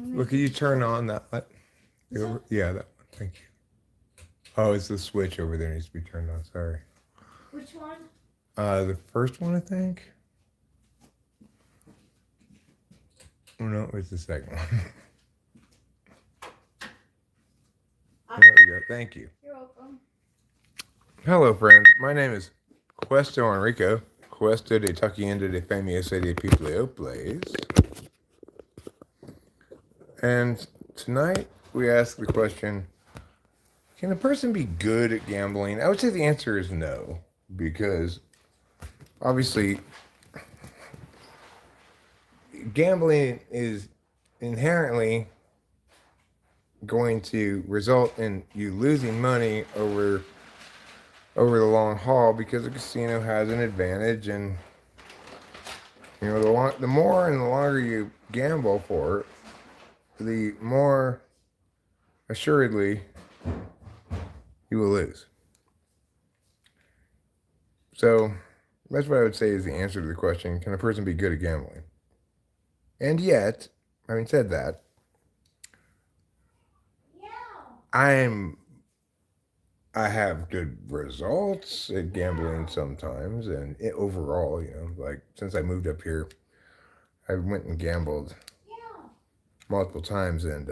Look, can you turn on that light? Yeah, that one. Thank you. Oh, it's the switch over there needs to be turned on. Sorry. Which one? The first one, I think. Oh, no, it's the second one. There we go. Thank you. You're welcome. Hello, friends. My name is Questo Enrico. Questo de Taquienda de Famiosa de Peopleoples. And tonight we ask the question, can a person be good at gambling? I would say the answer is no, because obviously gambling is inherently going to result in you losing money over the long haul, because the casino has an advantage, and the more and the longer you gamble for, the more assuredly you will lose. So that's what I would say is the answer to the question, can a person be good at gambling? And yet, having said that, I have good results at gambling sometimes, and overall, like since I moved up here, I went and gambled multiple times, and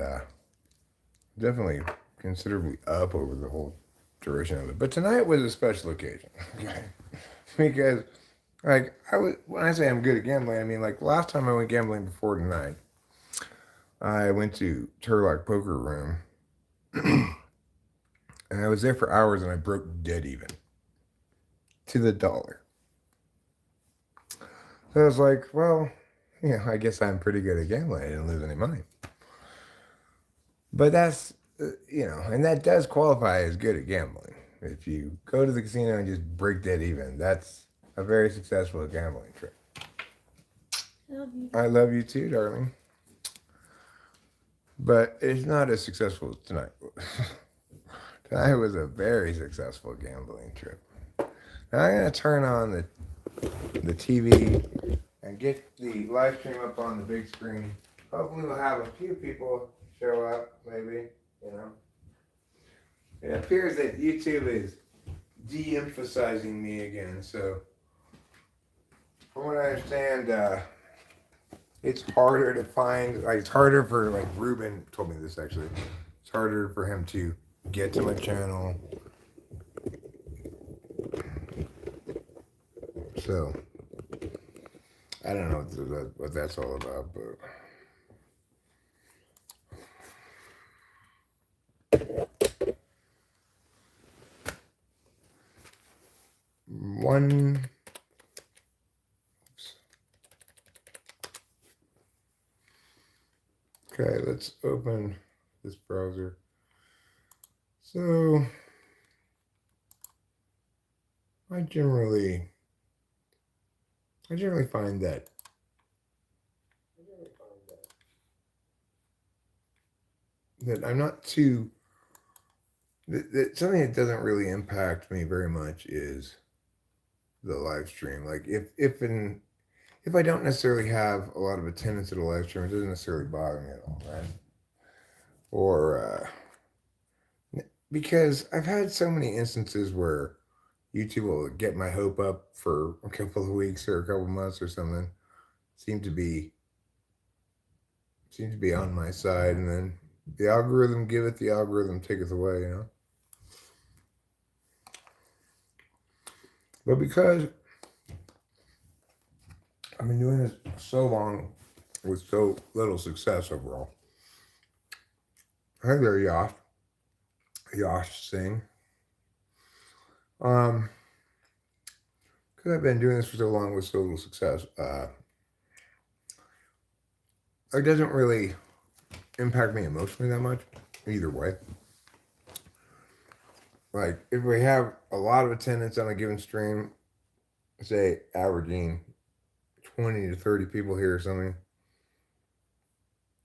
definitely considerably up over the whole duration of it. But tonight was a special occasion, okay? Because when I say I'm good at gambling, I mean like last time I went gambling before tonight, I went to Turlock Poker Room. And I was there for hours, and I broke dead even to the dollar. So I was like, well, I guess I'm pretty good at gambling. I didn't lose any money. But that's, and that does qualify as good at gambling. If you go to the casino and just break dead even, that's a very successful gambling trip. I love you. I love you too, darling. But it's not as successful as tonight. Tonight was a very successful gambling trip. Now I'm going to turn on the TV and get the live stream up on the big screen. Hopefully we'll have a few people show up, maybe, It appears that YouTube is de-emphasizing me again, so from what I understand, it's harder to find, it's harder for, Ruben told me this actually, it's harder for him to get to my channel. So, I don't know what that's all about, but one. Okay, let's open this browser. So, I generally find that I'm not too. That something that doesn't really impact me very much is the live stream. Like if I don't necessarily have a lot of attendance at a live stream, it doesn't necessarily bother me at all, right? Or because I've had so many instances where YouTube will get my hope up for a couple of weeks or a couple of months or something. Seem to be on my side, and then the algorithm giveth, the algorithm taketh away, But because I've been doing this so long with so little success overall, hi there, Yosh Singh. Because I've been doing this for so long with so little success, it doesn't really impact me emotionally that much, either way. Like, if we have a lot of attendance on a given stream, say averaging 20 to 30 people here or something,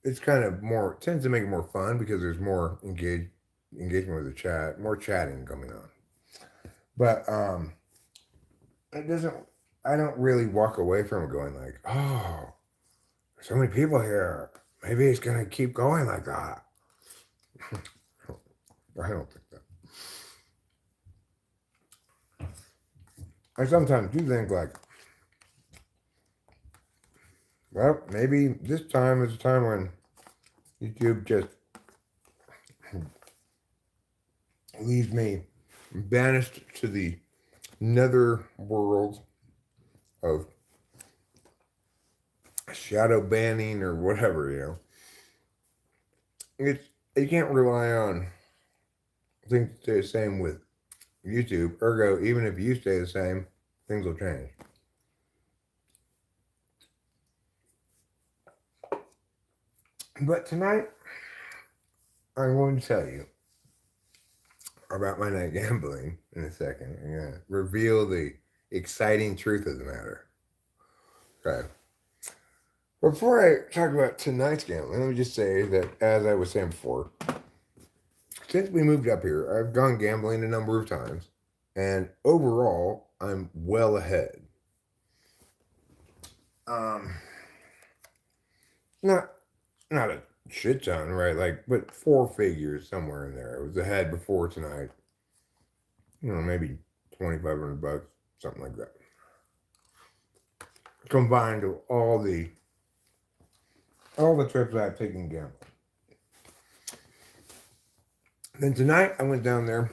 it's kind of tends to make it more fun because there's more engagement with the chat, more chatting coming on. But I don't really walk away from it going like, oh, there's so many people here, maybe it's gonna keep going like that. I don't think that. I sometimes do think like, well, maybe this time is a time when YouTube just leaves me banished to the nether world of shadow banning or whatever, you know. It's you can't rely on things to stay the same with YouTube. Ergo, even if you stay the same, things will change. But tonight, I'm going to tell you about my night gambling in a second. I'm going to reveal the exciting truth of the matter. Okay. Before I talk about tonight's gambling, let me just say that, as I was saying before, since we moved up here, I've gone gambling a number of times, and overall, I'm well ahead. Not not a shit ton, right? Like, but 4 figures somewhere in there. It was ahead before tonight. You know, maybe $2,500, something like that. Combined to all the trips I've taken gambling. Then tonight I went down there,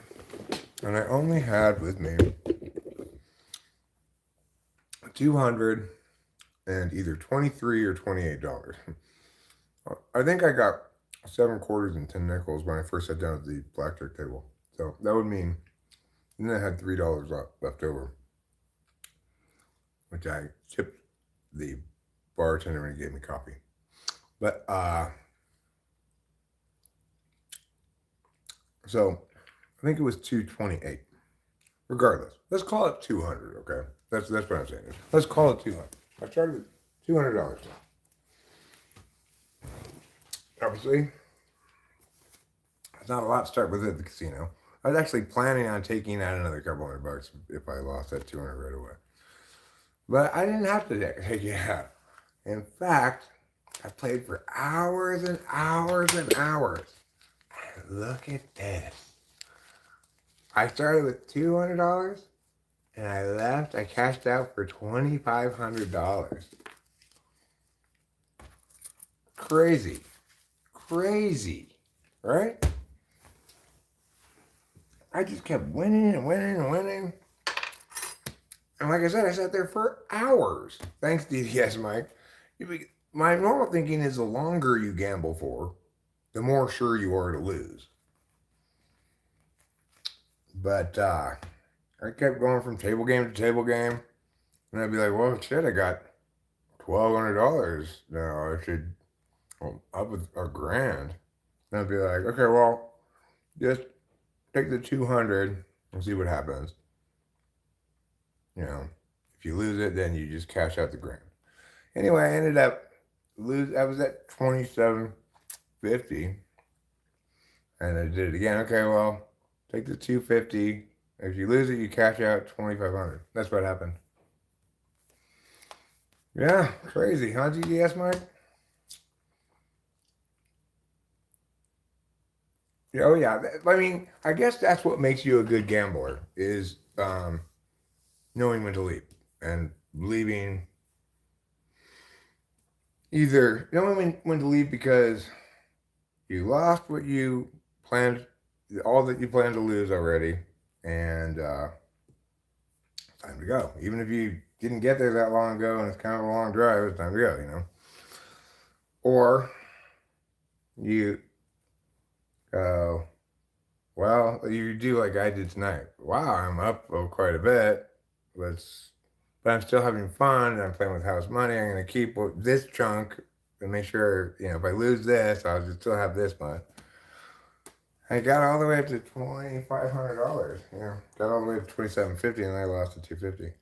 and I only had with me 200 and either $23 or $28. I think I got 7 quarters and 10 nickels when I first sat down at the blackjack table. So that would mean, and then I had $3 left over, which I tipped the bartender when he gave me coffee. But so I think it was 228. Regardless, let's call it 200. Okay, that's what I'm saying. Let's call it 200. I started with $200. Obviously, it's not a lot to start with at the casino. I was actually planning on taking out another couple $100 if I lost that 200 right away. But I didn't have to take it out. In fact, I played for hours and hours and hours. Look at this. I started with $200 and I cashed out for $2,500. Crazy. Crazy. Right? I just kept winning and winning and winning. And like I said, I sat there for hours. Thanks, DDS Mike. My normal thinking is the longer you gamble for, the more sure you are to lose. But I kept going from table game to table game. And I'd be like, well, shit, I got $1,200 now. I should up with $1,000. And I'd be like, okay, well, just take the 200 and see what happens. You know, if you lose it, then you just cash out the $1,000. Anyway, I ended up I was at $2,750, and I did it again. Okay, well, take the 250. If you lose it, you cash out 2,500. That's what happened. Yeah, crazy, huh, GDS Mike? Oh yeah. I mean, I guess that's what makes you a good gambler is knowing when to leave and leaving. Either knowing when to leave because you lost what you planned, all that you planned to lose already, and time to go. Even if you didn't get there that long ago and it's kind of a long drive, it's time to go, you know. Or you go, well, you do like I did tonight. Wow, I'm up quite a bit. But I'm still having fun. I'm playing with house money. I'm going to keep this chunk and make sure, you know, if I lose this, I'll just still have this much. I got all the way up to $2,500. You know, got all the way up to $2,750, and I lost to $250.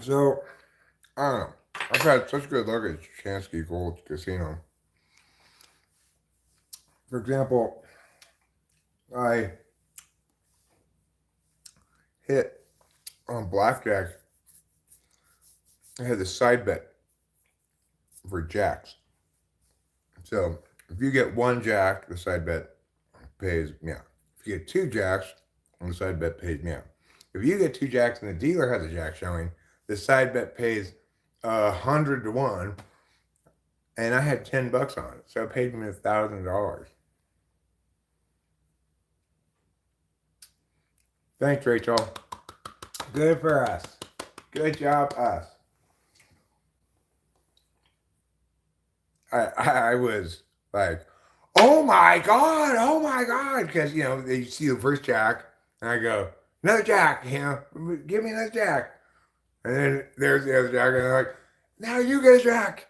So, I don't know. I've had such good luck at Chansky Gold Casino. For example, I hit on blackjack. I had the side bet for jacks. So if you get one jack, the side bet pays me out. If you get two jacks, the side bet pays me out. If you get two jacks and the dealer has a jack showing, the side bet pays 100 to 1, and I had $10 on it, so it paid me $1,000. Thanks, Rachel. Good for us. Good job, us. I was like, oh my God, because you see the first jack, and I go, another jack, give me another jack, and then there's the other jack, and they're like, now you get a jack,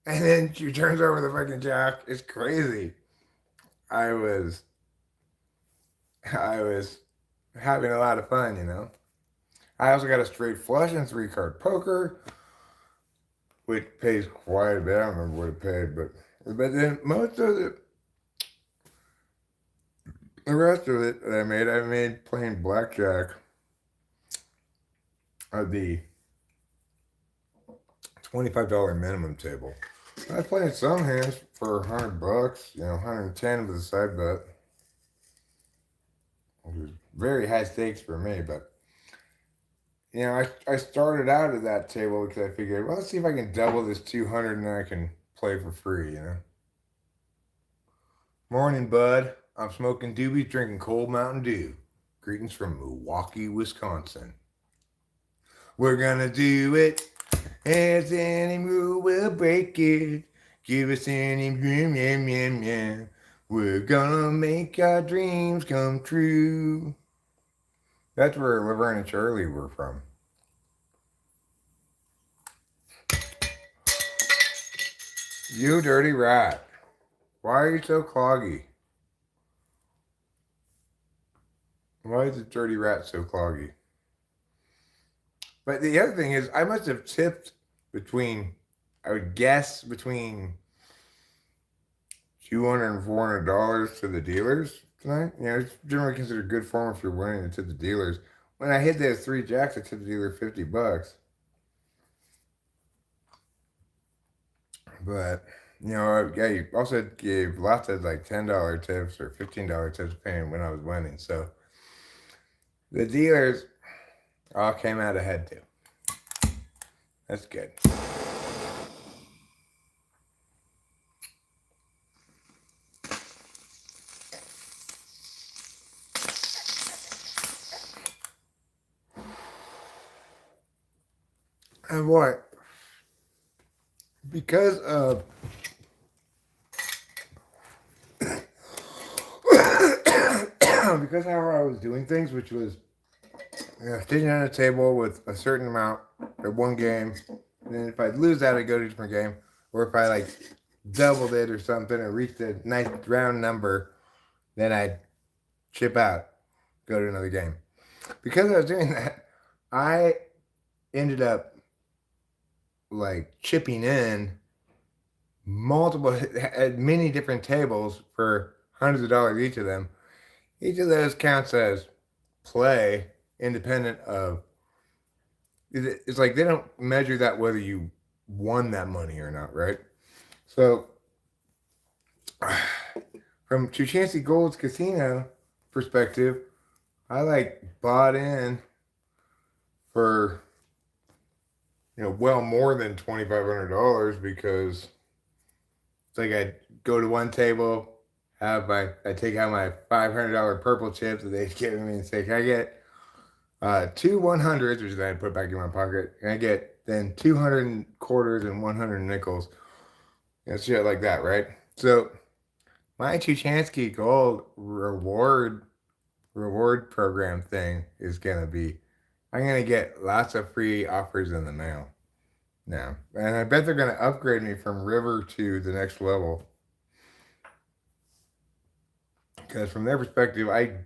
and then she turns over the fucking jack. It's crazy. I was having a lot of fun. I also got a straight flush and 3-card poker, which pays quite a bit. I don't remember what it paid, but then most of the rest of it that I made playing blackjack at the $25 minimum table. I was playing some hands for $100, 110 with a side bet. It was very high stakes for me, but I started out at that table because I figured, well, let's see if I can double this 200 and then I can play for free. Morning, bud. I'm smoking doobies, drinking cold Mountain Dew. Greetings from Milwaukee, Wisconsin. We're gonna do it. As any rule will break it. Give us any dream, yeah. We're gonna make our dreams come true. That's where Laverne and Shirley were from. You dirty rat. Why are you so cloggy? Why is the dirty rat so cloggy? But the other thing is, I must have tipped I would guess between $200 and $400 to the dealers tonight. It's generally considered good form if you're winning to tip the dealers. When I hit those 3 jacks, I tipped the dealer $50. But I also gave lots of like $10 tips or $15 tips paying when I was winning. So the dealers all came out ahead too. That's good. And what? Because of because how I was doing things, which was sitting at a table with a certain amount at one game, and then if I lose that, I go to a different game, or if I like doubled it or something or reached a nice round number, then I'd chip out, go to another game. Because I was doing that, I ended up like chipping in at many different tables for hundreds of dollars each of them. Each of those counts as play, independent of. It's like they don't measure that whether you won that money or not, right? So, from Chuchansky Gold's casino perspective, I like bought in for well more than $2,500 because it's like I'd go to one table, I take out my $500 purple chips that they'd given me and say, can I get 2 100s, which then I'd put back in my pocket, and I get then 200 quarters and 100 nickels, shit like that, right? So my Chuchansky Gold reward program thing is gonna be, I'm gonna get lots of free offers in the mail now, and I bet they're gonna upgrade me from River to the next level. Because from their perspective, I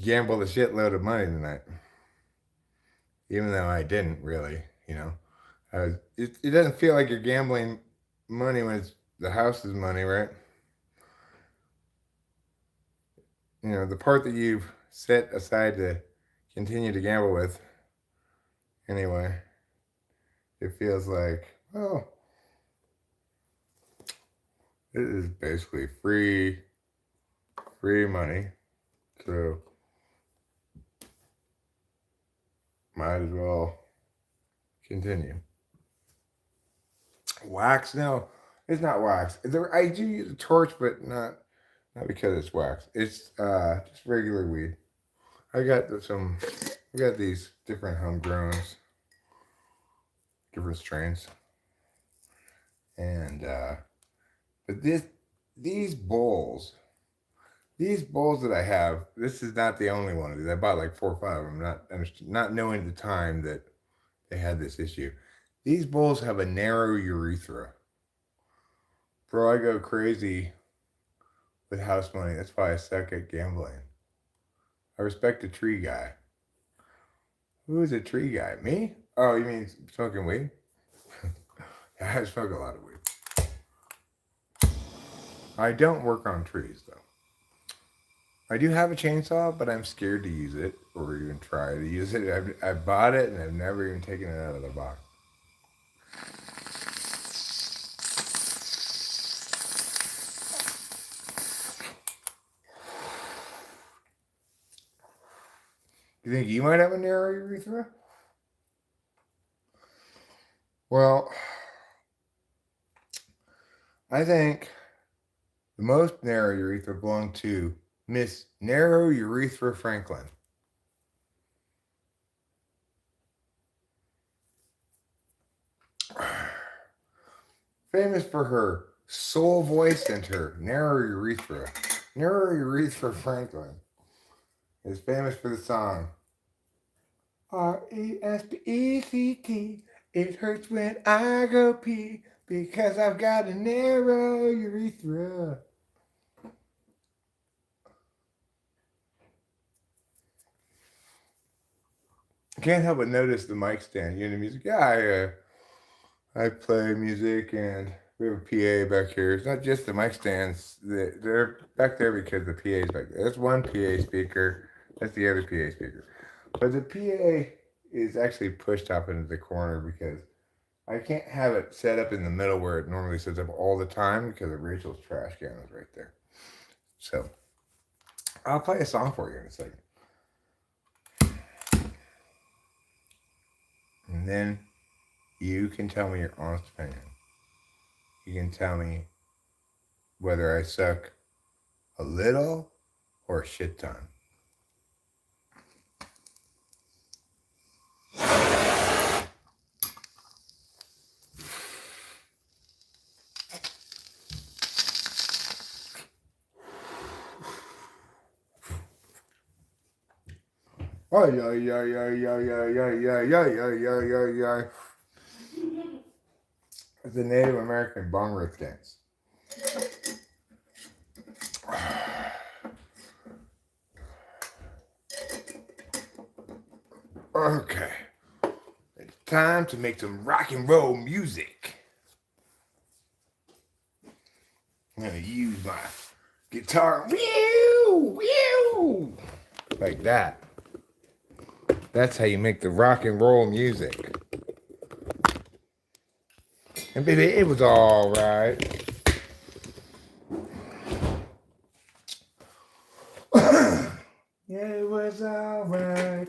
gambled a shitload of money tonight, even though I didn't really. It doesn't feel like you're gambling money when it's the house's money, right? the part that you've set aside to continue to gamble with, anyway, it feels like, well, it is basically free money. So might as well continue. Wax? No, it's not wax. I do use a torch, but not because it's wax. It's just regular weed. I got these different homegrowns, different strains, and but these bowls. These bowls that I have, this is not the only one of these. I bought like 4 or 5 of them, not knowing at the time that they had this issue. These bowls have a narrow urethra. Bro, I go crazy with house money. That's why I suck at gambling. I respect a tree guy. Who is a tree guy? Me? Oh, you mean smoking weed? Yeah, I smoke a lot of weed. I don't work on trees, though. I do have a chainsaw, but I'm scared to use it or even try to use it. I bought it and I've never even taken it out of the box. You think you might have a narrow urethra? Well, I think the most narrow urethra belonged to Miss Narrow Urethra Franklin. Famous for her soul voice and her narrow urethra. Narrow Urethra Franklin is famous for the song Respect. It hurts when I go pee because I've got a narrow urethra. I can't help but notice the mic stand. You know, the music. Yeah, I play music and we have a PA back here. It's not just the mic stands. They're back there because the PA is back there. That's one PA speaker. That's the other PA speaker. But the PA is actually pushed up into the corner because I can't have it set up in the middle where it normally sits up all the time because of Rachel's trash can is right there. So I'll play a song for you in a second. And then you can tell me your honest opinion. You can tell me whether I suck a little or a shit ton. Oh, yeah. It's a Native American bong rip dance. Okay. It's time to make some rock and roll music. I'm gonna use my guitar. Like that. That's how you make the rock and roll music. And baby, it was all right. Yeah, it was all right.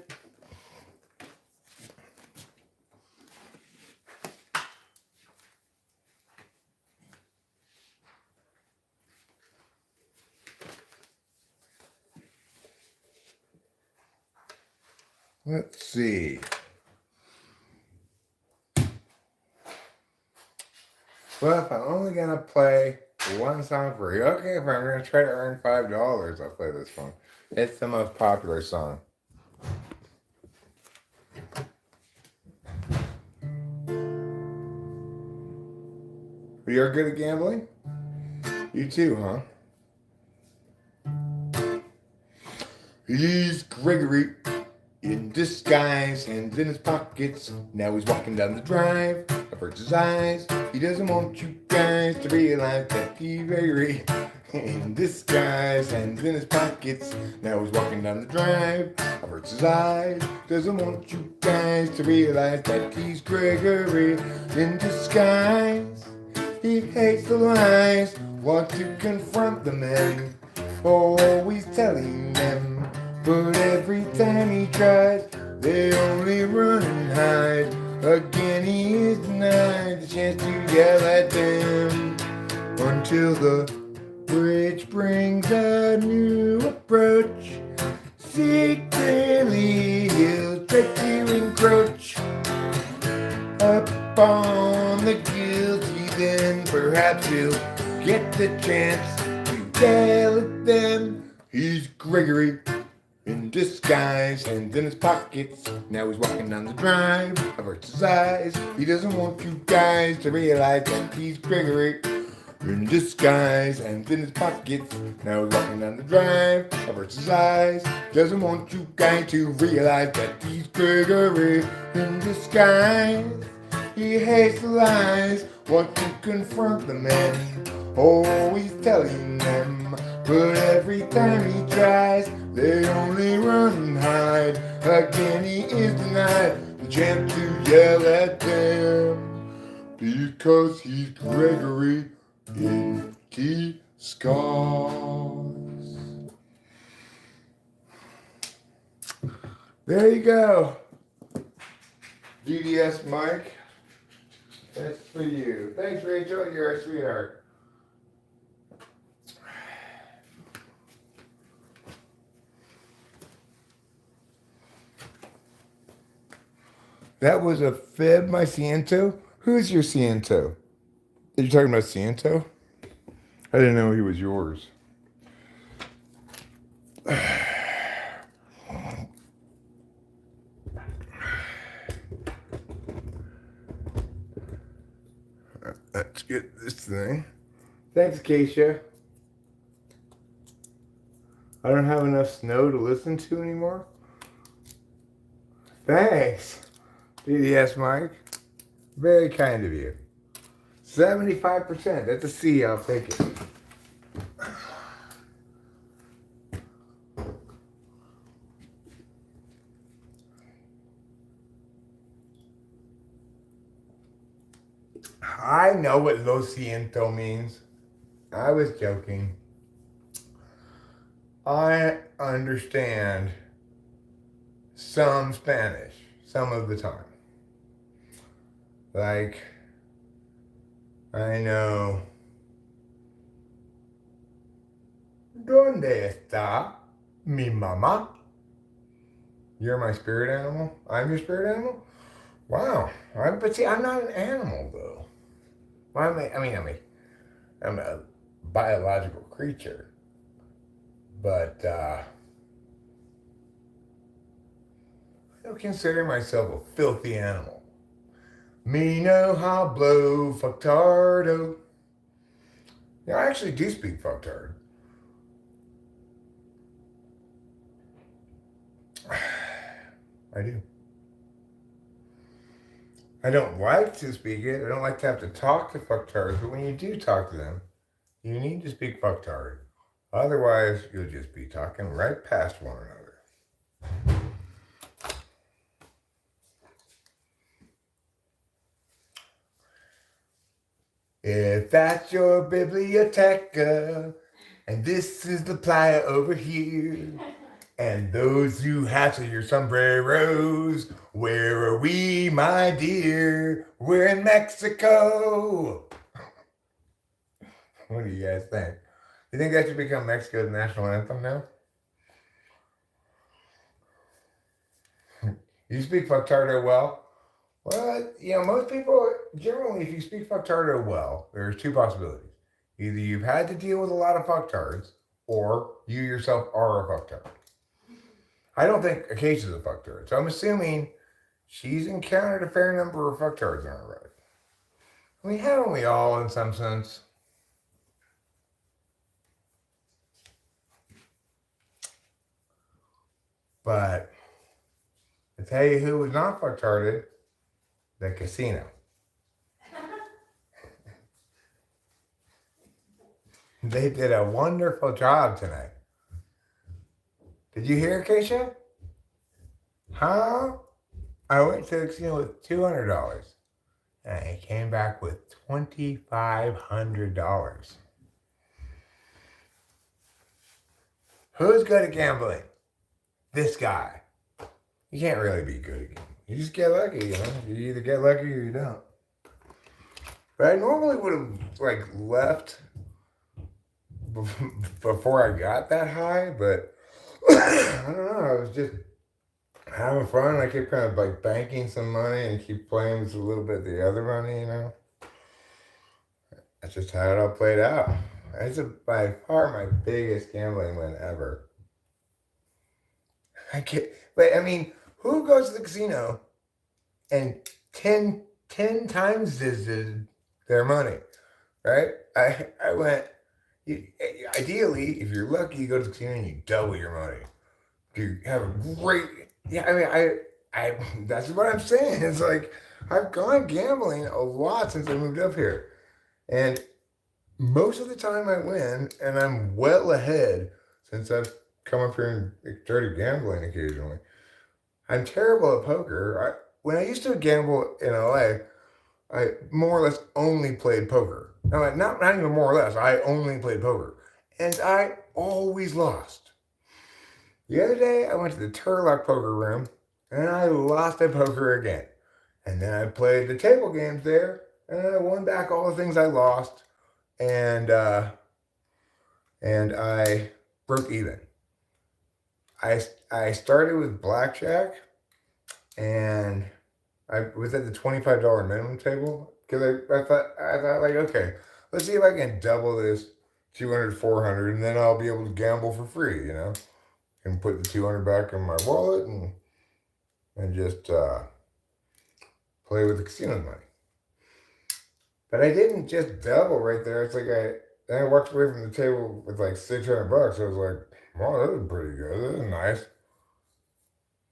Let's see. Well, if I'm only gonna play one song for you, okay, if I'm gonna try to earn $5, I'll play this one. It's the most popular song. You're good at gambling? You too, huh? He's Gregory in disguise, hands in his pockets. Now he's walking down the drive. Averts his eyes. He doesn't want you guys to realize that he's Gregory. in disguise, hands in his pockets. Now he's walking down the drive. Averts his eyes, doesn't want you guys to realize that he's Gregory in disguise. He hates the lies, wants to confront the men, always telling them. But every time he tries, they only run and hide. Again he is denied the chance to yell at them, until the bridge brings a new approach. Secretly he'll try to encroach upon the guilty, then perhaps he'll get the chance to yell at them. He's Gregory in disguise, hands in his pockets. Now he's walking down the drive, averts his eyes. He doesn't want you guys to realize that he's Gregory in disguise, hands in his pockets. Now he's walking down the drive, averts his eyes. Doesn't want you guys to realize that he's Gregory in disguise. He hates the lies, wants to confront the men, always telling them. But every time he tries, they only run and hide. Again he is denied the chance to yell at them, because he's Gregory in disguise. There you go. GDS Mike. That's for you. Thanks, Rachel. You're a sweetheart. That was a fib, my Ciento? Who's your Ciento? Are you talking about Ciento? I didn't know he was yours. Let's get this thing. Thanks, Keisha. I don't have enough snow to listen to anymore. Thanks, DDS Mike. Very kind of you. 75%. That's a C. I'll take it. I know what lo siento means. I was joking. I understand some Spanish some of the time. Like, I know, ¿Dónde está mi mamá? You're my spirit animal? I'm your spirit animal? Wow. But see, I'm not an animal, though. Well, I'm a biological creature. But, I don't consider myself a filthy animal. Me no hablo fucktardo. Yeah, I actually do speak fucktard. I do. I don't like to speak it. I don't like to have to talk to fucktards, but when you do talk to them, you need to speak fucktard. Otherwise, you'll just be talking right past one another. If that's your biblioteca, and this is the playa over here, and those two hats are your sombreros, where are we, my dear? We're in Mexico. What do you guys think? You think that should become Mexico's national anthem now? You speak fucktardo well? Well, most people, generally, if you speak fucktardo well, there's two possibilities. Either you've had to deal with a lot of fucktards, or you yourself are a fucktard. I don't think Acacia's a fucktard, so I'm assuming she's encountered a fair number of fucktards in her life. I mean, haven't we all in some sense? But I tell you who was not fucktarded, the casino. They did a wonderful job tonight. Did you hear, Keisha? Huh? I went to the casino with $200. And I came back with $2,500. Who's good at gambling? This guy. You can't really be good at gambling. You just get lucky, you know? You either get lucky or you don't. But I normally would have, like, left before I got that high, but I don't know. I was just having fun. I kept kind of, like, banking some money and keep playing with a little bit of the other money, you know? That's just how it all played out. It's by far my biggest gambling win ever. But I mean, who goes to the casino and 10 times their money, right? I went, ideally, if you're lucky, you go to the casino and you double your money. You have a great, yeah, I mean, I that's what I'm saying. It's like, I've gone gambling a lot since I moved up here. And most of the time I win, and I'm well ahead since I've come up here and started gambling occasionally. I'm terrible at poker. When I used to gamble in LA, I more or less only played poker. No, not even more or less. I only played poker. And I always lost. The other day, I went to the Turlock poker room, and I lost at poker again. And then I played the table games there, and I won back all the things I lost. And I broke even. I started with blackjack, and I was at the $25 minimum table because I thought like, okay, let's see if I can double this 200, 400, and then I'll be able to gamble for free, you know, and put the 200 back in my wallet and just play with the casino money. But I didn't just double right there. It's like then I walked away from the table with like $600. I was like, wow, that was pretty good. That was nice.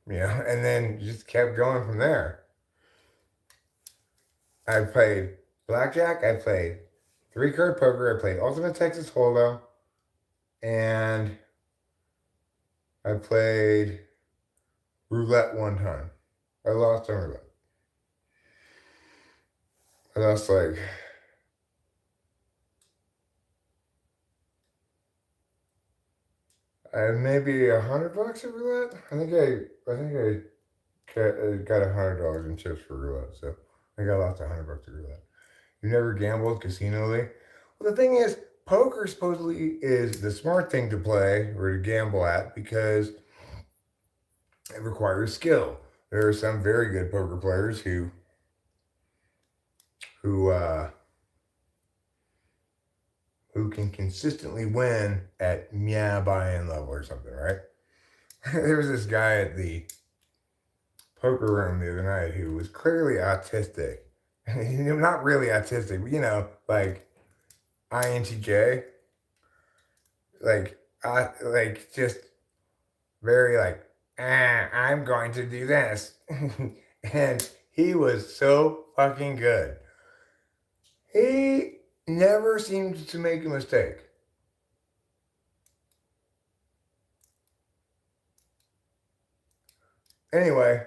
You know, and then just kept going from there. I played blackjack. I played 3-card poker. I played Ultimate Texas Hold'em. And I played roulette one time. I lost on roulette. I lost like maybe $100 at roulette. I think I got $100 in chips for roulette, so I got lost $100 at roulette. You never gambled casinoly? Well, the thing is, poker supposedly is the smart thing to play or to gamble at because it requires skill. There are some very good poker players who can consistently win at buy-in level or something, right? There was this guy at the poker room the other night who was clearly autistic. Not really autistic, but you know, like INTJ, like just very like, I'm going to do this, and he was so fucking good. He never seemed to make a mistake. Anyway,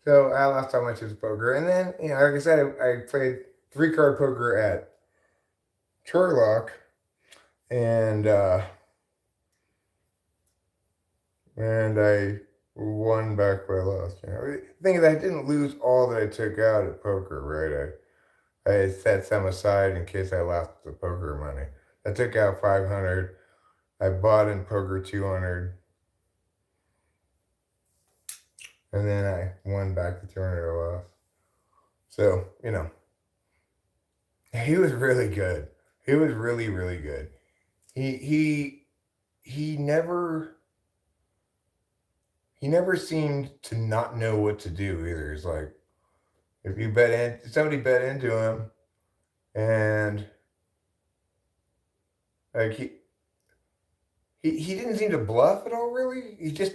so I lost all my chips poker, and then you know, like I said, I played 3-card poker at Turlock, and I won back what I lost. You know, the thing is, I didn't lose all that I took out at poker, right? I set some aside in case I lost the poker money. I took out 500. I bought in poker 200. And then I won back the 200 I lost. So, you know, he was really good. He was really, really good. He never seemed to not know what to do either. It's like if you somebody bet into him, and like he didn't seem to bluff at all. Really, he just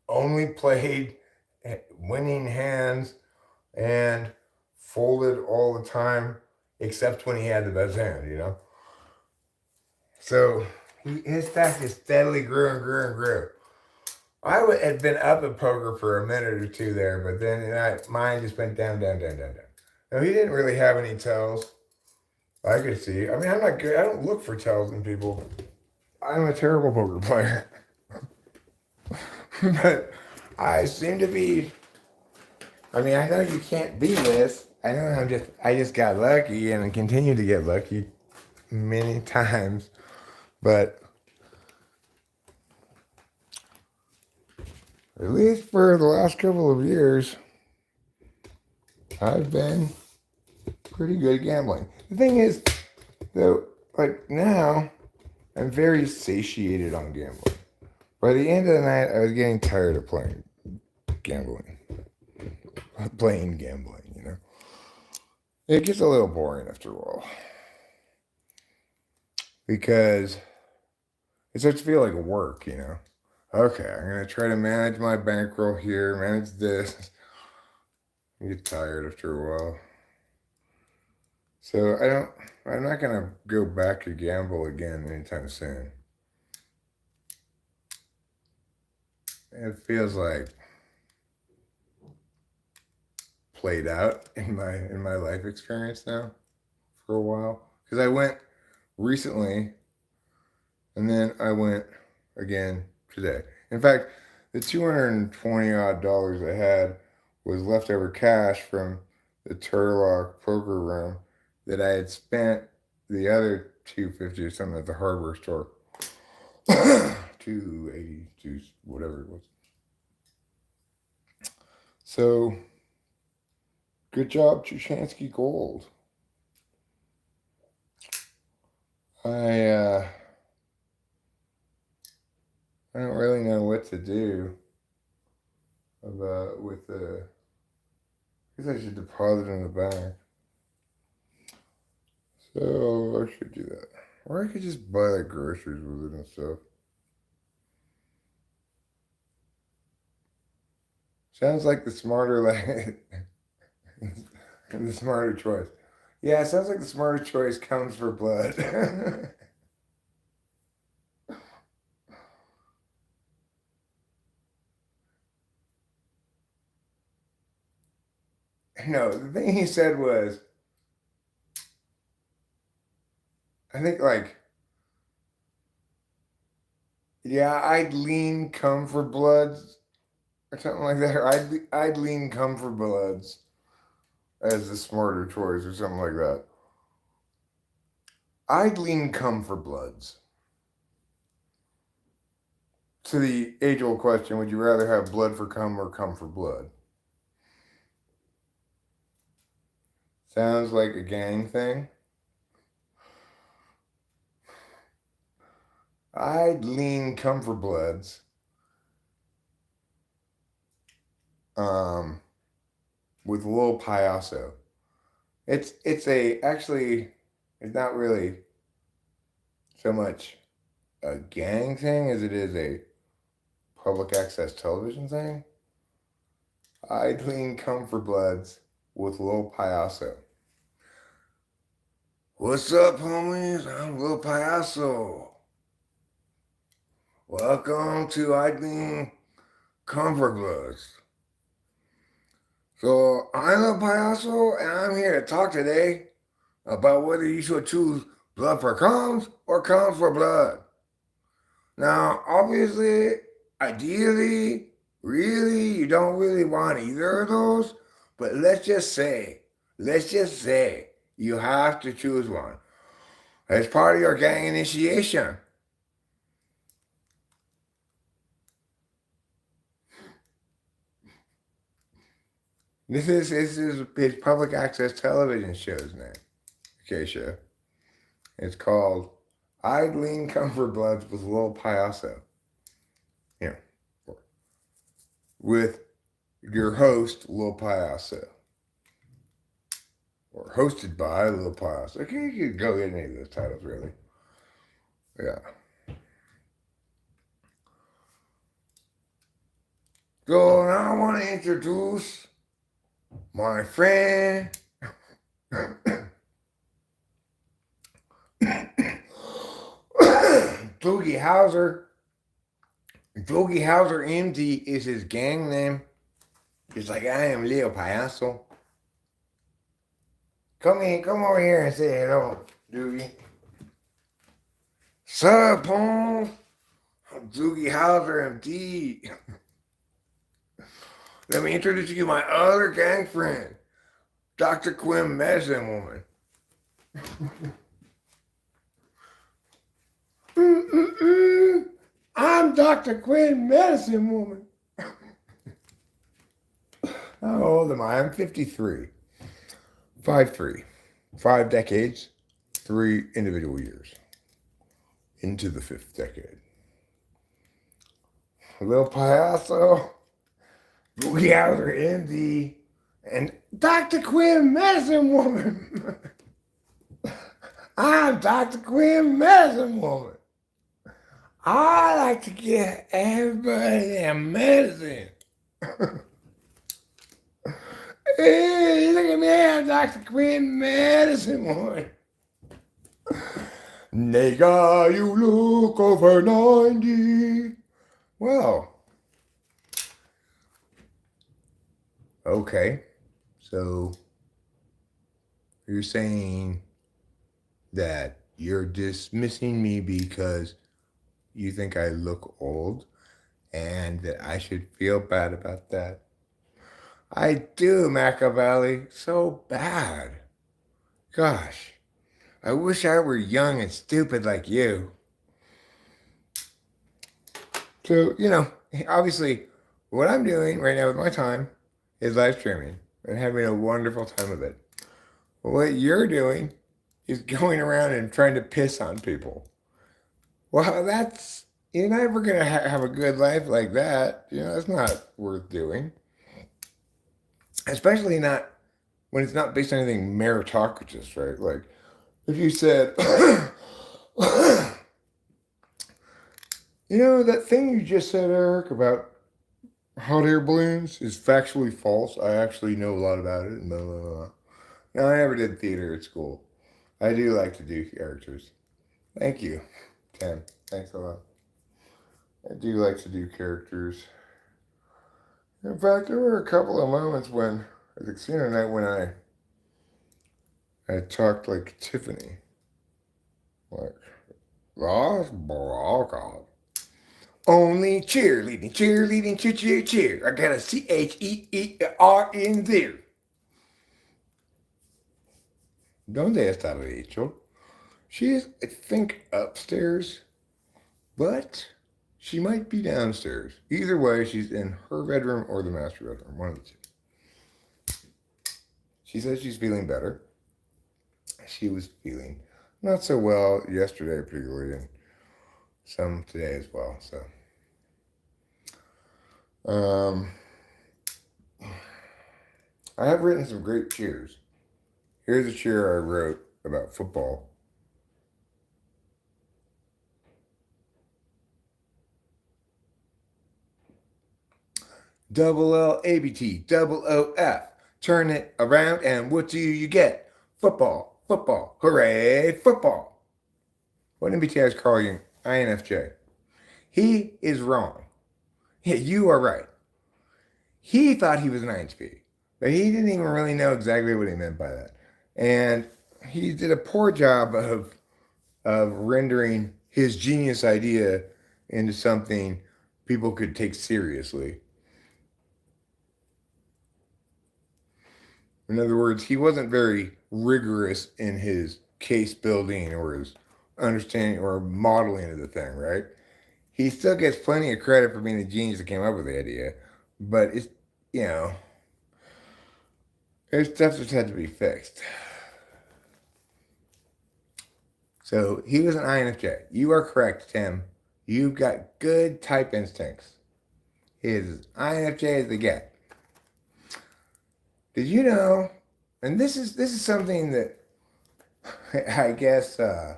only played winning hands and folded all the time, except when he had the best hand. You know. So his stack just steadily grew and grew and grew. Had been up at poker for a minute or two there, but then mine just went down, down, down, down, down. Now he didn't really have any tells. I could see. I mean, I'm not good. I don't look for tells in people. I'm a terrible poker player. But I seem to be. I mean, I know you can't be this. I know I just got lucky and continue to get lucky many times. But at least for the last couple of years, I've been pretty good at gambling. The thing is, though, like now, I'm very satiated on gambling. By the end of the night, I was getting tired of playing gambling. Playing gambling, you know. It gets a little boring after a while. Because it starts to feel like work, you know. Okay, I'm going to try to manage my bankroll here, manage this. I get tired after a while. So I'm not going to go back to gamble again anytime soon. It feels like played out in my life experience now for a while. Because I went recently, and then I went again today. In fact, the $220 odd I had was leftover cash from the Turlock poker room that I had spent the other $250 or something at the hardware store. $282, whatever it was. So, good job, Chuchansky Gold. I don't really know what to do with the. I guess I should deposit in the bank. So I should do that. Or I could just buy like groceries with it and stuff. Sounds like the smarter the smarter choice. Yeah, it sounds like the smarter choice comes for blood. No, the thing he said was, I think like, yeah, I'd lean come for bloods or something like that. Or I'd lean come for bloods as the smarter choice or something like that. I'd lean come for bloods. To the age-old question, would you rather have blood for cum or cum for blood? Sounds like a gang thing. I'd lean come for bloods. With Lil Payaso. It's not really so much a gang thing as it is a public access television thing. I'd lean come for bloods with Lil Payaso. What's up, homies? I'm Lil Payaso. Welcome to I'd lean come for bloods. So I'm Lil Payaso, and I'm here to talk today about whether you should choose blood for cums or cums for blood. Now, obviously, ideally, really, you don't really want either of those, but let's just say, you have to choose one as part of your gang initiation. This is his public access television show's name. Okay, sure. It's called I'd Lean Comfort Bloods with Lil Payaso. Yeah. With your host, Lil Payaso. Or hosted by Lil Payaso. Okay, you could go get any of those titles, really. Yeah. So now I want to introduce my friend. Doogie Howser. Doogie Howser MD is his gang name. He's like, I am Leo Payaso. Come over here and say hello, Doogie. Sup, Paul? I'm Doogie Howser MD. Let me introduce you to my other gang friend, Dr. Quinn Medicine Woman. I'm Dr. Quinn Medicine Woman. How old am I? I'm 53. 5'3". 5 decades, 3 individual years. Into the 5th decade. Little Payaso, Boogie Howser MD, and Dr. Quinn Medicine Woman. I'm Dr. Quinn Medicine Woman. I like to give everybody their medicine. Hey, look at me, I'm Dr. Quinn Medicine Woman. Nigga, you look over 90. Well, okay. So you're saying that you're dismissing me because you think I look old and that I should feel bad about that? I do, Machiavelli. So bad. Gosh, I wish I were young and stupid like you. So, obviously, what I'm doing right now with my time is live streaming and having a wonderful time of it. What you're doing is going around and trying to piss on people. Well, you're never going to have a good life like that. That's not worth doing. Especially not when it's not based on anything meritocratic, right? Like, if you said, that thing you just said, Eric, about hot air balloons is factually false. I actually know a lot about it. And blah, blah, blah. No, I never did theater at school. I do like to do characters. Thank you, Tim. Thanks a lot. I do like to do characters. In fact, there were a couple of moments when, at the casino night, when I talked like Tiffany. Like, lost God. Only cheerleading, cheer. I got a CHEER in there. ¿Dónde está Rachel? She's, I think, upstairs, but she might be downstairs. Either way, she's in her bedroom or the master bedroom, one of the two. She says she's feeling better. She was feeling not so well yesterday, particularly, and some today as well. So, I have written some great cheers. Here's a cheer I wrote about football. Double L ABT, double OF. Turn it around and what do you get? Football, hooray, football. What MBTI is calling INFJ? He is wrong. Yeah, you are right. He thought he was an INTP, but he didn't even really know exactly what he meant by that. And he did a poor job of rendering his genius idea into something people could take seriously. In other words, he wasn't very rigorous in his case building or his understanding or modeling of the thing, right? He still gets plenty of credit for being the genius that came up with the idea, but it's, there's stuff that had to be fixed. So he was an INFJ. You are correct, Tim. You've got good type instincts. He is as INFJ as they get. Did you know? And this is something that I guess there's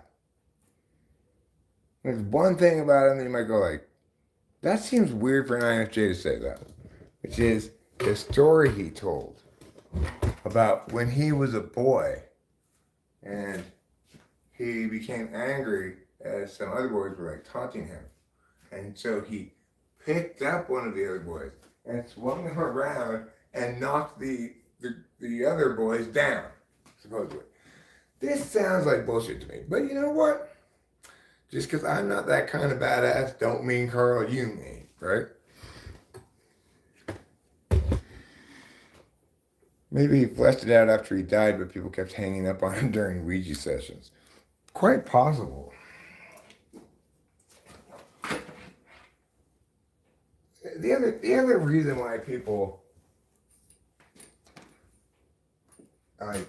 one thing about him that you might go like, that seems weird for an INFJ to say that, which is the story he told about when he was a boy and he became angry as some other boys were like taunting him. And so he picked up one of the other boys and swung him around and knocked the other boys down, supposedly. This sounds like bullshit to me, but you know what? Just because I'm not that kind of badass don't mean, Carl, you mean, right? Maybe he fleshed it out after he died, but people kept hanging up on him during Ouija sessions. Quite possible. The other reason why people like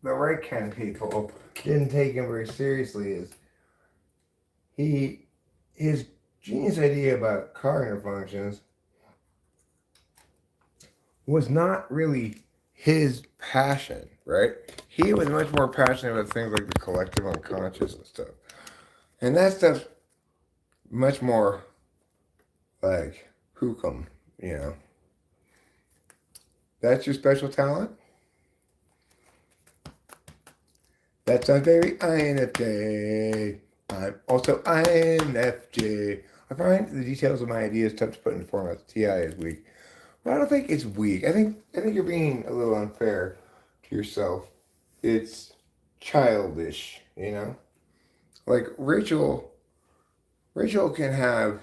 the right kind of people didn't take him very seriously is his genius idea about cognitive functions was not really his passion, right? He was much more passionate about things like the collective unconscious and stuff. And that stuff's much more like hook'em, you know. That's your special talent? That sounds very INFJ. I'm also INFJ. I find the details of my ideas tough to put in format. TI is weak. But I don't think it's weak. I think you're being a little unfair to yourself. It's childish, you know? Like Rachel can have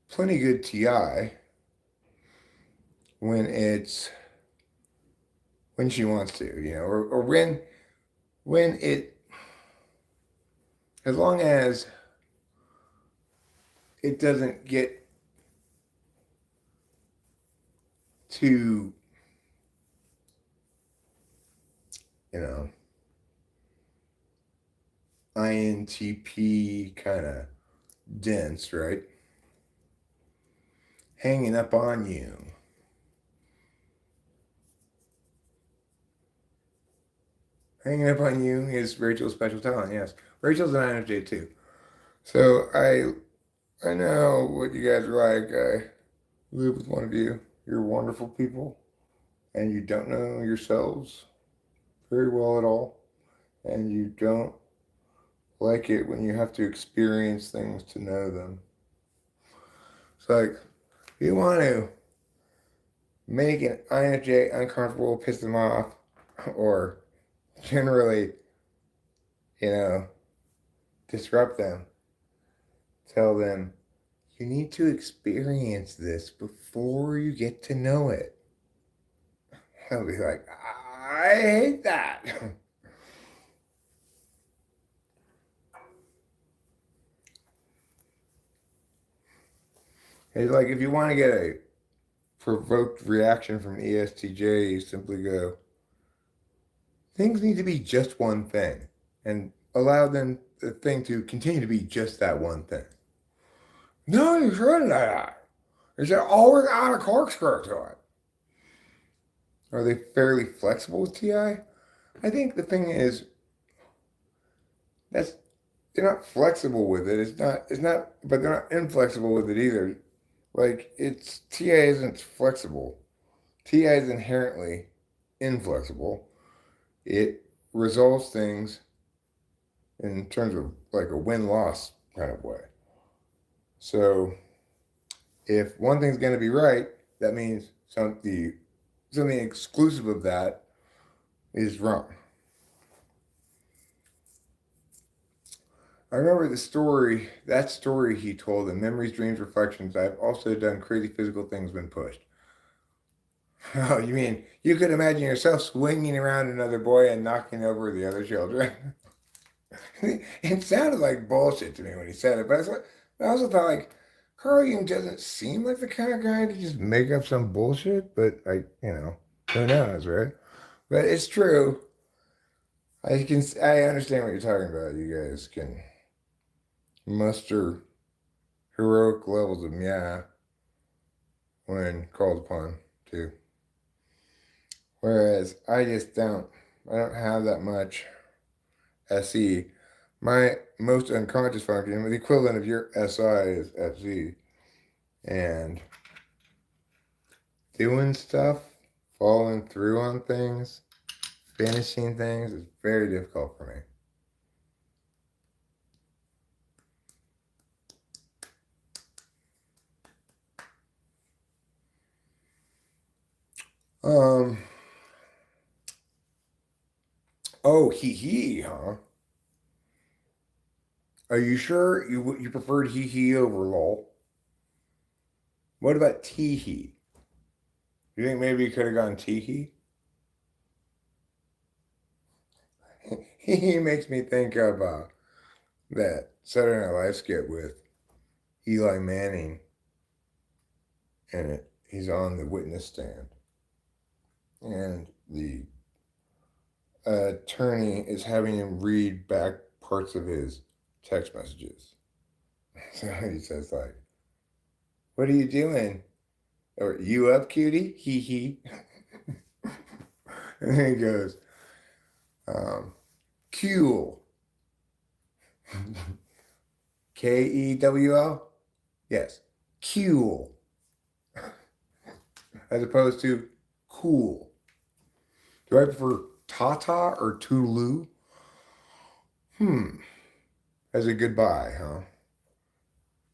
plenty good TI when she wants to, you know, or when it, as long as it doesn't get too, you know, INTP kind of dense, right? Hanging up on you. Hanging up on you is Rachel's special talent, yes. Rachel's an INFJ too. So I know what you guys are like. I live with one of you. You're wonderful people. And you don't know yourselves very well at all. And you don't like it when you have to experience things to know them. It's like, if you want to make an INFJ uncomfortable, piss them off, or generally, you know, disrupt them, tell them, you need to experience this before you get to know it. They'll be like, I hate that. It's like, if you want to get a provoked reaction from ESTJ, you simply go, things need to be just one thing, and allow the thing to continue to be just that one thing. No, you shouldn't do that. You should always add a corkscrew to it. Are they fairly flexible with TI? I think the thing is, they're not flexible with it. It's not, but they're not inflexible with it either. Like, TI isn't flexible. TI is inherently inflexible. It resolves things in terms of like a win-loss kind of way. So if one thing's going to be right, that means something exclusive of that is wrong. I remember that story he told in Memories, Dreams, Reflections. I've also done crazy physical things when pushed. Oh, you mean you could imagine yourself swinging around another boy and knocking over the other children? It sounded like bullshit to me when he said it, but I also thought, like, Carl Jung doesn't seem like the kind of guy to just make up some bullshit, but who knows, right? But it's true. I understand what you're talking about. You guys can muster heroic levels of yeah when called upon to. Whereas I just don't. I don't have that much SE. My most unconscious function, the equivalent of your SI is SE. And doing stuff, following through on things, Finishing things is very difficult for me. Oh, he, huh? Are you sure you preferred he over lol? What about tee? You think maybe you could have gone tee? He makes me think of that Saturday Night Live skit with Eli Manning, and he's on the witness stand, and the attorney is having him read back parts of his text messages. So he says like, "What are you doing?" Or "You up, cutie?" He. And then he goes, "Cool." Kewl? Yes. Cool. As opposed to cool. Do I prefer Tata or Tulu? As a goodbye, huh?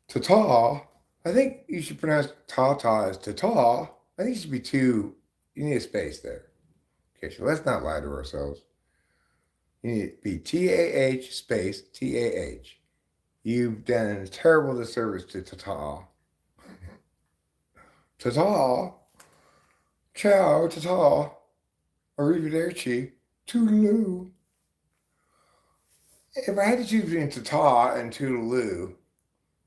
Tata. I think you should pronounce Tata as Tata. I think it should be two. You need a space there. Okay, so let's not lie to ourselves. You need to be TAH space TAH. You've done a terrible disservice to Tata. Tata. Ciao, Tata. Arrivederci. Toodaloo. If I had to choose between Tata and Toodaloo,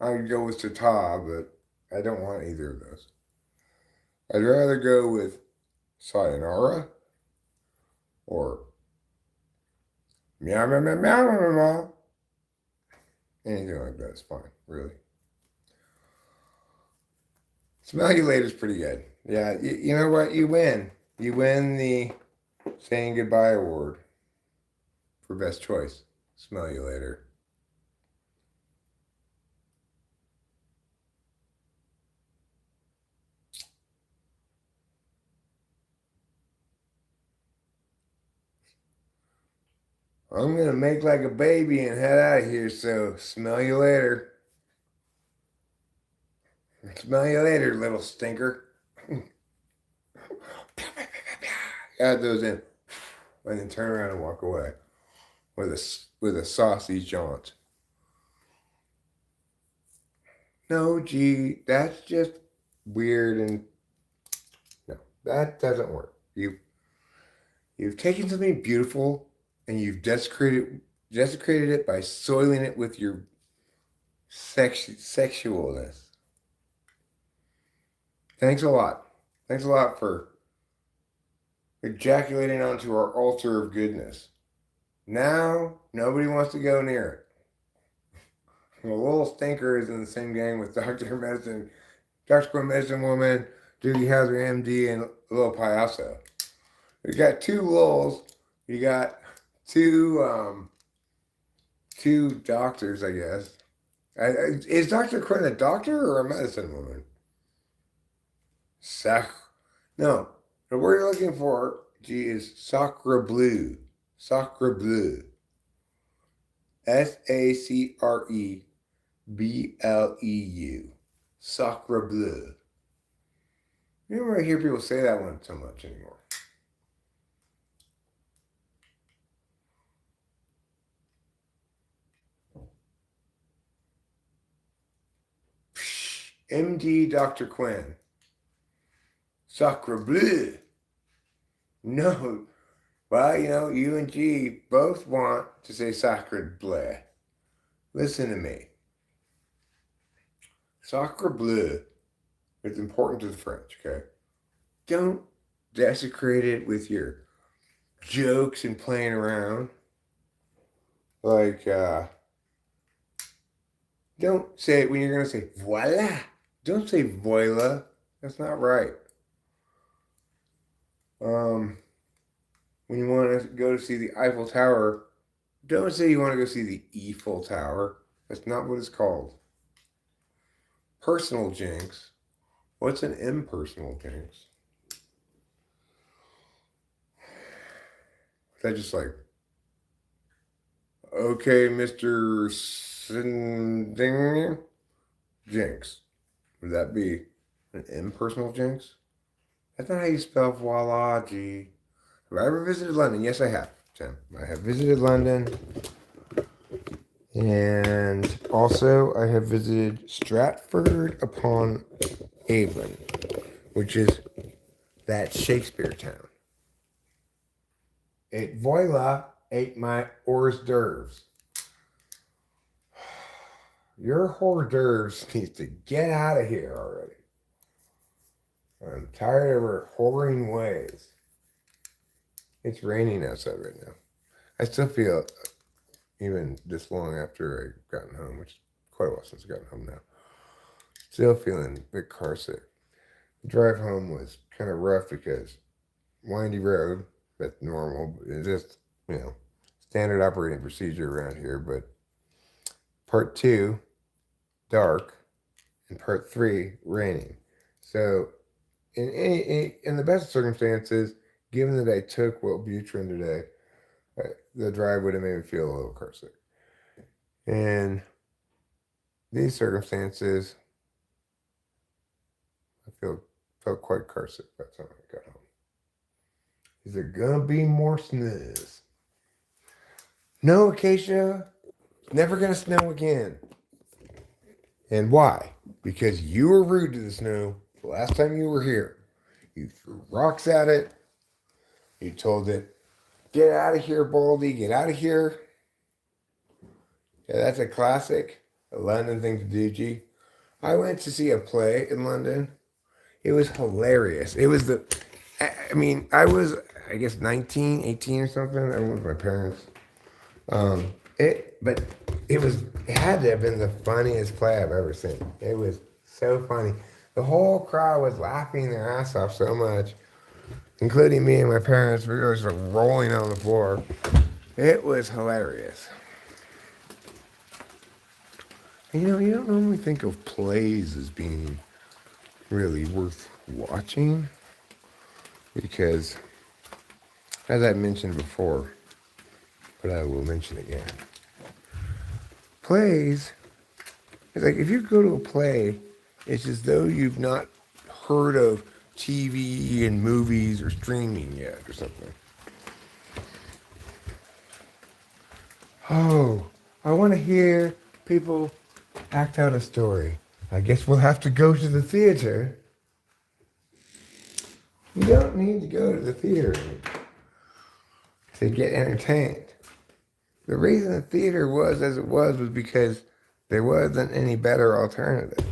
I would go with Tata, but I don't want either of those. I'd rather go with Sayonara or meow meow meow meow meow meow. Anything like that is fine, really. Smell you later is pretty good. Yeah, you know what? You win. You win the saying goodbye award for best choice. Smell you later. I'm going to make like a baby and head out of here, so smell you later. Smell you later, little stinker. Add those in and then turn around and walk away with a saucy jaunt. No, gee, that's just weird and no, that doesn't work. You've taken something beautiful and you've desecrated it by soiling it with your sexualness. Thanks a lot. Thanks a lot for ejaculating onto our altar of goodness. Now nobody wants to go near it. The little stinker is in the same gang with Dr. Medicine, Dr. Medicine Woman, Doogie Howser, MD, and Little Payaso. You got two Lulz. You got two doctors, I guess. Is Dr. Quinn a doctor or a medicine woman? No. The word you're looking for, G, is sacre bleu. Sacre bleu. SACREBLEU. Sacre bleu. You don't really hear people say that one so much anymore. MD Dr. Quinn. Sacre bleu. No. Well, you and G both want to say sacred bleu. Listen to me. Sacre bleu is important to the French, okay? Don't desecrate it with your jokes and playing around. Like, don't say it when you're going to say voila. Don't say voila. That's not right. When you want to go to see the Eiffel Tower, don't say you want to go see the Eiffel Tower. That's not what it's called. Personal jinx. What's an impersonal jinx? Is that just like, okay, Mr. Sinding Jinx? Would that be an impersonal jinx? That's not how you spell Voilage. Have I ever visited London? Yes, I have, Tim. I have visited London. And also, I have visited Stratford upon Avon, which is that Shakespeare town. Et voila, ate my hors d'oeuvres. Your hors d'oeuvres needs to get out of here already. I'm tired of her whoring ways. It's raining outside right now. I still feel, even this long after I've gotten home, which is quite a while since I've gotten home now, still feeling a bit car sick. The drive home was kind of rough because windy road, that's normal. It's just, standard operating procedure around here. But part 2, dark, and part 3, raining. So in the best circumstances, given that I took Wellbutrin today, the drive would have made me feel a little car sick. In these circumstances, I felt quite car sick by the time I got home. Is there gonna be more snows? No, Acacia. It's never gonna snow again. And why? Because you were rude to the snow the last time you were here. You threw rocks at it. You told it, "Get out of here, Baldy. Get out of here." Yeah, that's a classic, a London thing to do, G. I went to see a play in London. It was hilarious. It was I was, I guess, 19, 18 or something. I went with my parents. But it had to have been the funniest play I've ever seen. It was so funny. The whole crowd was laughing their ass off so much, including me and my parents. We were just rolling on the floor. It was hilarious. And, you don't normally think of plays as being really worth watching because, as I mentioned before, but I will mention again, plays, it's like if you go to a play, it's as though you've not heard of TV and movies or streaming yet or something. Oh, I want to hear people act out a story. I guess we'll have to go to the theater. You don't need to go to the theater to get entertained. The reason the theater was as it was because there wasn't any better alternative.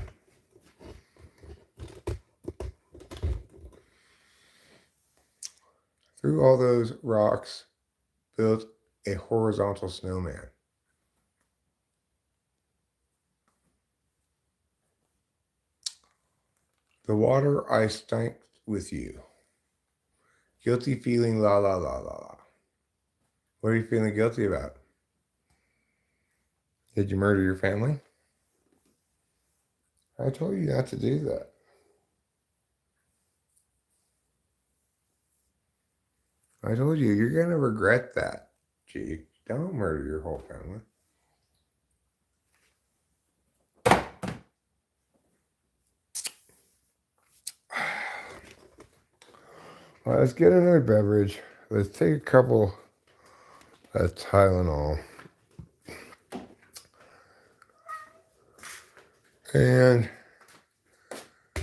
Through all those rocks, built a horizontal snowman. The water I stank with you. Guilty feeling, la la la la la. What are you feeling guilty about? Did you murder your family? I told you not to do that. I told you, you're going to regret that. Gee, don't murder your whole family. Well, let's get another beverage. Let's take a couple of Tylenol. And,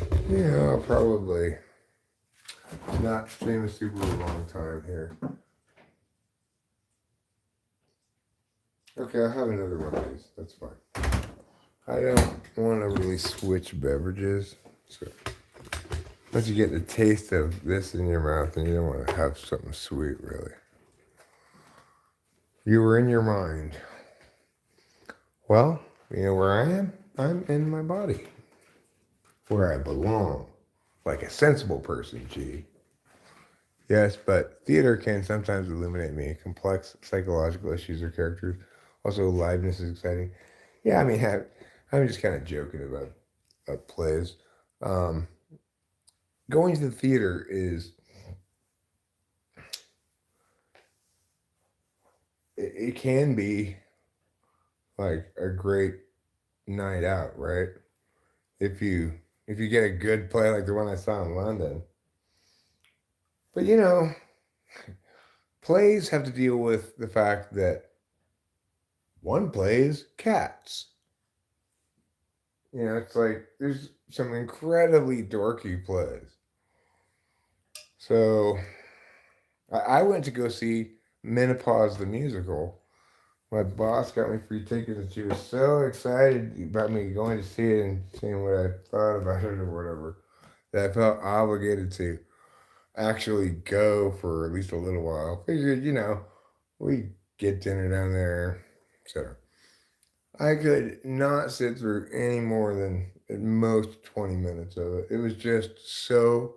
I'll probably not stream a super long time here. Okay, I'll have another one of these. That's fine. I don't want to really switch beverages. So once you get the taste of this in your mouth, and you don't want to have something sweet, really. You were in your mind. Well, you know where I am? I'm in my body. Where I belong. Like a sensible person, G. Yes, but theater can sometimes illuminate me. Complex psychological issues or characters. Also, liveness is exciting. Yeah, I'm just kind of joking about plays. Going to the theater is it can be like a great night out, right? If you get a good play like the one I saw in London. But plays have to deal with the fact that one plays cats. It's like there's some incredibly dorky plays. So I went to go see Menopause the musical. My boss got me free tickets, and she was so excited about me going to see it and seeing what I thought about it or whatever that I felt obligated to actually go for at least a little while. Figured, we get dinner down there, etc. I could not sit through any more than at most 20 minutes of it. It was just so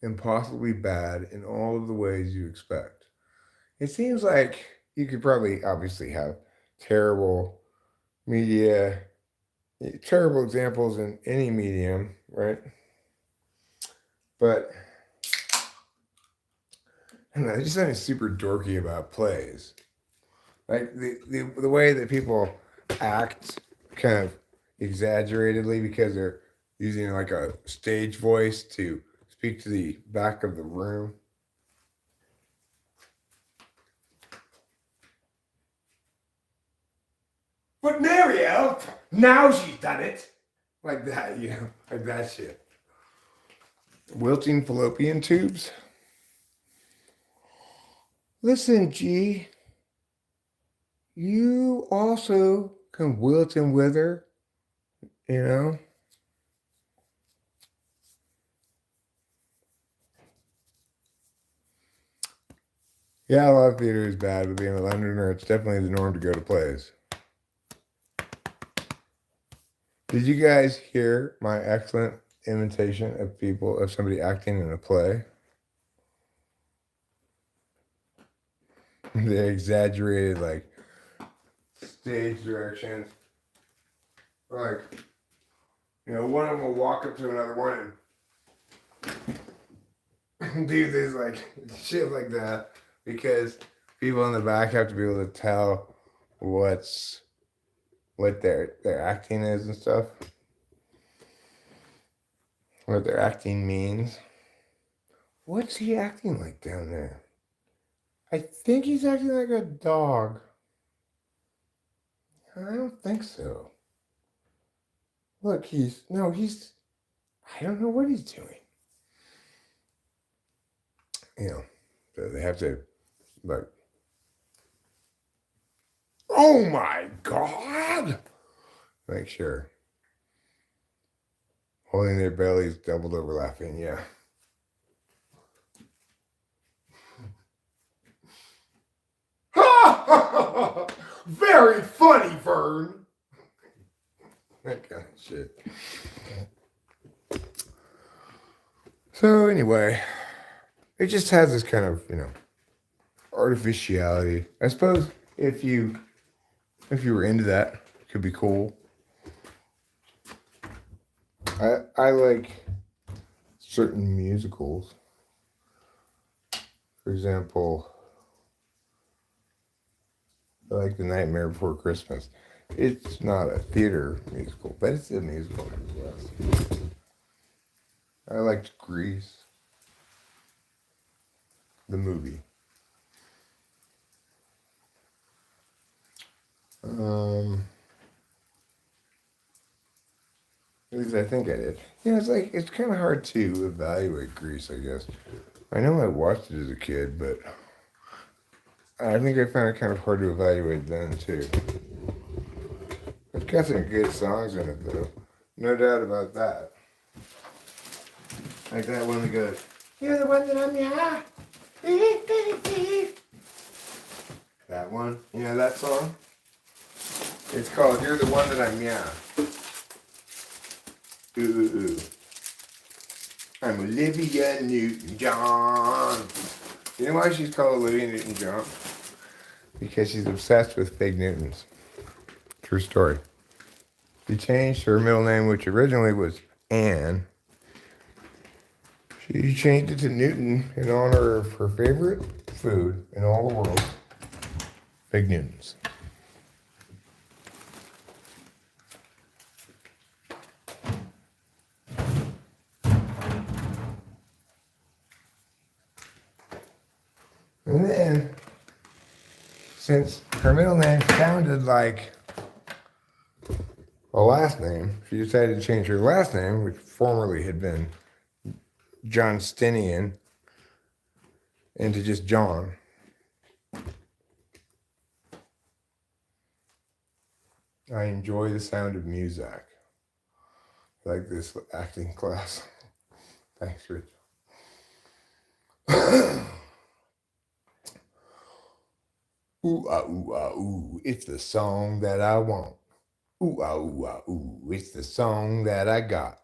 impossibly bad in all of the ways you expect. It seems like you could probably obviously have terrible media, terrible examples in any medium, right? But I don't know, there's just something super dorky about plays. Like the way that people act kind of exaggeratedly because they're using like a stage voice to speak to the back of the room. But Marielle, now she's done it. Like that, like that shit. Wilting fallopian tubes. Listen, G, you also can wilt and wither, you know? Yeah, a lot of theater is bad, but being a Londoner, it's definitely the norm to go to plays. Did you guys hear my excellent imitation of somebody acting in a play? The exaggerated, like, stage directions. Like, one of them will walk up to another one and do this, like, shit like that, because people in the back have to be able to tell what their acting is and stuff. What their acting means. What's he acting like down there? I think he's acting like a dog. I don't think so. Look, I don't know what he's doing. So they have to, like, oh my God! Like, sure. Holding their bellies, doubled over laughing, yeah. Very funny, Vern. That kind of shit. So anyway, it just has this kind of, artificiality. I suppose if you were into that, it could be cool. I like certain musicals. For example, I like The Nightmare Before Christmas. It's not a theater musical, but it's a musical nonetheless. I liked Grease, the movie. At least I think I did. It's kind of hard to evaluate Grease, I guess. I know I watched it as a kid, but I think I found it kind of hard to evaluate then, too. It's got some good songs in it, though. No doubt about that. Like that one that goes, "You're the one that I'm, yeah." That one. You know that song? It's called "You're the One That I'm, yeah." Ooh, ooh, ooh. I'm Olivia Newton-John. You know why she's called Olivia Newton-John? Because she's obsessed with fig Newtons. True story. She changed her middle name, which originally was Anne. She changed it to Newton in honor of her favorite food in all the world, Fake news. And then, since her middle name sounded like a last name, she decided to change her last name, which formerly had been Johnstinian, into just John. I enjoy the sound of music. Like this acting class. Thanks, Rich. Ooh, ah, ooh, ah, ooh, it's the song that I want. Ooh, ah, ooh, it's the song that I got.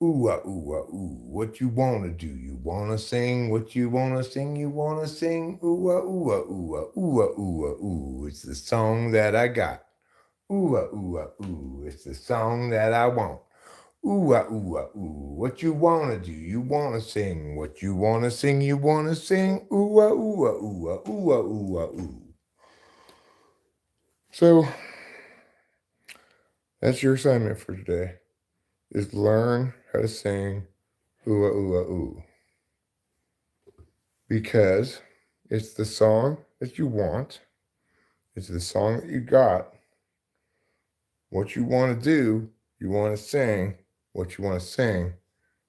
Ooh, ah, ooh, what you wanna do? You wanna sing? What you wanna sing? You wanna sing? Ooh, ah, ooh, ooh, it's the song that I got. Ooh, ah, ooh, it's the song that I want. Ooh, ah, ooh, what you wanna do? You wanna sing? What you wanna sing? You wanna sing? Ooh, ah, ooh. So, that's your assignment for today, is learn how to sing ooh. Because it's the song that you want. It's the song that you got. What you want to do, you want to sing. What you want to sing,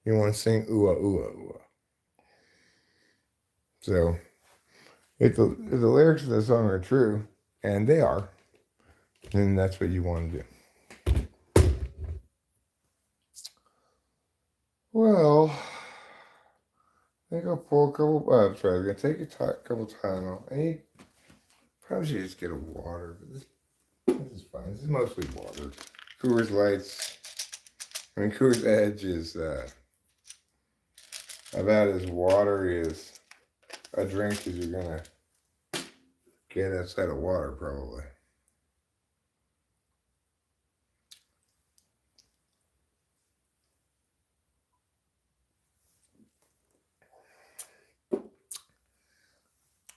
you want to sing ooh. So, if the lyrics of the song are true, and they are, then that's what you want to do. Well, I think I'll pull a couple. I'm sorry, I'm gonna take a couple time off. Probably should just get a water, but this is fine. This is mostly water. Coors Lights. I mean, Coors Edge is about as watery as a drink as you're gonna get outside of water, probably.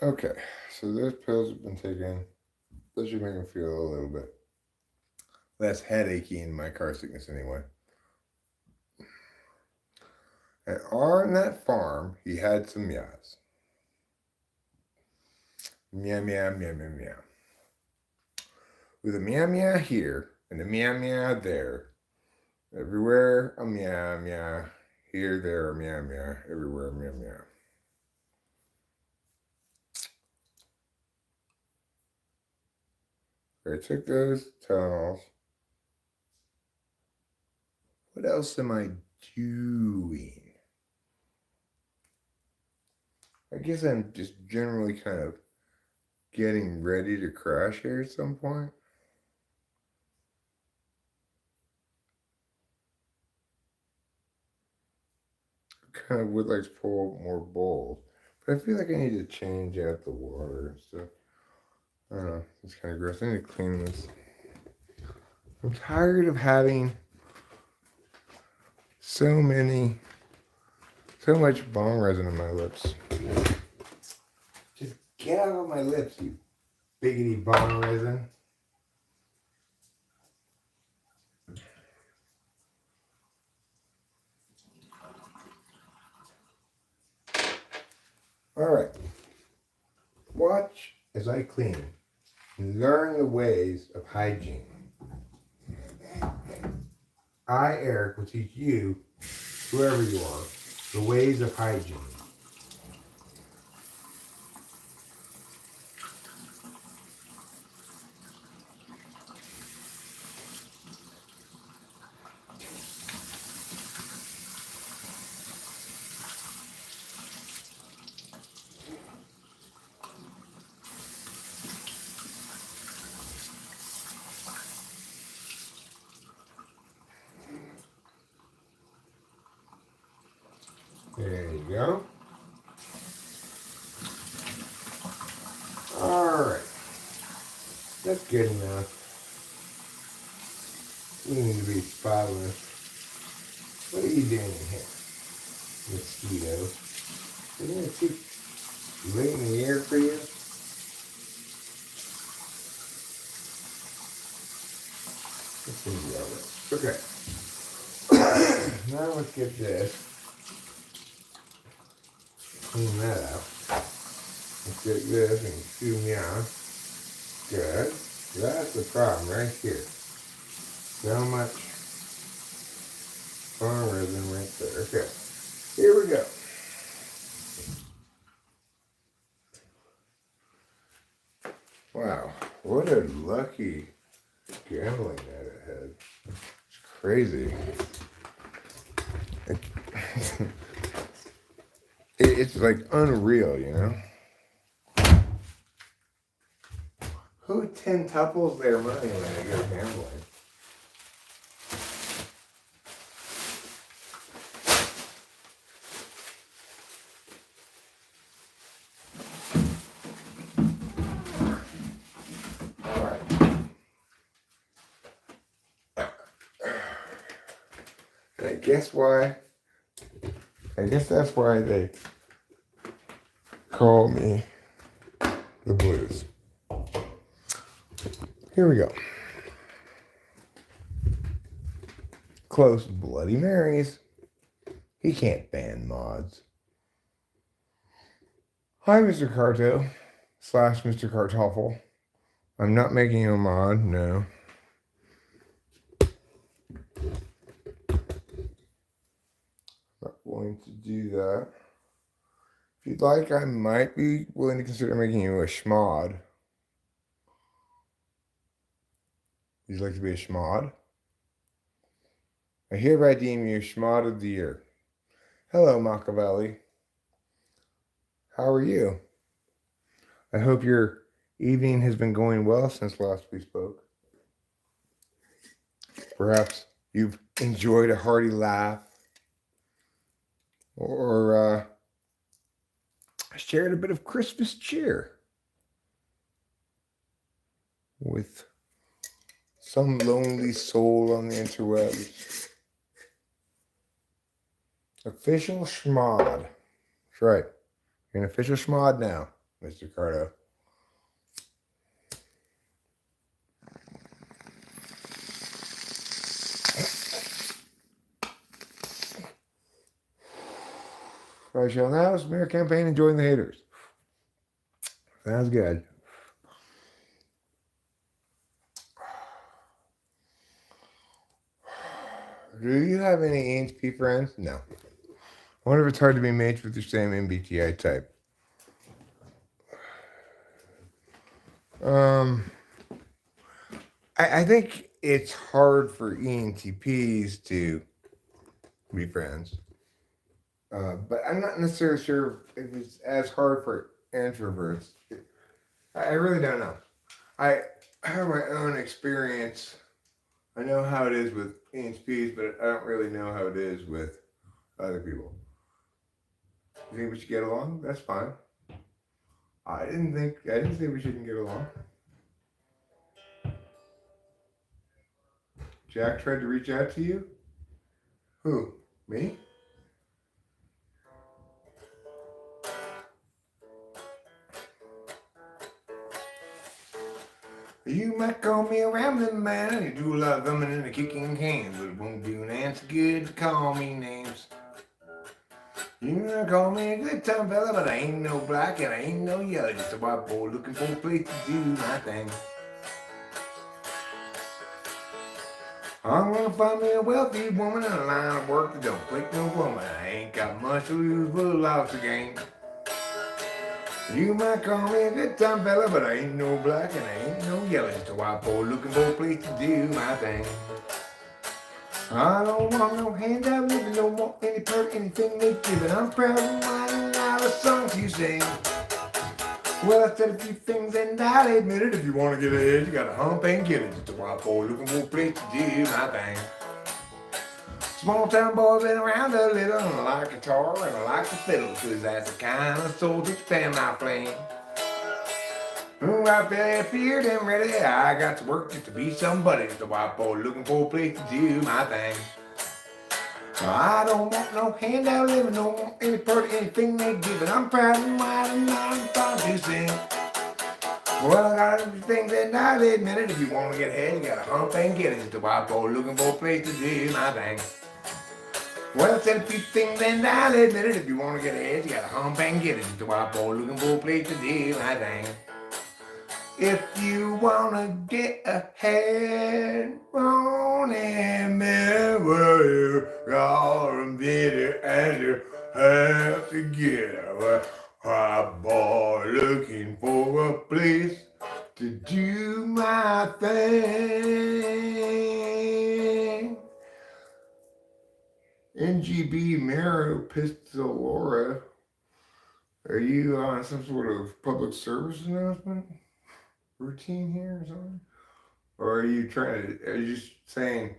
Okay, so those pills have been taken. Those should make me feel a little bit less headachy in my car sickness anyway. And on that farm, he had some meows. Meow, meow, meow, meow, meow. With a meow, meow here and a meow, meow there. Everywhere a meow, meow. Here, there, a meow, meow. Everywhere a meow, meow. I took those Tylenols. What else am I doing? I guess I'm just generally kind of getting ready to crash here at some point. I kind of would like to pull more bowls, but I feel like I need to change out the water and stuff. I don't know. It's kind of gross. I need to clean this. I'm tired of having so much bong resin in my lips. Just get out of my lips, you biggity bong resin. All right. Watch as I clean and learn the ways of hygiene. I, Eric, will teach you, whoever you are, the ways of hygiene. There you go. All right. That's good enough. We need to be spotless. What are you doing in here, mosquito? Isn't it too late in the air for you? Okay. Now let's get this. Clean that out. Let's get this and chew me out. Good. That's the problem right here. So much farther than right there. Okay. Here we go. Wow. What a lucky gambling night I had. It's crazy. It's like unreal, you know? Who tentuples their money when they go gambling? I guess that's why they call me the Blues. Here we go. Close Bloody Marys. He can't ban mods. Hi, Mr. Carto / Mr. Cartoffel. I'm not making you a mod, no. Not going to do that. If you'd like, I might be willing to consider making you a schmod. Would you like to be a schmod? I hereby deem you schmod of the year. Hello, Machiavelli. How are you? I hope your evening has been going well since last we spoke. Perhaps you've enjoyed a hearty laugh or shared a bit of Christmas cheer with some lonely soul on the interwebs. Official schmod. That's right. You're an official schmod now, Mr. Carto. I shall now smear campaign and join the haters. Sounds good. Do you have any ENTP friends? No. I wonder if it's hard to be mates with your same MBTI type. I think it's hard for ENTPs to be friends. But I'm not necessarily sure if it's as hard for introverts. I really don't know. I have my own experience. I know how it is with ENTPs, but I don't really know how it is with other people. You think we should get along? That's fine. I didn't think we shouldn't get along. Jack tried to reach out to you? Who? Me? You might call me a rambling man. You do a lot of thumbing and kicking cans, but it won't do an answer good to call me names. You might call me a good time fella, but I ain't no black and I ain't no yellow. Just a white boy looking for a place to do my thing. I'm gonna find me a wealthy woman in a line of work that don't click no woman. I ain't got much to lose, but a lot to gain. You might call me a good time fella, but I ain't no black and I ain't no yellow. Just a white boy looking for a place to do my thing. I don't want no handout living, don't want any perk, anything they give. I'm proud of mine and all the songs you sing. Well, I said a few things and I'll admit it. If you want to get ahead, you got to hump and get it. Just a white boy looking for a place to do my thing. Small town boy been around a little, and I like guitar and I like the fiddle, cause that's the kind of soul to expand my flame. I feel feared and ready, I got to work just to be somebody. Just a white boy looking for a place to do my thing. I don't want no handout living, don't want any part of anything they give, and I'm proud of mine and I'm proud to sing. Well, I got things that I admit it. If you want to get ahead, you got to hump and get it. Just a wild boy looking for a place to do my thing. Well, tell a few things and I'll admit it. If you want to get ahead, you got to hump and get it. Just a wild boy looking for a place to do my thing. If you want to get ahead, won't admit where you are bitter and you have to get away. Wild boy looking for a place to do my thing. NGB Mariposa, are you on some sort of public service announcement routine here or something? Or are you just saying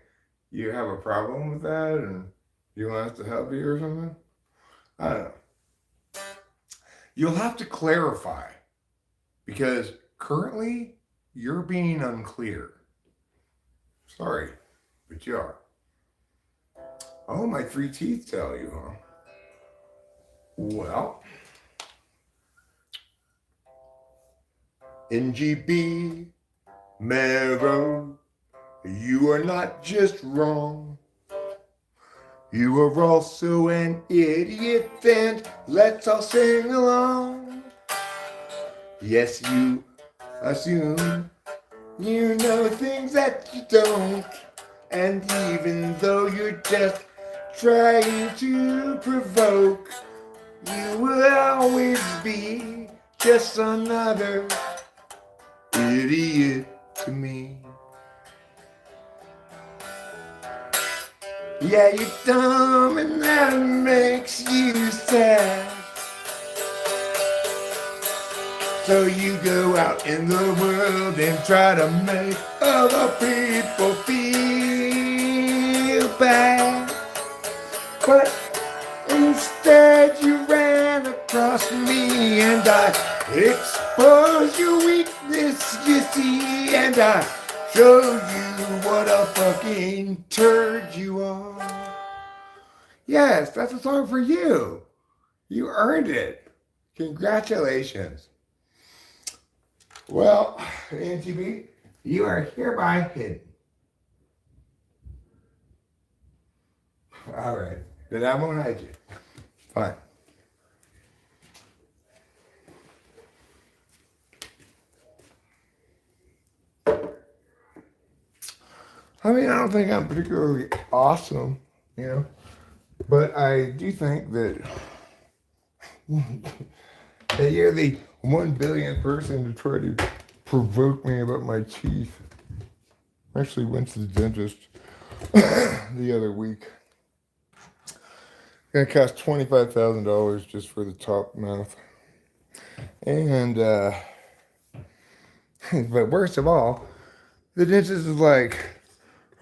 you have a problem with that and you want us to help you or something? I don't know. You'll have to clarify because currently you're being unclear. Sorry, but you are. Oh, my 3 teeth tell you, huh? Well, NGB, Mero, you are not just wrong. You are also an idiot, and let's all sing along. Yes, you assume you know things that you don't. And even though you're just trying to provoke, you will always be just another idiot to me. Yeah, you're dumb and that makes you sad. So you go out in the world and try to make other people feel bad. But instead you ran across me and I exposed your weakness, you see, and I show you what a fucking turd you are. Yes, that's a song for you. You earned it. Congratulations. Well, NTB, you are hereby hidden. All right. Then I won't hide you. Fine. I mean, I don't think I'm particularly awesome, you know, but I do think that that you're the 1 billionth person to try to provoke me about my teeth. I actually went to the dentist the other week. Gonna cost $25,000 just for the top mouth. And but worst of all, the dentist is like,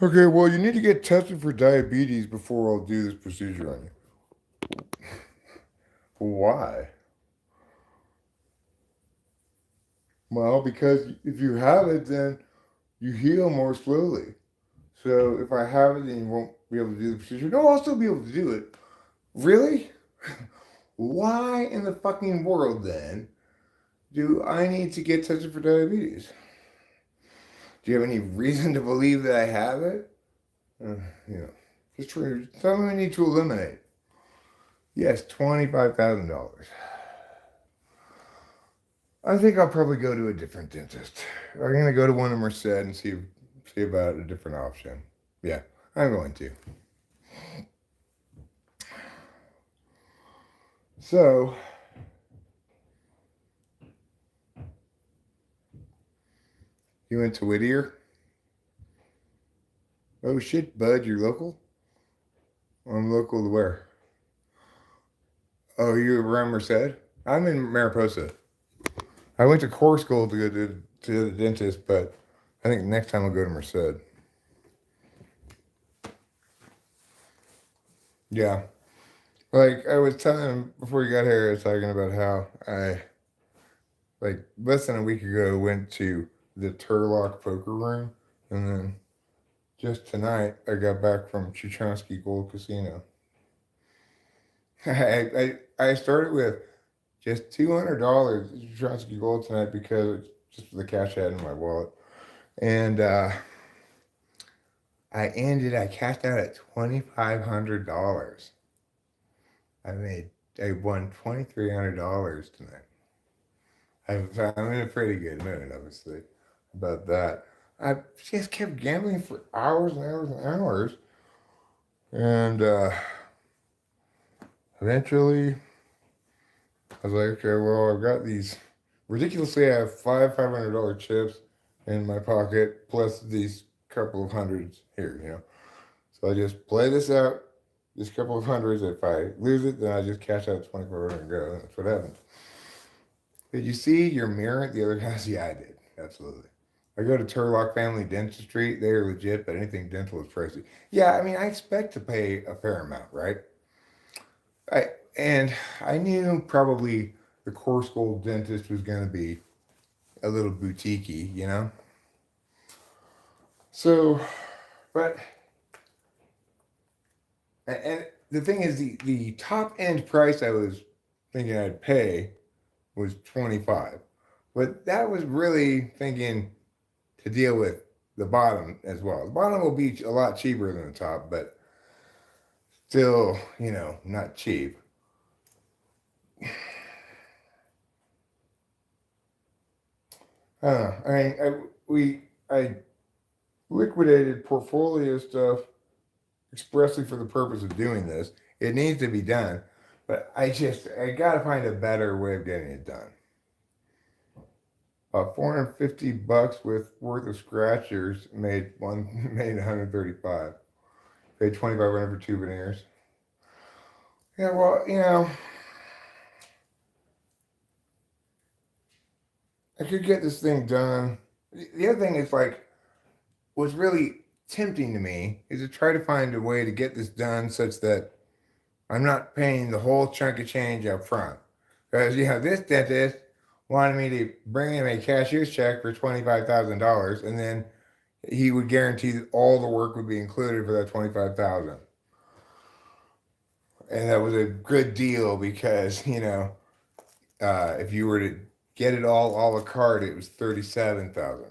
okay, well, you need to get tested for diabetes before I'll do this procedure on you. Why? Well, because if you have it, then you heal more slowly. So if I have it, then you won't be able to do the procedure. No, I'll still be able to do it. Really? Why in the fucking world, then, do I need to get tested for diabetes? Do you have any reason to believe that I have it? You know, just something we need to eliminate. Yes, $25,000. I think I'll probably go to a different dentist. I'm gonna go to one in Merced and see about a different option. Yeah, I'm going to. So, you went to Whittier? Oh shit, bud, you're local? I'm local to where? Oh, you're around Merced? I'm in Mariposa. I went to core school to go to the dentist, but I think next time I'll go to Merced. Yeah. Like I was telling him before you got here, I was talking about how I, like less than a week ago, went to the Turlock poker room, and then just tonight I got back from Chuchansky Gold Casino. I started with just $200 at Chuchansky Gold tonight because it's just for the cash I had in my wallet. And I cashed out at $2,500. I won $2,300 tonight. I'm in a pretty good mood, obviously, about that. I just kept gambling for hours and hours and hours. And eventually, I was like, okay, well, I've got these ridiculously, I have $500 chips in my pocket, plus these couple of hundreds here, So I just play this out, this couple of hundreds. If I lose it, then I just cash out 24 and go. That's what happened. Did you see your mirror at the other house? Yeah, I did. Absolutely. I go to Turlock Family Dentistry. They are legit, but anything dental is pricey. Yeah, I mean, I expect to pay a fair amount, right? I and I knew probably the course gold dentist was going to be a little boutiquey. So, but and the thing is, the top end price I was thinking I'd pay was 25, but that was really thinking to deal with the bottom as well. The bottom will be a lot cheaper than the top, but still, not cheap. I don't know. I liquidated portfolio stuff expressly for the purpose of doing this. It needs to be done, but I got to find a better way of getting it done. $450 worth of scratchers made 135. Paid 2,500 for two veneers. Yeah, well, I could get this thing done. The other thing is what's really tempting to me is to try to find a way to get this done such that I'm not paying the whole chunk of change up front. Because this dentist wanted me to bring him a cashier's check for $25,000, and then he would guarantee that all the work would be included for that $25,000. And that was a good deal because if you were to get it all a la carte, it was $37,000.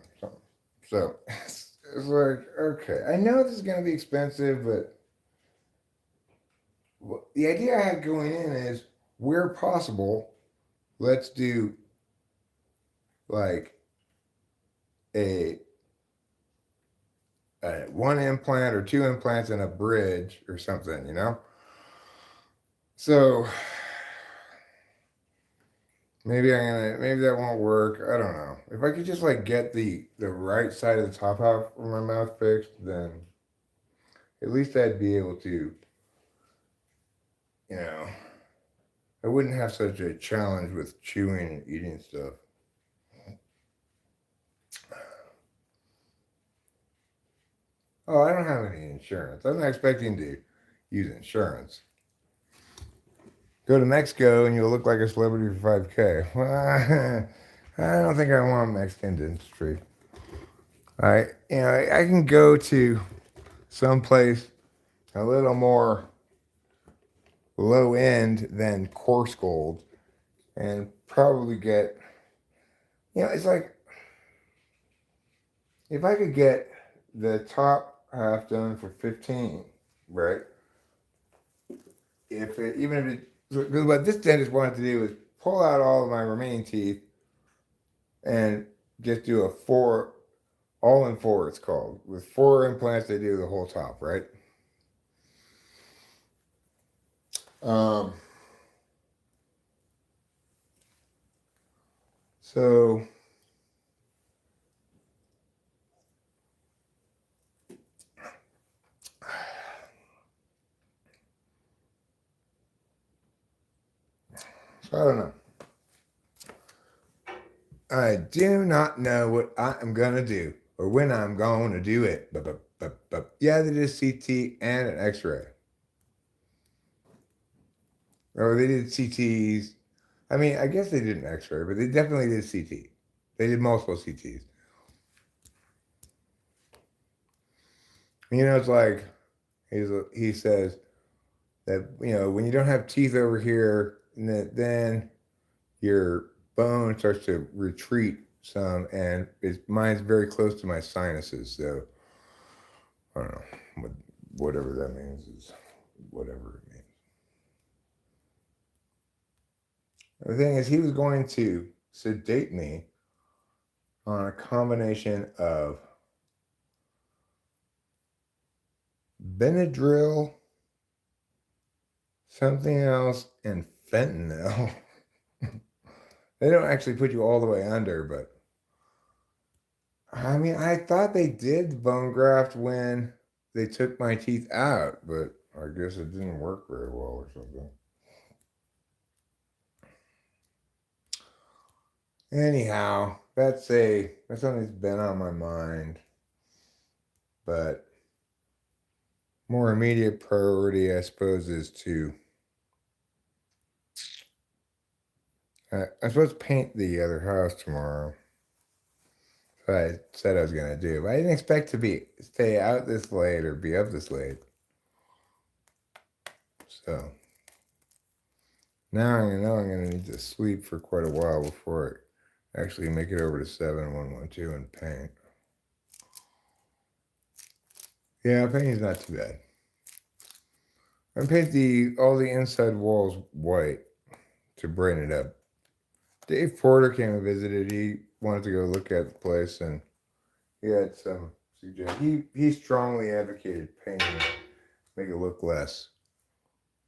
So it's like, okay, I know this is going to be expensive, but the idea I had going in is, where possible, let's do like a one implant or two implants and a bridge or something, So maybe that won't work. I don't know. If I could just get the right side of the top half of my mouth fixed, then at least I'd be able to, I wouldn't have such a challenge with chewing and eating stuff. Oh, I don't have any insurance. I'm not expecting to use insurance. Go to Mexico and you'll look like a celebrity for 5K. Well, I don't think I want Mexican dentistry. I can go to someplace a little more low end than coarse gold and probably get, it's like if I could get the top half done for 15, right? What this dentist wanted to do is pull out all of my remaining teeth and just do a all in four, it's called. With 4 implants, they do the whole top, right? So I don't know. I do not know what I am going to do or when I'm going to do it. Yeah, they did a CT and an X-ray. Or they did CTs. I mean, I guess they did an X-ray, but they definitely did CT. They did multiple CTs. It's like he says that when you don't have teeth over here, then your bone starts to retreat some, and mine's very close to my sinuses, so I don't know whatever that means is whatever it means. The thing is, he was going to sedate me on a combination of Benadryl, something else, and fentanyl. They don't actually put you all the way under, but I mean, I thought they did bone graft when they took my teeth out, but I guess it didn't work very well or something. Anyhow, that's something that's been on my mind, but more immediate priority, I suppose, is to I'm supposed to paint the other house tomorrow. So I said I was gonna do, but I didn't expect to stay out this late or be up this late. So now I know I'm gonna need to sleep for quite a while before I actually make it over to 7112 and paint. Yeah, painting's not too bad. I paint all the inside walls white to brighten it up. Dave Porter came and visited. He wanted to go look at the place, and he had some suggestions. He strongly advocated painting it, make it look less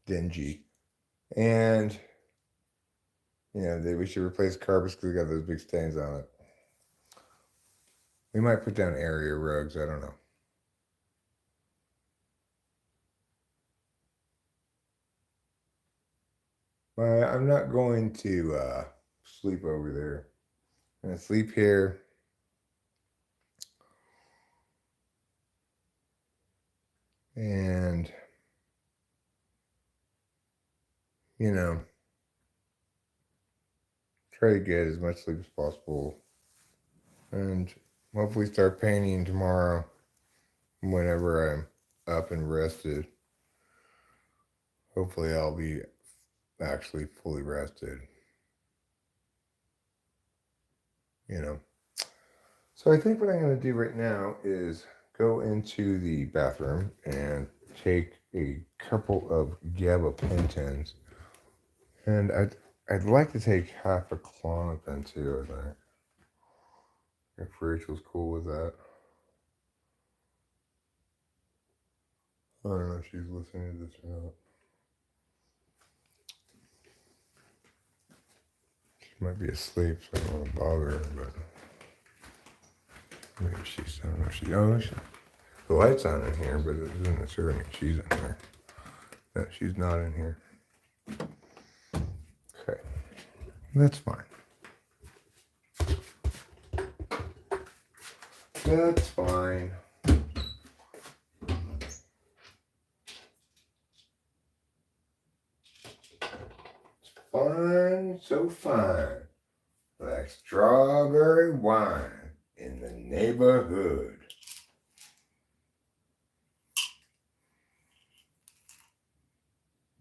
dingy, and we should replace carpets because we got those big stains on it. We might put down area rugs. I don't know. I'm not going to sleep over there. I'm going to sleep here. And, try to get as much sleep as possible. And hopefully start painting tomorrow whenever I'm up and rested. Hopefully I'll be actually fully rested. So I think what I'm going to do right now is go into the bathroom and take a couple of gabapentins. And I'd like to take half a Klonopin too, I think. If Rachel's cool with that. I don't know if she's listening to this or not. She might be asleep, so I don't want to bother her, but maybe she's, I don't know if the light's on in here, but it doesn't necessarily mean she's in here. No, she's not in here. Okay, that's fine. That's fine. It's fine, so fine. Like strawberry wine in the neighborhood.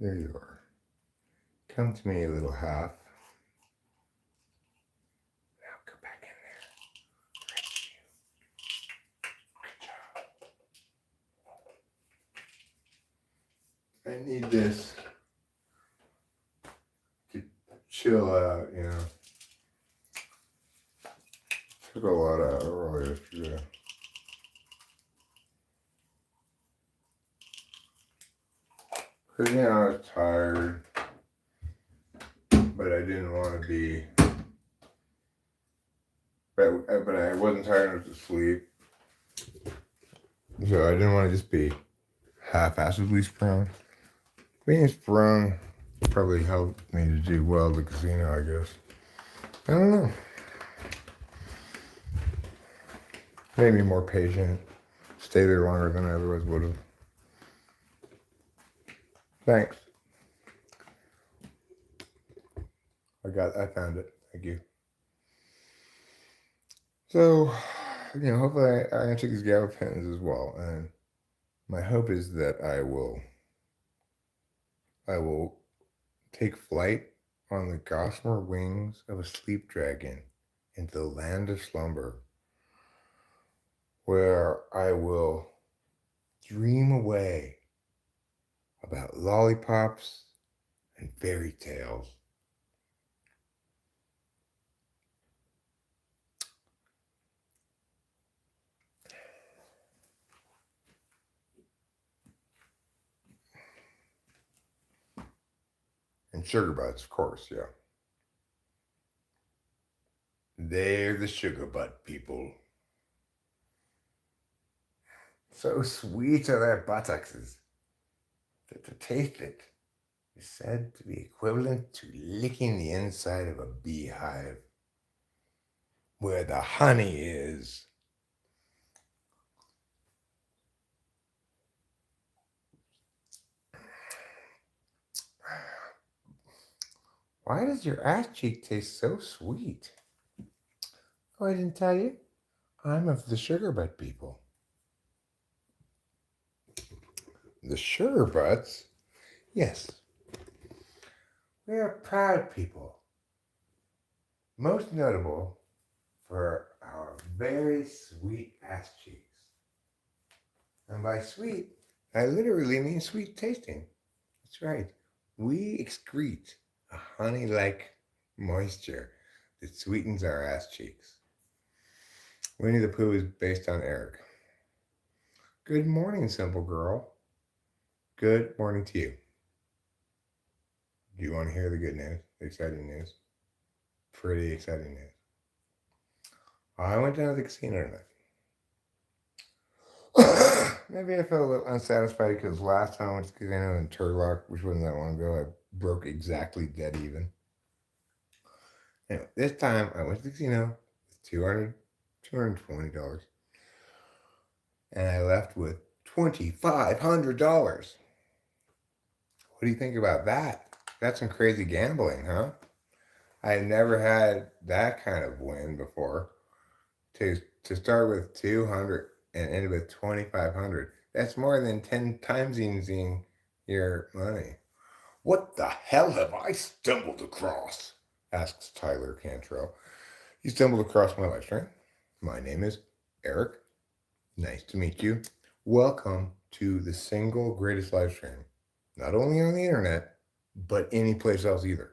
There you are. Come to me, little half. Now go back in there. Good job. I need this to chill out, Took a lot out earlier yesterday. Because, I was tired, but I didn't want to be, but I wasn't tired enough to sleep. So I didn't want to just be half-assedly sprung. Being sprung probably helped me to do well at the casino, I guess. I don't know. Made me more patient. Stay there longer than I otherwise would have. Thanks. I found it. Thank you. So, hopefully I can take these gabapentins as well. And my hope is that I will take flight on the gossamer wings of a sleep dragon into the land of slumber, where I will dream away about lollipops and fairy tales. And sugar butts, of course, yeah. They're the sugar butt people. So sweet are their buttocks that to taste it is said to be equivalent to licking the inside of a beehive where the honey is. Why does your ass cheek taste so sweet? Oh, I didn't tell you. I'm of the sugar butt people. The sugar butts? Yes. We are proud people. Most notable for our very sweet ass cheeks. And by sweet, I literally mean sweet tasting. That's right. We excrete a honey-like moisture that sweetens our ass cheeks. Winnie the Pooh is based on Eric. Good morning, simple girl. Good morning to you. Do you want to hear the good news? The exciting news? Pretty exciting news. I went down to the casino tonight. Maybe I felt a little unsatisfied because last time I went to the casino in Turlock, which wasn't that long ago, I broke exactly dead even. Anyway, this time I went to the casino with $220. And I left with $2,500. What do you think about that? That's some crazy gambling, huh? I had never had that kind of win before. To start with 200 and end with 2,500. That's more than 10 times using your money. What the hell have I stumbled across? Asks Tyler Cantrell. You stumbled across my live stream. My name is Eric. Nice to meet you. Welcome to the single greatest live stream. Not only on the internet, but any place else either.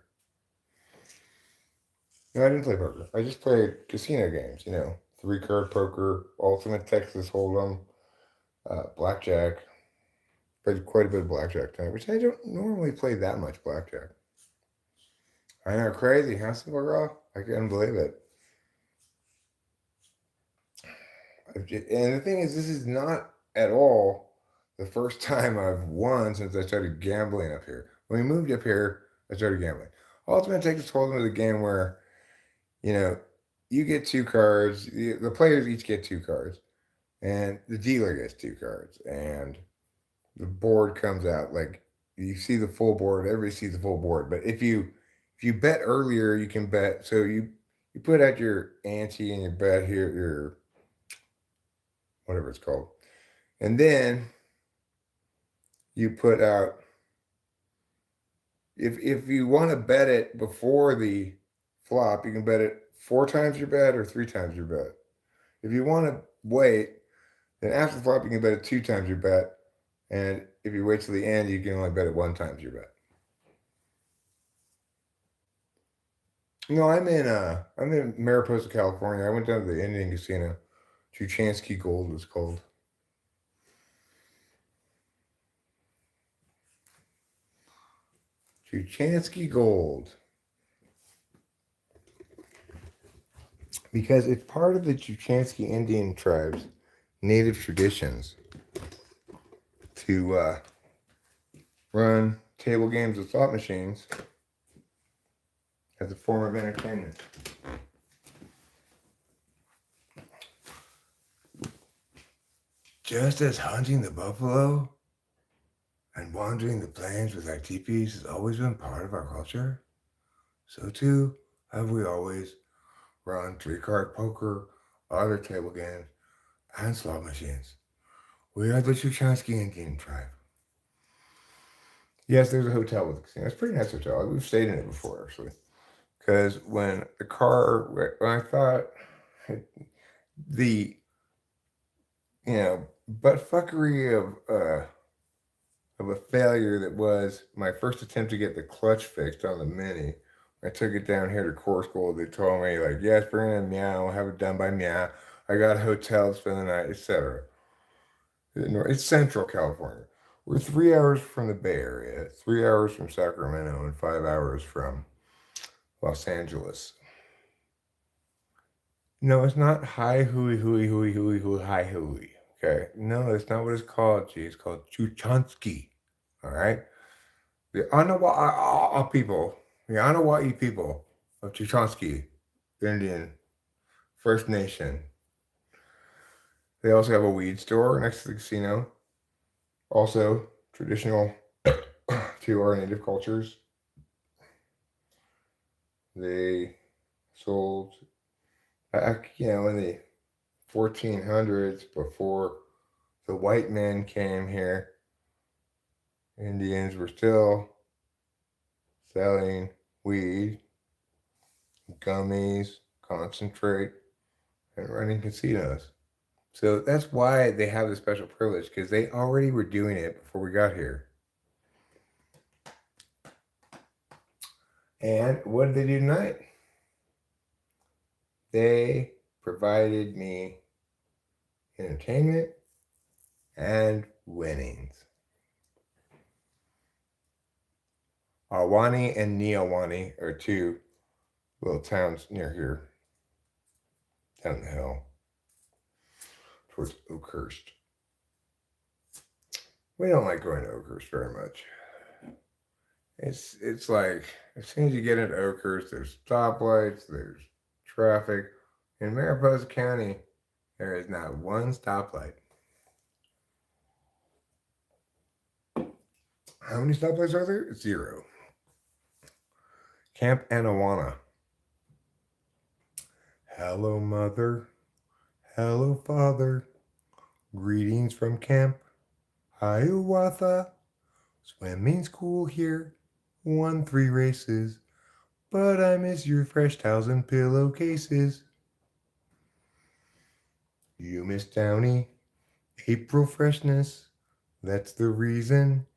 No, I didn't play poker. I just played casino games, 3-card poker, Ultimate Texas Hold'em, blackjack. Played quite a bit of blackjack tonight, which I don't normally play that much blackjack. I know, crazy, huh, simple girl? I couldn't believe it. And the thing is, this is not at all the first time I've won since I started gambling up here. When we moved up here, I started gambling. Ultimate Texas Hold'em is a game where, you get 2 cards. The players each get 2 cards, and the dealer gets 2 cards, and the board comes out. Like, you see the full board. Everybody sees the full board. But if you bet earlier, you can bet. So you put out your ante and you bet here your whatever it's called, and then you put out. If you want to bet it before the flop, you can bet it 4 times your bet or 3 times your bet. If you want to wait, then after the flop, you can bet it 2 times your bet. And if you wait till the end, you can only bet it 1 times your bet. No, I'm in Mariposa, California. I went down to the Indian casino. Chuchansky Gold was called. Chuchansky Gold. Because it's part of the Chuchansky Indian tribe's native traditions to run table games with slot machines as a form of entertainment. Just as hunting the buffalo and wandering the plains with our teepees has always been part of our culture, so too have we always run 3-card poker, other table games, and slot machines. We are the Chuchansky Indian tribe. Yes, there's a hotel with a casino. It's a pretty nice hotel. We've stayed in it before, actually. Because when I thought the, butt fuckery of a failure that was my first attempt to get the clutch fixed on the Mini. I took it down here to core school. They told me, like, yes, bring it in meow, have it done by meow. I got a hotel to spend the night, etc. It's Central California. We're 3 hours from the Bay Area, 3 hours from Sacramento, and 5 hours from Los Angeles. No, it's not high hooey hooey hooey hooey hooey high hooey. Okay, no, that's not what it's called. Gee, it's called Chuchansky. All right, the Anawa'i people of Chuchansky, Indian First Nation. They also have a weed store next to the casino. Also traditional to our native cultures. They sold back, in the 1400s before the white men came here. Indians were still selling weed, gummies, concentrate, and running casinos. So that's why they have the special privilege, because they already were doing it before we got here. And what did they do tonight? They provided me entertainment and winnings. Ahwahnee and Neahwahnee are two little towns near here, down the hill, towards Oakhurst. We don't like going to Oakhurst very much. It's like, as soon as you get into Oakhurst, there's stoplights, there's traffic. In Mariposa County, there is not one stoplight. How many stoplights are there? 0. Camp Anawana. Hello, Mother. Hello, Father. Greetings from Camp Hiawatha. Swimming school here. Won 3 races. But I miss your fresh towels and pillowcases. You miss Downy. April freshness. That's the reason.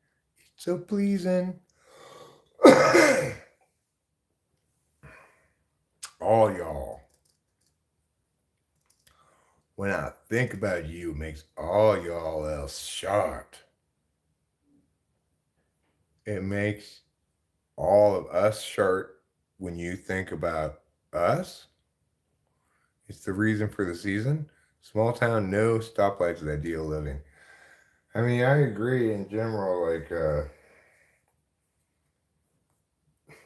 It's so pleasing. All y'all. When I think about you, it makes all y'all else shocked. It makes all of us short when you think about us. It's the reason for the season. Small town, no stoplights is ideal living. I mean, I agree in general, like,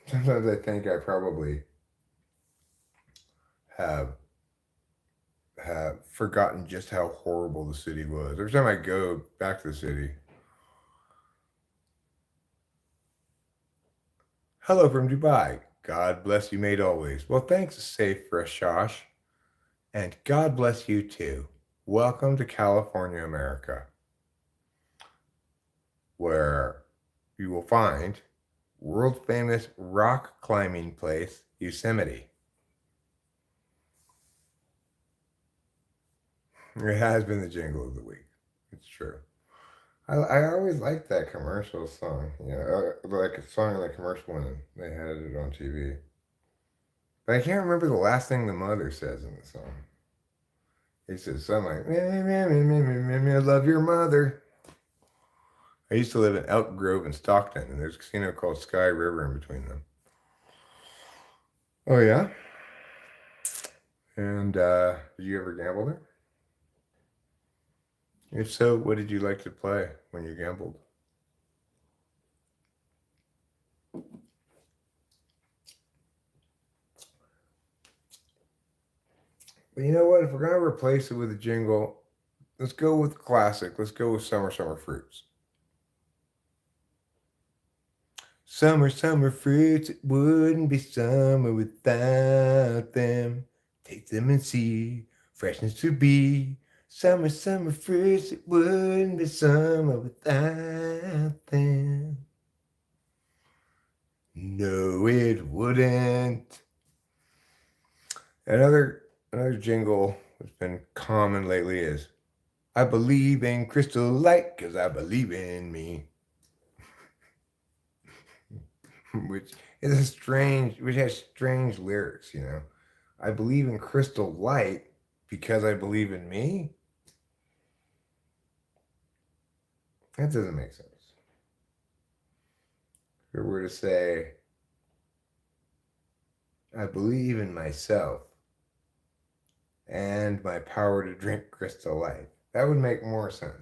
sometimes I think I probably have forgotten just how horrible the city was. Every time I go back to the city. Hello from Dubai. God bless you, mate, always. Well, thanks, Safe Rashash. And God bless you, too. Welcome to California, America, where you will find world-famous rock climbing place, Yosemite. It has been the jingle of the week. It's true. I always liked that commercial song. Like a song like commercial when they had it on TV. But I can't remember the last thing the mother says in the song. He says something like, I love your mother. I used to live in Elk Grove and Stockton, and there's a casino called Sky River in between them. Oh, yeah? And did you ever gamble there? If so, what did you like to play when you gambled? But you know what? If we're going to replace it with a jingle, let's go with classic. Let's go with Summer Fruits. Summer fruits, it wouldn't be summer without them. Take them and see, freshness to be. Summer fruits, it wouldn't be summer without them. No, it wouldn't. Another jingle that's been common lately is I believe in crystal light because I believe in me. Which which has strange lyrics, you know. I believe in crystal light because I believe in me. That doesn't make sense. If we were to say, I believe in myself and my power to drink crystal light, that would make more sense.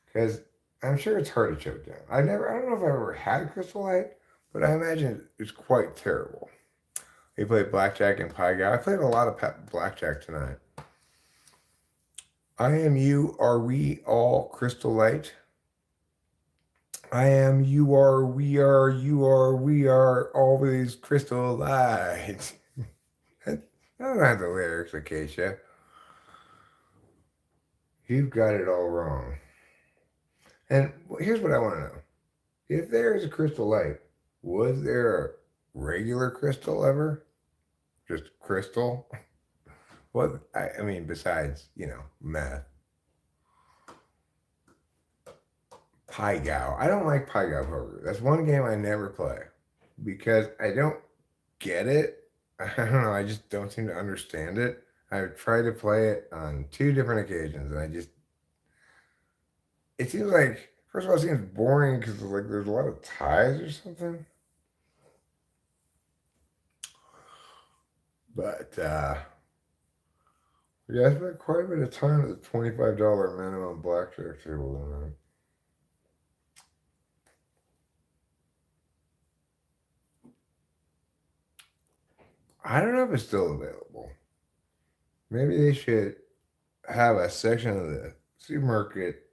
Because I'm sure it's hard to choke down. I don't know if I've ever had crystal light, but I imagine it's quite terrible. We played blackjack and pie guy. I played a lot of blackjack tonight. I am you, are we all crystal light? I am, you are, we are, you are, we are always crystal light. I don't have the lyrics, Acacia. You've got it all wrong. And here's what I want to know. If there is a crystal light, was there a regular crystal ever? Just crystal? What, I mean, besides, you know, meth. Pie Gow. I don't like Pie Gow poker. That's one game I never play because I don't get it. I don't know. I just don't seem to understand it. I've tried to play it on 2 different occasions, and it seems like, first of all, it seems boring because like there's a lot of ties or something. But yeah, I spent quite a bit of time at the $25 minimum blackjack table tonight. I don't know if it's still available. Maybe they should have a section of the supermarket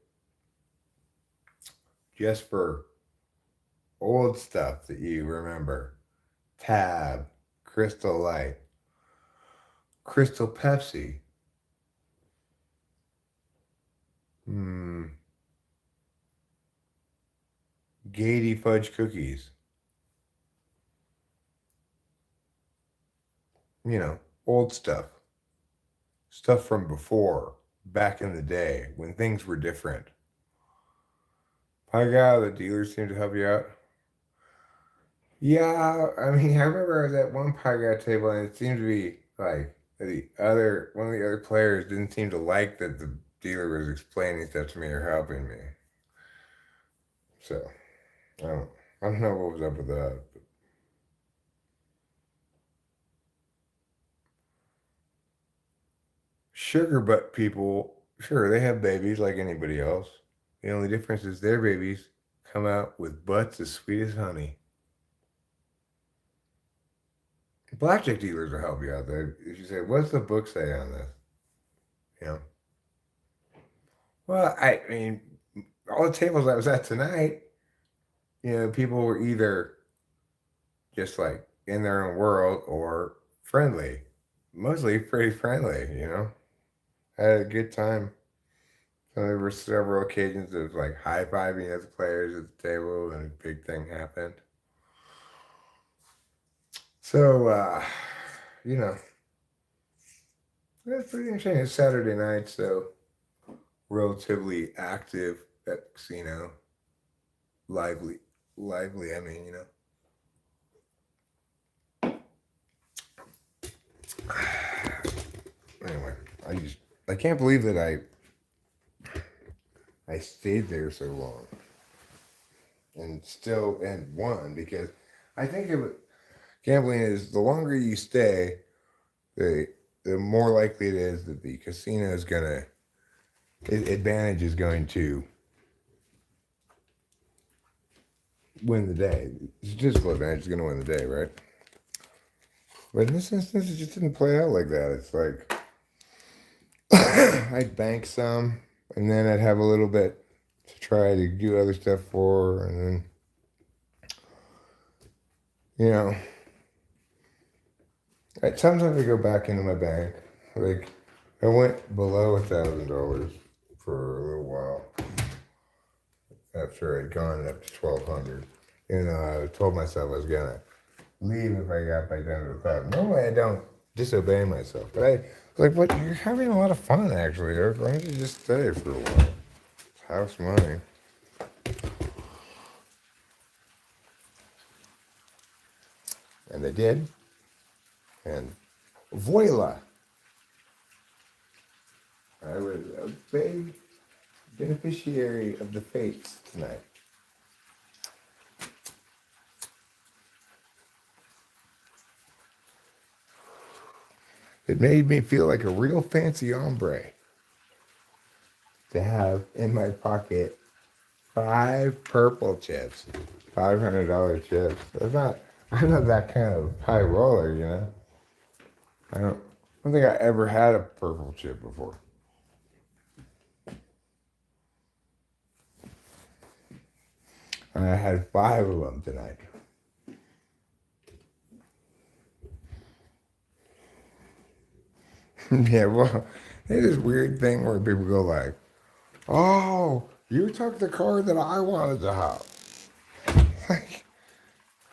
just for old stuff that you remember. Tab, Crystal Light, Crystal Pepsi. Gaiety Fudge Cookies. You know, old stuff. Stuff from before, back in the day, when things were different. Pie Guy, the dealers seem to help you out. Yeah, I mean, I remember I was at one Pie Guy table and it seemed to be like one of the other players didn't seem to like that the dealer was explaining stuff to me or helping me. So, I don't know what was up with that. But. Sugar butt people, sure, they have babies like anybody else. The only difference is their babies come out with butts as sweet as honey. Blackjack dealers will help you out there. If you say, what's the book say on this? You know? Well, I mean, all the tables I was at tonight, you know, people were either just like in their own world or friendly. Mostly pretty friendly, you know? I had a good time. So there were several occasions of like high-fiving other players at the table and a big thing happened. So, you know, that's pretty interesting. It's Saturday night, so relatively active at the casino. Lively, I mean, you know. Anyway, I can't believe that I stayed there so long and won because I think gambling is the longer you stay, the more likely it is that the casino is advantage is going to win the day. Statistical advantage is going to win the day, right? But in this instance, it just didn't play out like that. It's like I'd bank some, and then I'd have a little bit to try to do other stuff for, and then, you know, sometimes I go back into my bank. Like, I went below $1,000 for a little while after I'd gone up to 1,200. You know, I told myself I was gonna leave if I got back down to 1,000. Normally, I don't disobey myself. But I was like, what? You're having a lot of fun, actually. Why don't you just stay for a while? It's house money. And they did. And voila! I was a big beneficiary of the fates tonight. It made me feel like a real fancy hombre to have in my pocket 5 purple chips, $500 chips. I'm not that kind of high roller, you know. I don't think I ever had a purple chip before. And I had 5 of them tonight. Yeah, well, there's this weird thing where people go like, "Oh, you took the car that I wanted to have." Like,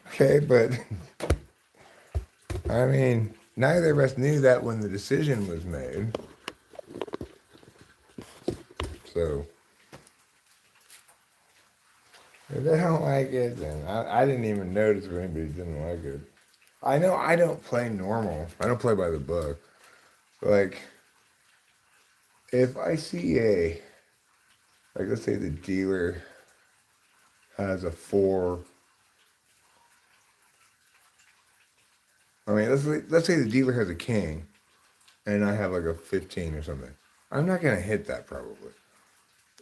okay, but I mean, neither of us knew that when the decision was made. So if they don't like it, then I didn't even notice if anybody didn't like it. I know I don't play normal. I don't play by the book. Like, if I see like, let's say the dealer has a 4. I mean, let's say the dealer has a king, and I have like a 15 or something. I'm not gonna hit that probably.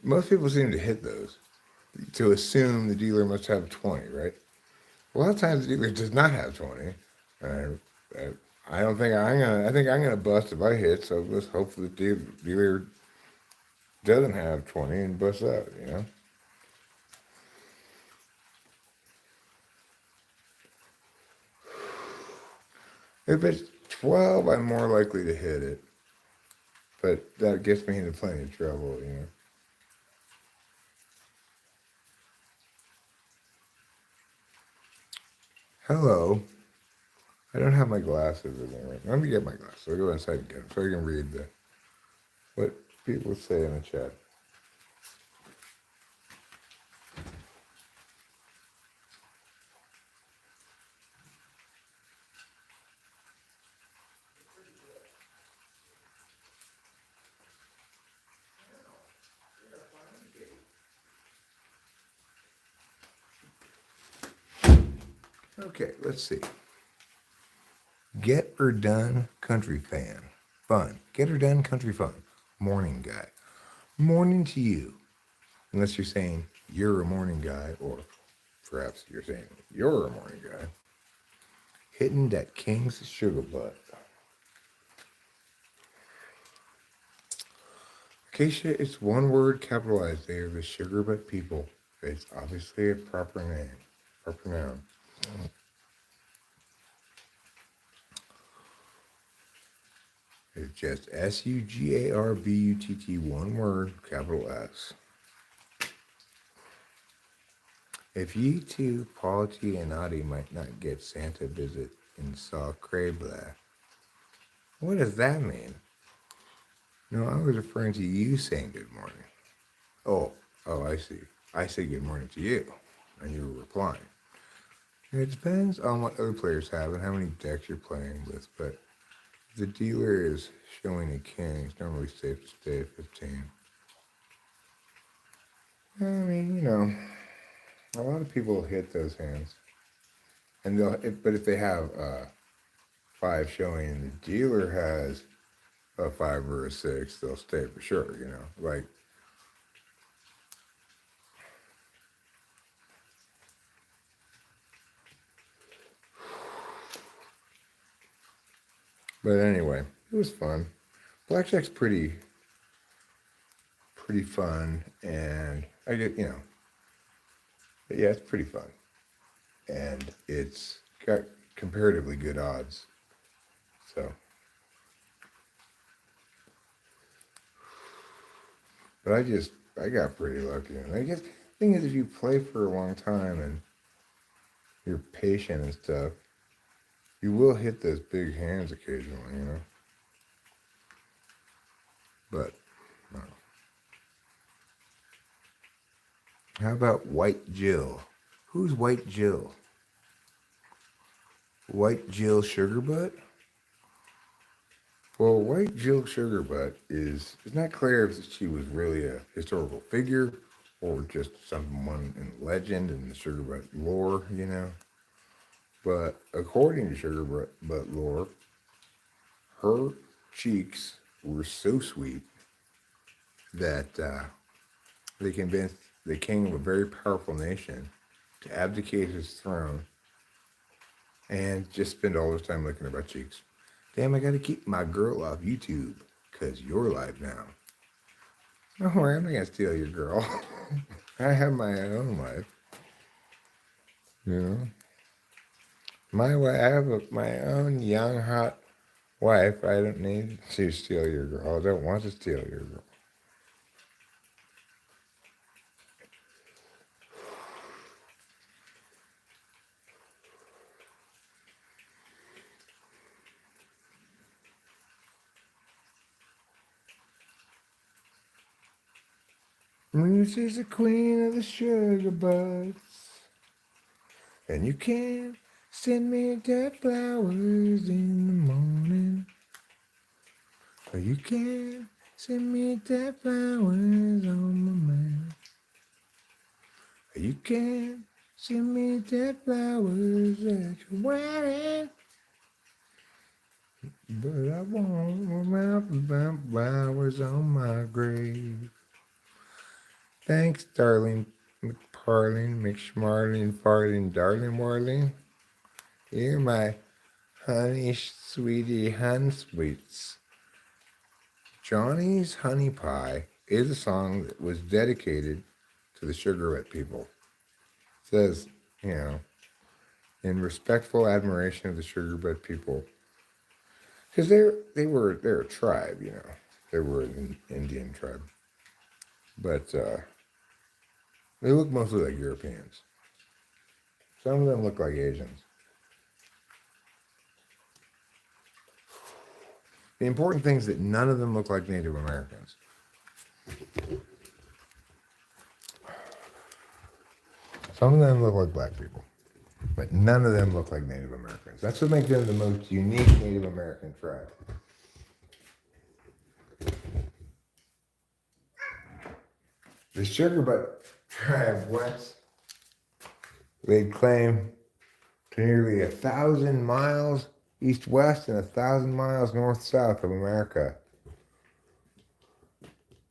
Most people seem to hit those, to assume the dealer must have 20, right? A lot of times the dealer does not have 20. I don't think I think I'm gonna bust if I hit. So let's hope the dealer doesn't have 20 and busts out. You know. If it's 12, I'm more likely to hit it. But that gets me into plenty of trouble, you know. Hello. I don't have my glasses in there. Let me get my glasses. I'll go inside and get them so I can read what people say in the chat. Okay, let's see. Get her done country fan. Fun. Get her done country fun. Morning guy. Morning to you. Unless you're saying you're a morning guy, or perhaps you're saying you're a morning guy. Hitting that king's sugar butt. Acacia, it's one word capitalized. They are the sugar butt people. It's obviously a proper name. Proper noun. It's just SUGARBUTT, one word, capital S. If ye two, Polity and Adi, might not get Santa visit in Sacre-Bleu. What does that mean? No, I was referring to you saying good morning. Oh, I see. I say good morning to you, and you were replying. It depends on what other players have and how many decks you're playing with, but if the dealer is showing a king, it's normally safe to stay at 15. I mean, you know, a lot of people hit those hands. And but if they have 5 showing and the dealer has a 5 or a 6, they'll stay for sure, you know. Like, but anyway, it was fun. Blackjack's pretty fun, and I get, you know, yeah, it's pretty fun. And it's got comparatively good odds. So, but I got pretty lucky. And I guess the thing is, if you play for a long time and you're patient and stuff, you will hit those big hands occasionally, you know. But no. How about White Jill? Who's White Jill? White Jill Sugarbutt? Well, White Jill Sugarbutt is, it's not clear if she was really a historical figure or just someone in legend in the Sugarbutt lore, you know. But according to Sugarbutt lore, her cheeks were so sweet that they convinced the king of a very powerful nation to abdicate his throne and just spend all his time licking her butt cheeks. Damn, I gotta keep my girl off YouTube, because you're live now. Don't worry, I'm not gonna steal your girl. I have my own life. You know? I have my own young, hot wife. I don't need to steal your girl. I don't want to steal your girl. She's the queen of the sugar butts. And you can send me dead flowers in the morning. Or you can send me dead flowers on my mail. Or you can send me dead flowers at your wedding. But I want flowers on my grave. Thanks, darling McParlin, McSmarlin, Farlin, darling Warling. You're my honey, sweetie, hun sweets. Johnny's Honey Pie is a song that was dedicated to the Sugarette people. It says, you know, in respectful admiration of the Sugarette people, because they're a tribe, you know, they were an Indian tribe, but they look mostly like Europeans. Some of them look like Asians. The important thing is that none of them look like Native Americans. Some of them look like black people, but none of them look like Native Americans. That's what makes them the most unique Native American tribe. The Sugarbutt tribe once laid claim to nearly 1,000 miles east-west and 1,000 miles north-south of America.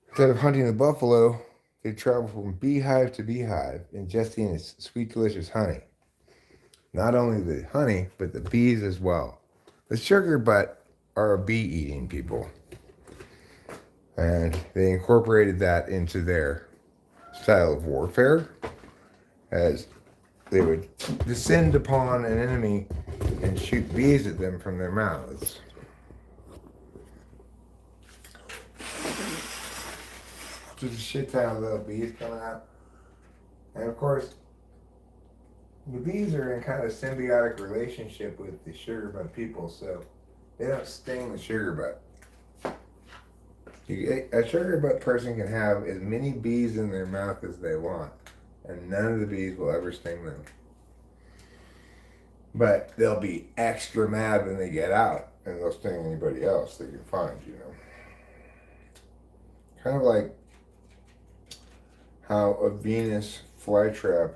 Instead of hunting the buffalo, they travel from beehive to beehive, ingesting its sweet, delicious honey. Not only the honey, but the bees as well. The Sugarbutt are a bee-eating people, and they incorporated that into their style of warfare, as they would descend upon an enemy and shoot bees at them from their mouths. Just a shit ton of little bees coming out. And of course, the bees are in kind of symbiotic relationship with the Sugarbutt people, so they don't sting the Sugarbutt. A Sugarbutt person can have as many bees in their mouth as they want, and none of the bees will ever sting them. But they'll be extra mad when they get out, and they'll sting anybody else they can find, you know. Kind of like how a Venus flytrap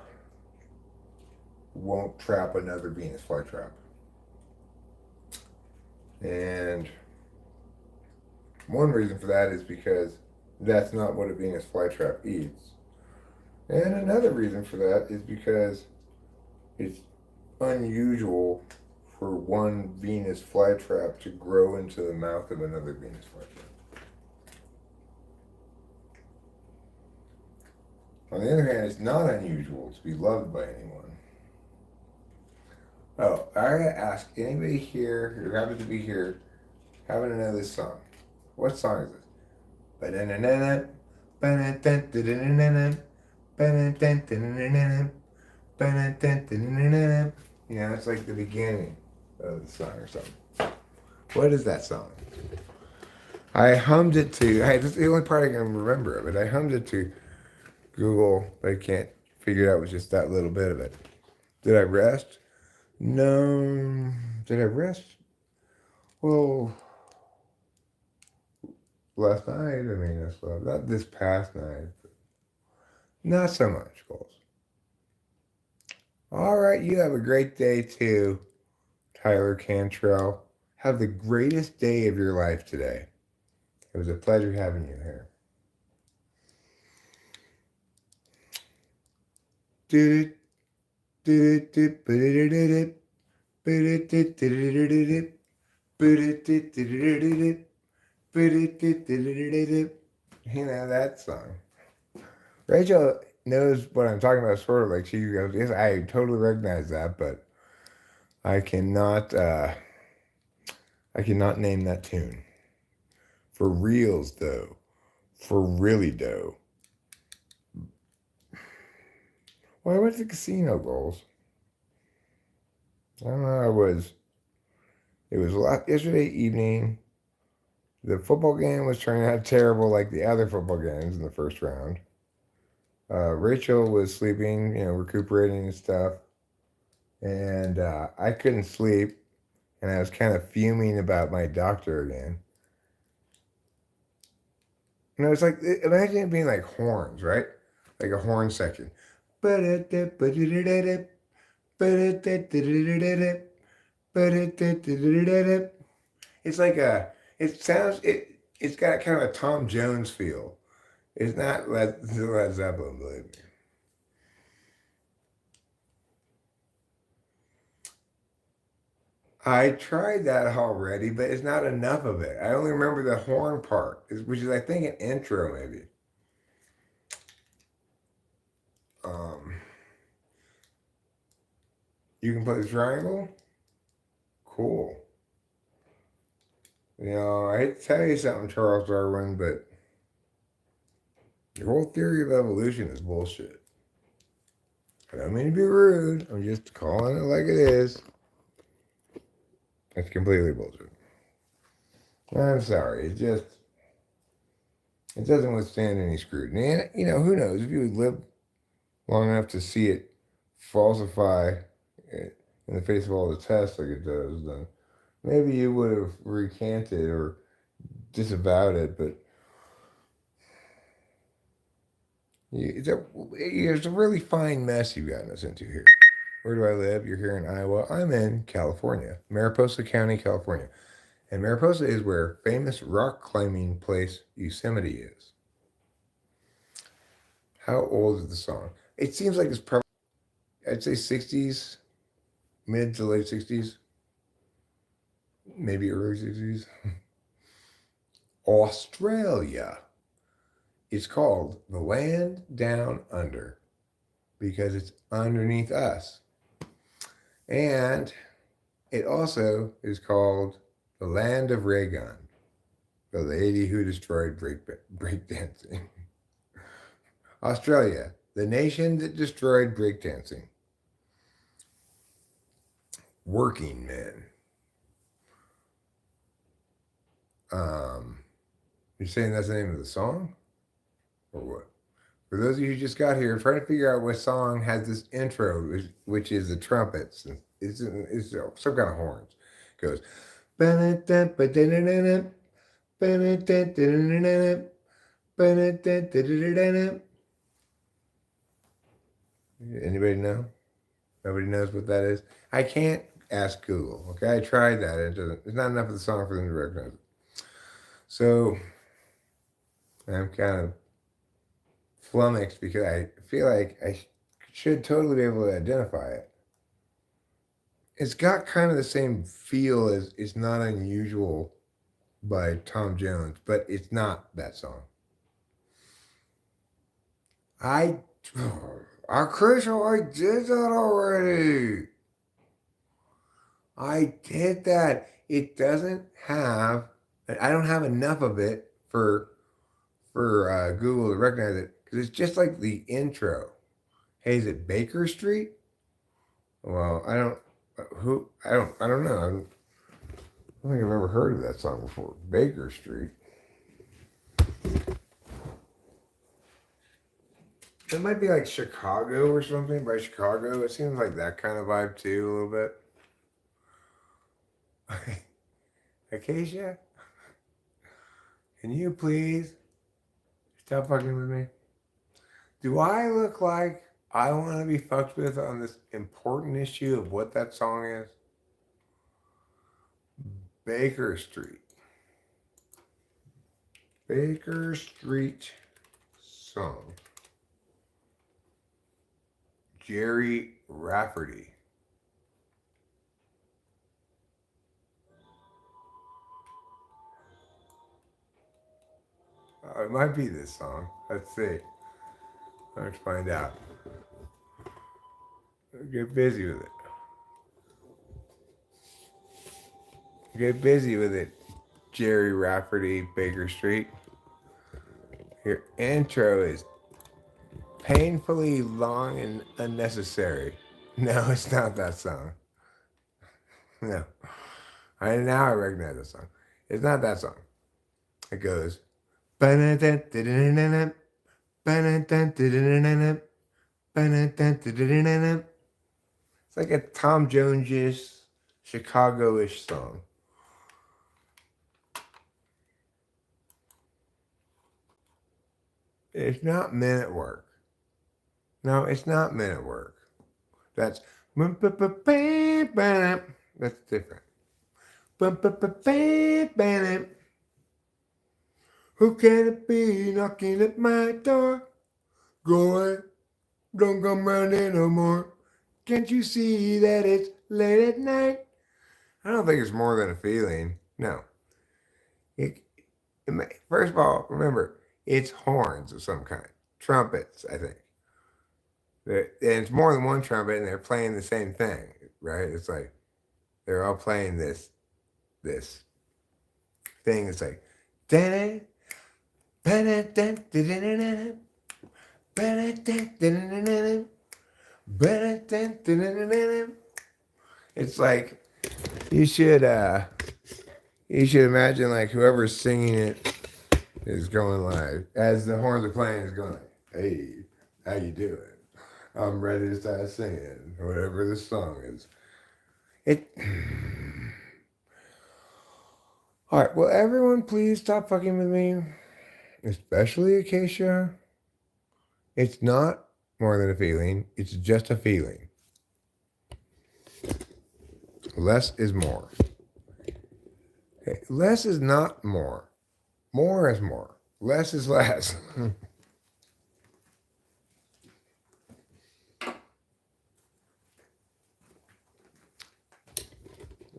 won't trap another Venus flytrap. And one reason for that is because that's not what a Venus flytrap eats. And another reason for that is because it's unusual for one Venus flytrap to grow into the mouth of another Venus flytrap. On the other hand, it's not unusual to be loved by anyone. Oh, I gotta ask anybody here who happens to be here happen to know this song. What song is this? You know, it's like the beginning. of the song or something. What is that song? I hummed it to. This is the only part I can remember of it. I hummed it to Google, but I can't figure it out with just that little bit of it. Did I rest? No. Did I rest? Well, last night. I mean, that's not this past night. But not so much, Goals. All right, you have a great day too, Tyler Cantrell. Have the greatest day of your life today. It was a pleasure having you here. You know that song. Rachel knows what I'm talking about, sort of like she goes, yes, I totally recognize that, but I cannot name that tune. For reals though. For really though. Well, I went to the casino, Goals. I don't know, it was yesterday evening. The football game was turning out terrible like the other football games in the first round. Rachel was sleeping, recuperating and stuff. And I couldn't sleep. And I was kind of fuming about my doctor again. It's like, imagine it being like horns, right? Like a horn section. It's like it's got kind of a Tom Jones feel. It's not Led Zeppelin, believe me. I tried that already, but it's not enough of it. I only remember the horn part, which is, I think, an intro, maybe. You can play the triangle? Cool. I hate to tell you something, Charles Darwin, but your whole theory of evolution is bullshit. I don't mean to be rude. I'm just calling it like it is. It's completely bullshit. I'm sorry. It doesn't withstand any scrutiny. And, who knows? If you would live long enough to see it falsify it in the face of all the tests like it does, then maybe you would have recanted or disavowed it. But it's a really fine mess you've gotten us into here. Where do I live? You're here in Iowa. I'm in California, Mariposa County, California. And Mariposa is where famous rock climbing place Yosemite is. How old is the song? It seems like it's probably, I'd say 60s, mid to late 60s, maybe early 60s. Australia is called the land down under because it's underneath us. And it also is called the land of Raygun, the lady who destroyed breakdancing. Australia, the nation that destroyed breakdancing. Working men. You're saying that's the name of the song? Or what? For those of you who just got here, trying to figure out what song has this intro, which is the trumpets. It's some kind of horns. It goes. Anybody know? Nobody knows what that is. I can't ask Google. Okay, I tried that. It's not enough of the song for them to recognize it. So I'm kind of flummoxed because I feel like I should totally be able to identify it. It's got kind of the same feel as It's Not Unusual by Tom Jones, but it's not that song. Crystal, I did that already. I did that. It doesn't have, I don't have enough of it for Google to recognize it because it's just like the intro. Hey, is it Baker Street? Well, I don't. who I don't know. I don't think I've ever heard of that song before. Baker Street. It might be like Chicago or something by Chicago. It seems like that kind of vibe too, a little bit. Acacia, can you please stop fucking with me? Do I look like I want to be fucked with on this important issue of what that song is? Baker Street. Baker Street song. Jerry Rafferty. It might be this song. Let's see. Let's find out. Get busy with it. Get busy with it, Jerry Rafferty, Baker Street. Your intro is painfully long and unnecessary. No, it's not that song. No. Now I recognize that song. It's not that song. It goes. It's like a Tom Jones-ish, Chicago-ish song. It's not Men at Work. No, it's not Men at Work. That's different. Who can it be knocking at my door? Go away, don't come round here no more. Can't you see that it's late at night? I don't think it's more than a feeling. No. First of all, remember, it's horns of some kind. Trumpets, I think. And it's more than one trumpet, and they're playing the same thing, right? It's like they're all playing this thing. It's like, it's like you should imagine like whoever's singing it is going live as the horns are playing is going like, hey, how you doing? I'm ready to start singing whatever this song is. All right, will everyone please stop fucking with me? Especially Acacia. It's not more than a feeling. It's just a feeling. Less is more. Okay, less is not more. More is more. Less is less.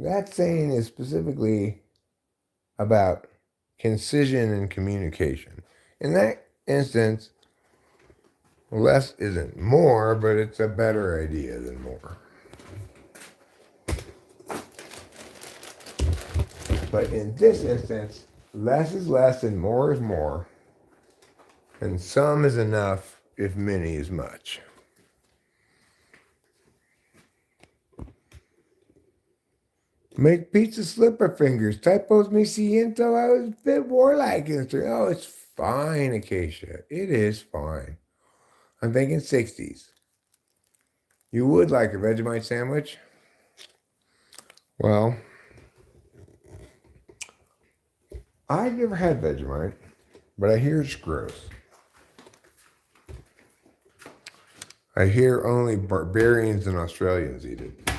That saying is specifically about concision and communication. In that instance, less isn't more, but it's a better idea than more. But in this instance, less is less and more is more. And some is enough if many is much. Make pizza slipper fingers. Typos me siento. I was a bit warlike. Oh, it's fine, Acacia. It is fine. I'm thinking 60s. You would like a Vegemite sandwich? Well, I've never had Vegemite, but I hear it's gross. I hear only barbarians and Australians eat it.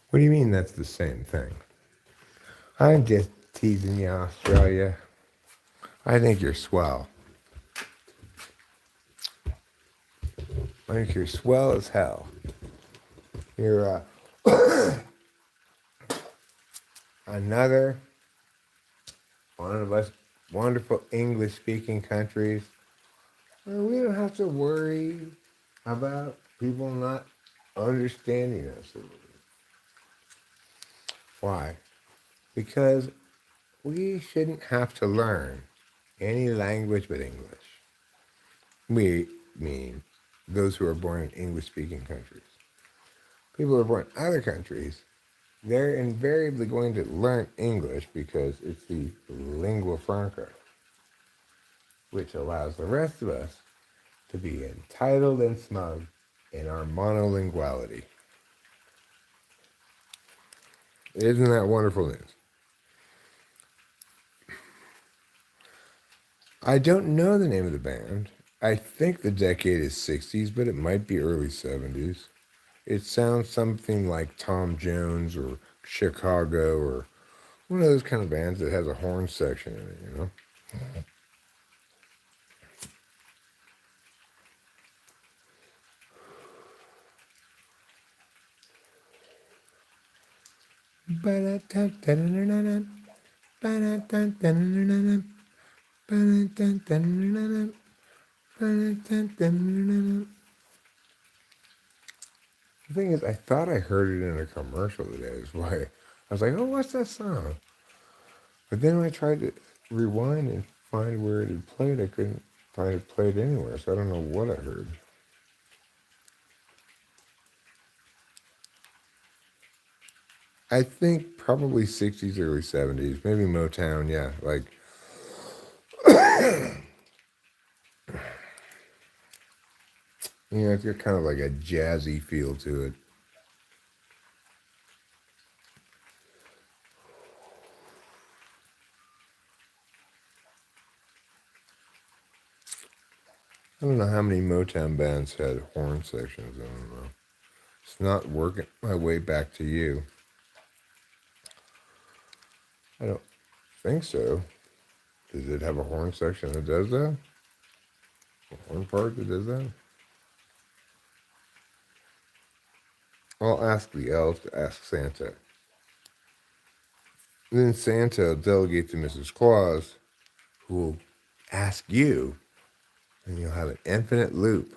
What do you mean that's the same thing? I'm just teasing you, Australia. I think you're swell. I think you're swell as hell. You're another one of us wonderful English-speaking countries where we don't have to worry about people not understanding us. Why? Because we shouldn't have to learn any language but English. We mean those who are born in English-speaking countries. people who are born in other countries, they're invariably going to learn English because it's the lingua franca, which allows the rest of us to be entitled and smug in our monolinguality. Isn't that wonderful news? I don't know the name of the band. I think the decade is 60s, but it might be early 70s. It sounds something like Tom Jones or Chicago or one of those kind of bands that has a horn section in it, you know? The thing is, I thought I heard it in a commercial today. Is why I was like, "Oh, what's that song?" But then when I tried to rewind and find where it had played, I couldn't find it played anywhere. So I don't know what I heard. I think probably 60s, early 70s, maybe Motown. Yeah, like it's got kind of like a jazzy feel to it. I don't know how many Motown bands had horn sections. I don't know. It's not working my way back to you. I don't think so. Does it have a horn section that does that? A horn part that does that? I'll ask the elves to ask Santa. Then Santa will delegate to Mrs. Claus, who will ask you, and you'll have an infinite loop.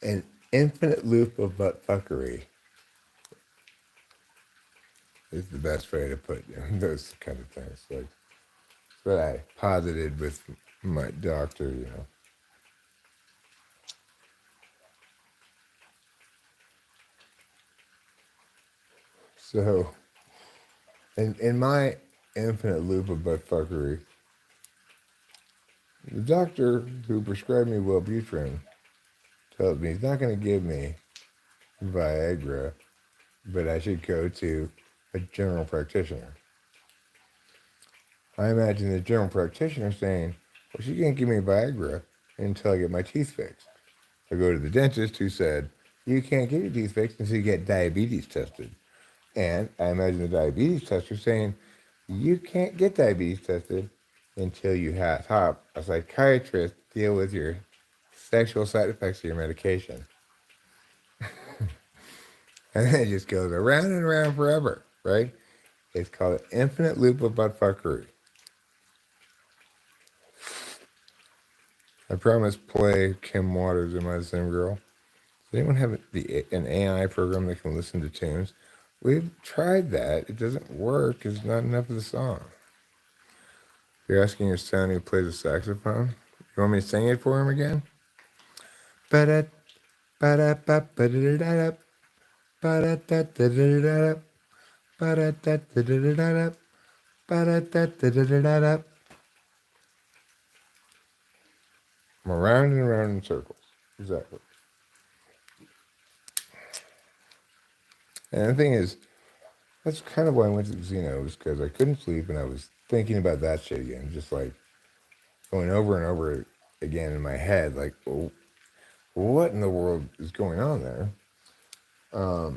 An infinite loop of butt fuckery is the best way to put those kind of things. Like what I posited with my doctor, So, in my infinite loop of butt fuckery, the doctor who prescribed me Wellbutrin tells me he's not going to give me Viagra, but I should go to a general practitioner. I imagine the general practitioner saying, well, she can't give me Viagra until I get my teeth fixed. I go to the dentist who said, you can't get your teeth fixed until you get diabetes tested. And I imagine the diabetes tester saying, you can't get diabetes tested until you have a psychiatrist deal with your sexual side effects of your medication. And then it just goes around and around forever, right? It's called an infinite loop of buttfuckery. I promise play Kim Waters in My Sim Girl. Does anyone have an AI program that can listen to tunes? We've tried that. It doesn't work. It's not enough of the song. You're asking your son who plays the saxophone? You want me to sing it for him again? Ba-da, ba-da, ba-da-da-da-da, ba-da-da-da-da-da-da, ba-da-da-da-da-da-da, ba-da-da-da-da-da-da. I'm around and around in circles. Exactly. And the thing is, that's kind of why I went to the casino, was because I couldn't sleep and I was thinking about that shit again, just like going over and over again in my head, like, oh, what in the world is going on there? I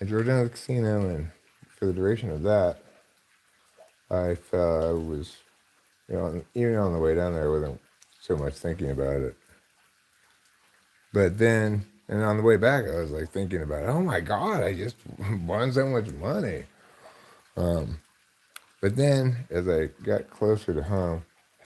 drove down to the casino, and for the duration of that, I felt I was, even on the way down there, I wasn't so much thinking about it. But then, and on the way back, I was like thinking about, oh my God, I just won so much money. But then, as I got closer to home, I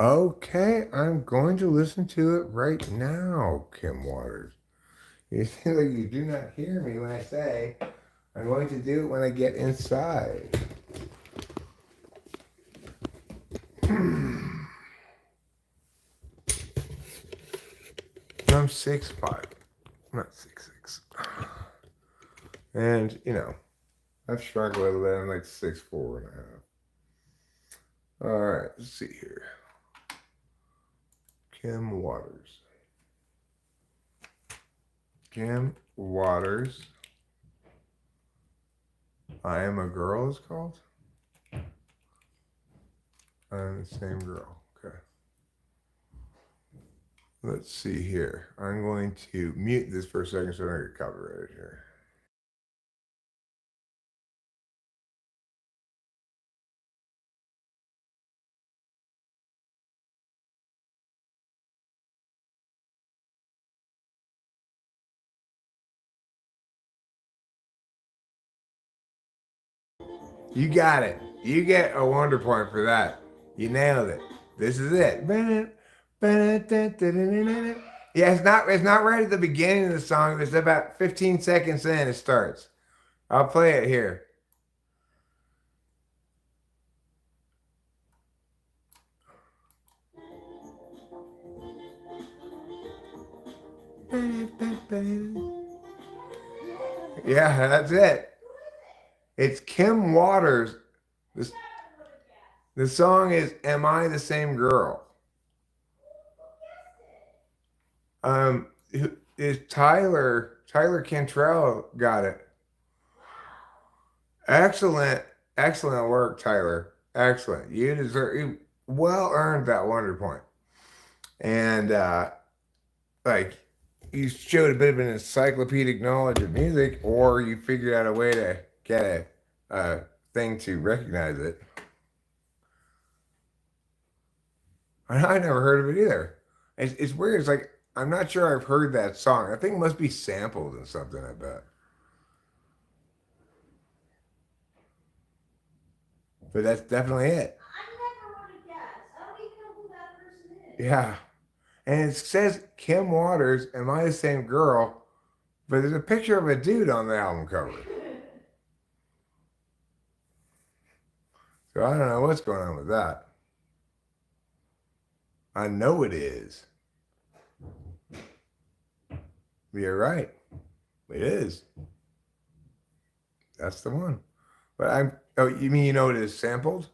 Okay, I'm going to listen to it right now, Kim Waters. You seem like you do not hear me when I say I'm going to do it when I get inside. I'm 6'5", not 6'6". And, I've struggled with it. I'm like 6'4.5". All right, let's see here. Kim Waters. Kim Waters. I Am a Girl is called. I'm the same girl. Okay. Let's see here. I'm going to mute this for a second so I don't get copyrighted here. You got it. You get a wonder point for that. You nailed it. This is it. Yeah, it's not right at the beginning of the song. It's about 15 seconds in it starts. I'll play it here. Yeah, that's it. It's Kim Waters. The song is Am I the Same Girl? Is Tyler Cantrell got it. Excellent work, Tyler. Excellent. You well earned that wonder point. And like you showed a bit of an encyclopedic knowledge of music, or you figured out a way to get a thing to recognize it. I never heard of it either. It's weird. It's like I'm not sure I've heard that song. I think it must be sampled in something, I bet. But that's definitely it. I never would have guessed. I don't even know who that person is. Yeah. And it says Kim Waters, Am I the Same Girl? But there's a picture of a dude on the album cover. So I don't know what's going on with that. I know it is. You're right. It is. That's the one. But oh, you mean you know it is sampled?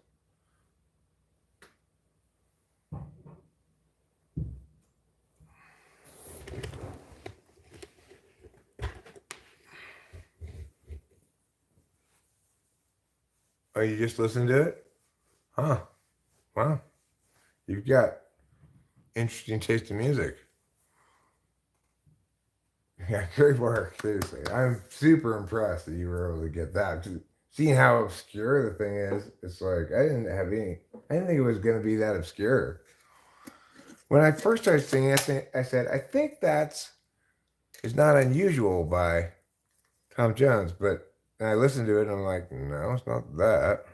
Oh, you just listened to it? Huh. Wow. You've got interesting taste in music. Yeah, great work. Seriously. I'm super impressed that you were able to get that. Seeing how obscure the thing is, it's like I didn't think it was gonna be that obscure. When I first started singing, I said, I think that's It's Not Unusual by Tom Jones, but I listened to it and I'm like, no, it's not that.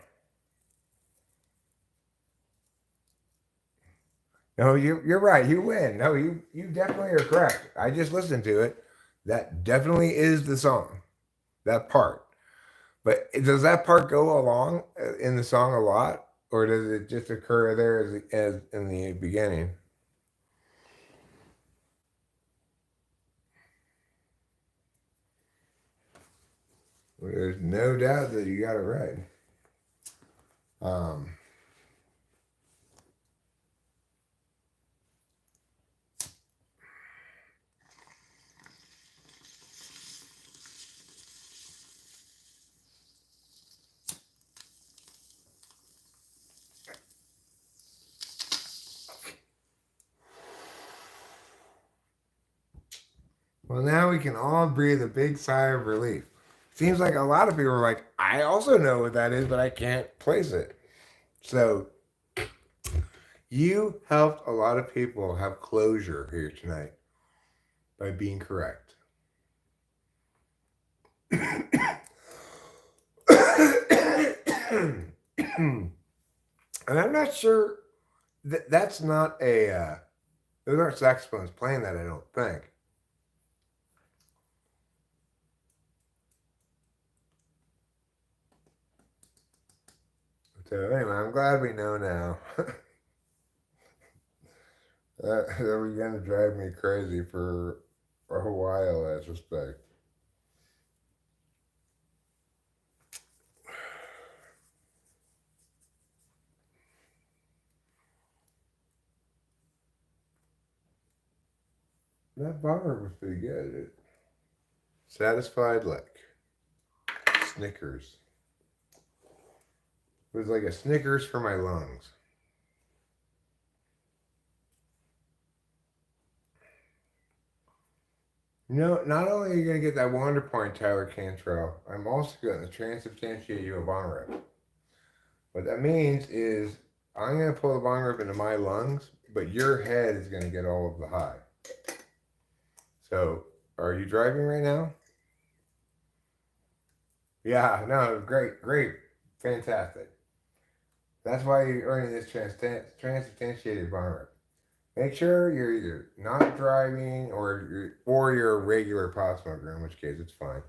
No, you're right. You win. No, you definitely are correct. I just listened to it. That definitely is the song. That part. But does that part go along in the song a lot, or does it just occur there as in the beginning? Well, there's no doubt that you got it right. Um, well, now we can all breathe a big sigh of relief. Seems like a lot of people are like, I also know what that is, but I can't place it. So you helped a lot of people have closure here tonight by being correct. And I'm not sure That's not a, those aren't saxophones playing that, I don't think. So anyway, I'm glad we know now. That was going to drive me crazy for a while, I suspect. That bomber was pretty good. Satisfied Lick. Snickers. It was like a Snickers for my lungs. You know, not only are you going to get that Wonder Point, Tyler Cantrell, I'm also going to transubstantiate you a bong rip. What that means is I'm going to pull the bong rip into my lungs, but your head is going to get all of the high. So, are you driving right now? Yeah, no, great, fantastic. That's why you're earning this transubstantiated bong rip. Make sure you're either not driving or you're a regular pot smoker, in which case it's fine.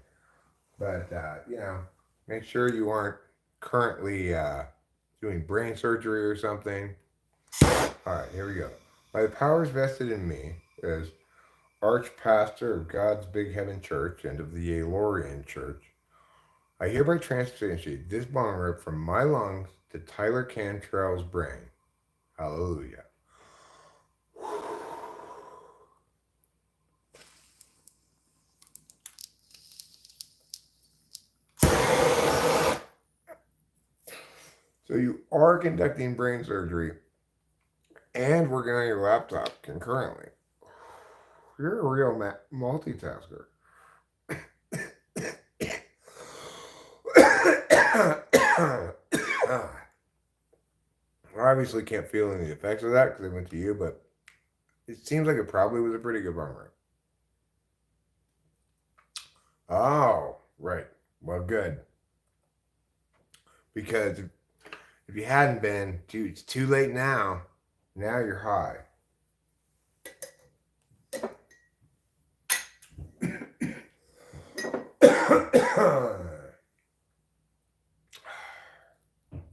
But you know, make sure you aren't currently doing brain surgery or something. All right, here we go. By the powers vested in me as Archpastor of God's Big Heaven Church and of the Aelorian Church, I hereby transubstantiate this bong rip from my lungs to Tyler Cantrell's brain. Hallelujah. So you are conducting brain surgery and working on your laptop concurrently. You're a real multitasker. I obviously can't feel any effects of that because it went to you, but it seems like it probably was a pretty good bong rip. Oh, right. Well, good. Because if you hadn't been, dude, it's too late now. Now you're high.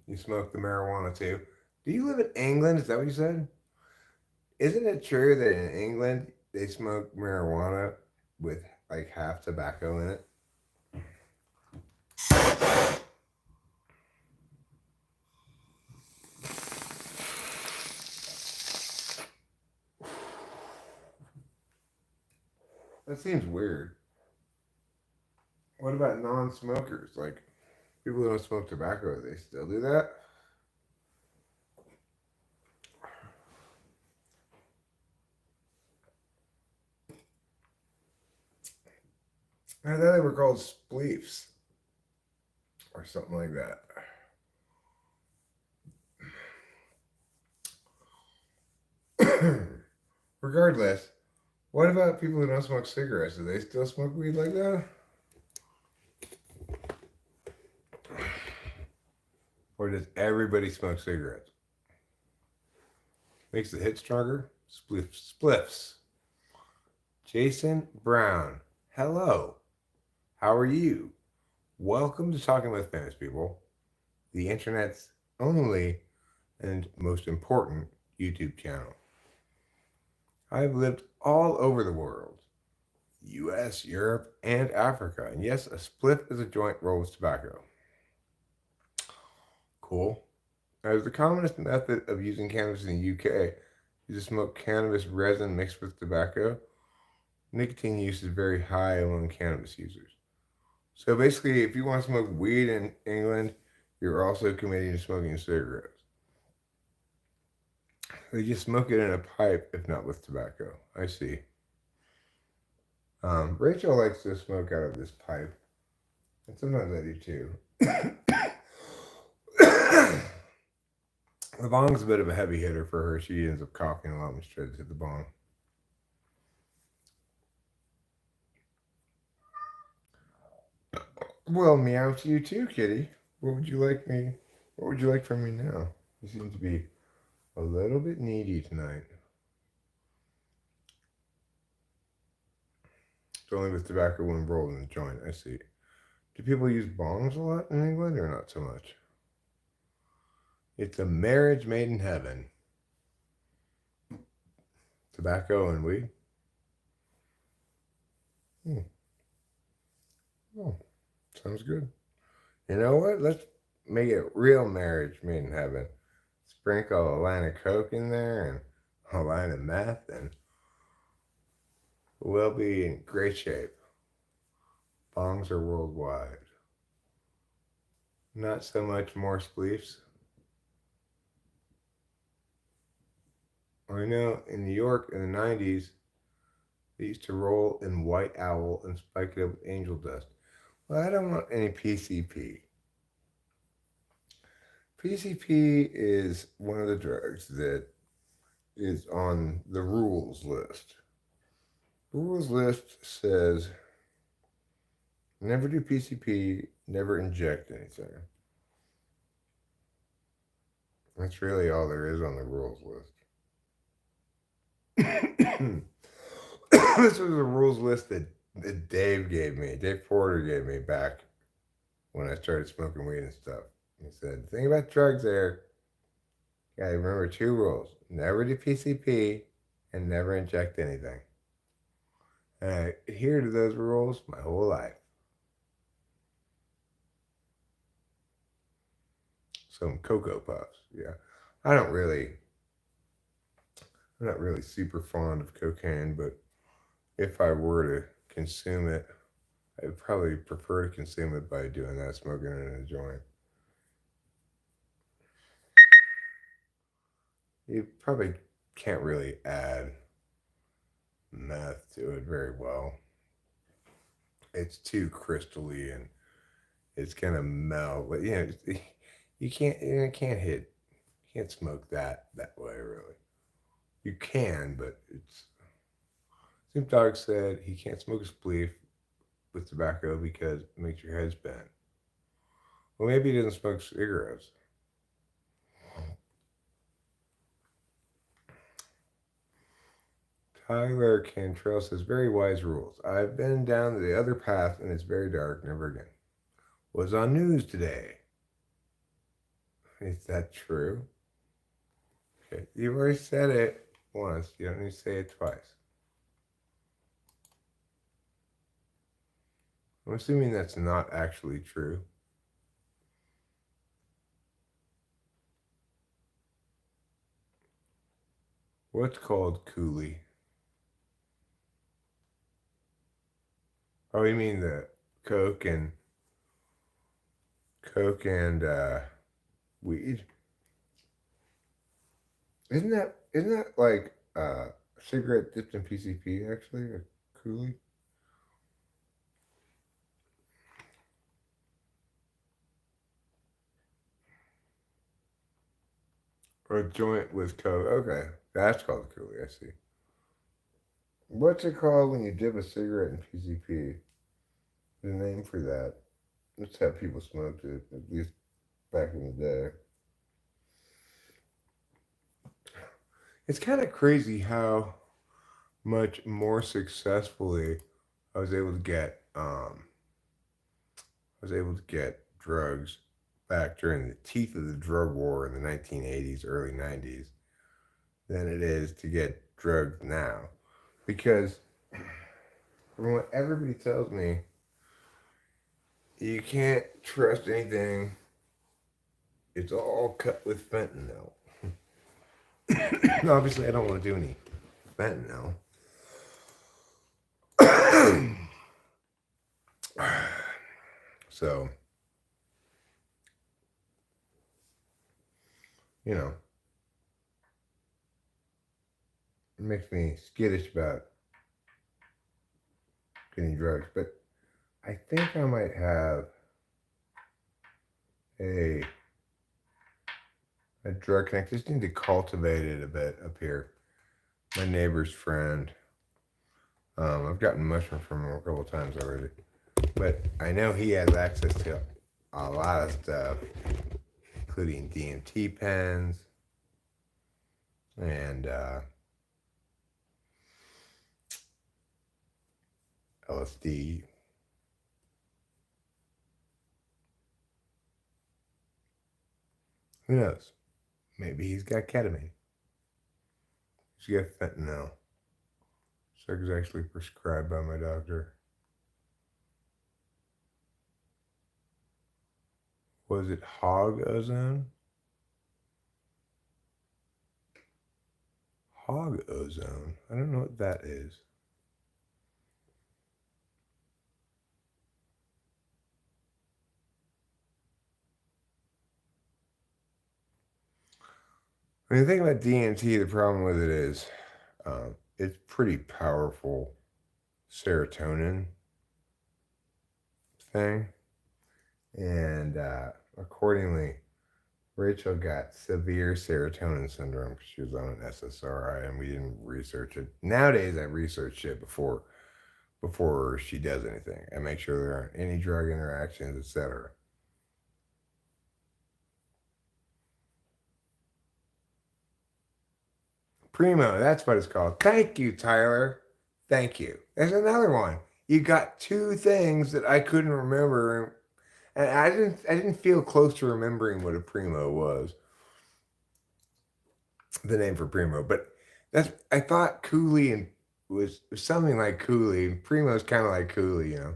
You smoke the marijuana too. Do you live in England? Is that what you said? Isn't it true that in England they smoke marijuana with like half tobacco in it? That seems weird. What about non-smokers? Like people who don't smoke tobacco, they still do that? I thought they were called spleefs or something like that. Regardless, what about people who don't smoke cigarettes? Do they still smoke weed like that? Or does everybody smoke cigarettes? Makes the hit stronger? Spliffs. Jason Brown. Hello. How are you? Welcome to Talking with Famous People, the internet's only and most important YouTube channel. I've lived all over the world, US, Europe, and Africa. And yes, a spliff is a joint rolled with tobacco. Cool. As the commonest method of using cannabis in the UK is to smoke cannabis resin mixed with tobacco. Nicotine use is very high among cannabis users. So basically, if you want to smoke weed in England, you're also committing to smoking cigarettes. They just smoke it in a pipe, if not with tobacco. I see. Rachel likes to smoke out of this pipe, and sometimes I do too. The bong's a bit of a heavy hitter for her. She ends up coughing a lot when she tries to hit the bong. Well, meow to you too, kitty. What would you like from me now? You seem to be A little bit needy tonight. It's only with tobacco when rolled in the joint. I see. Do people use bongs a lot in England or not so much? It's a marriage made in heaven. Tobacco and weed. Oh, sounds good. You know what? Let's make it real marriage made in heaven. Sprinkle a line of coke in there and a line of meth, and we'll be in great shape. Bongs are worldwide. Not so much more spleefs. I know in New York in the 90s, they used to roll in White Owl and spike it up with angel dust. Well, I don't want any PCP. PCP is one of the drugs that is on the rules list. The rules list says never do PCP, never inject anything. That's really all there is on the rules list. This was a rules list that Dave gave me, Dave Porter gave me back when I started smoking weed and stuff. He said, the thing about drugs there, you gotta remember 2 rules. Never do PCP and never inject anything. And I adhere to those rules my whole life. Some Cocoa Puffs, yeah. I'm not really super fond of cocaine, but if I were to consume it, I'd probably prefer to consume it by doing that, smoking it in a joint. You probably can't really add meth to it very well. It's too crystally and it's gonna melt. But you can't smoke that way really. You can, but it's. Snoop Dogg said he can't smoke a spleef with tobacco because it makes your head spin. Well, maybe he doesn't smoke cigarettes. Tyler Cantrell says, very wise rules. I've been down the other path and it's very dark. Never again. Was on news today. Is that true? Okay, you've already said it once. You don't need to say it twice. I'm assuming that's not actually true. What's called coolie? Oh, you mean the coke and weed? Isn't that like cigarette dipped in PCP actually? A coolie? Or a joint with coke. Okay, that's called a coolie. I see. What's it called when you dip a cigarette in PCP? The name for that. That's how people smoked it, at least back in the day. It's kind of crazy how much more successfully I was able to get drugs back during the teeth of the drug war in the 1980s, early 90s, than it is to get drugs now. Because from what everybody tells me, you can't trust anything. It's all cut with fentanyl. Obviously, I don't want to do any fentanyl. So, it makes me skittish about getting drugs. But I think I might have a drug connect. Just need to cultivate it a bit up here. My neighbor's friend. I've gotten mushroom from him a couple times already. But I know he has access to a lot of stuff, including DMT pens. and LSD. Who knows? Maybe he's got ketamine. He's got fentanyl. So it's actually prescribed by my doctor. Was it hog ozone? Hog ozone? I don't know what that is. When you think about DMT, the problem with it is it's pretty powerful serotonin thing. And accordingly, Rachel got severe serotonin syndrome because she was on an SSRI, and we didn't research it. Nowadays, I research it before she does anything. I make sure there aren't any drug interactions, etc. Primo, that's what it's called. Thank you, Tyler. Thank you. There's another one. You got two things that I couldn't remember, and I didn't feel close to remembering what a primo was. The name for primo, but I thought Cooley and was something like Cooley, and primo's kind of like Cooley, you know.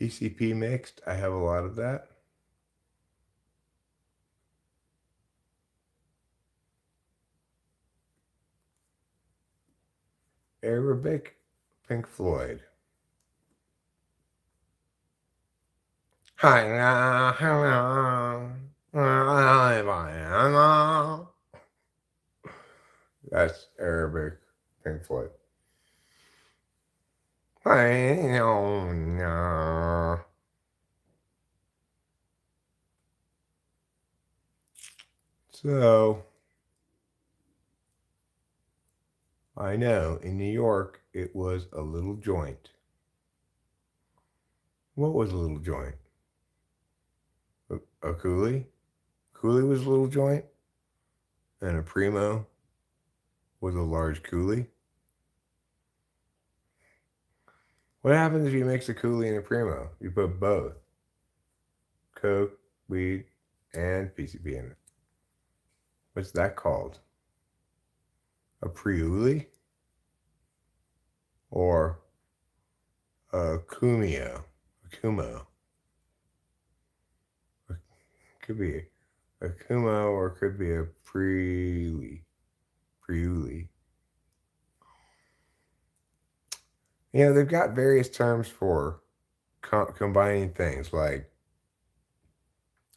PCP mixed. I have a lot of that. Arabic, Pink Floyd. That's Arabic, Pink Floyd. So I know in New York it was a little joint. What was a little joint? A coolie? Coolie was a little joint, and a primo was a large coolie. What happens if you mix a coolie and a primo? You put both coke, weed, and PCP in it. What's that called? A priuli? Or a kumio? A kumo? Could be a kumo or it could be a priuli. Priuli. You know, they've got various terms for combining things. Like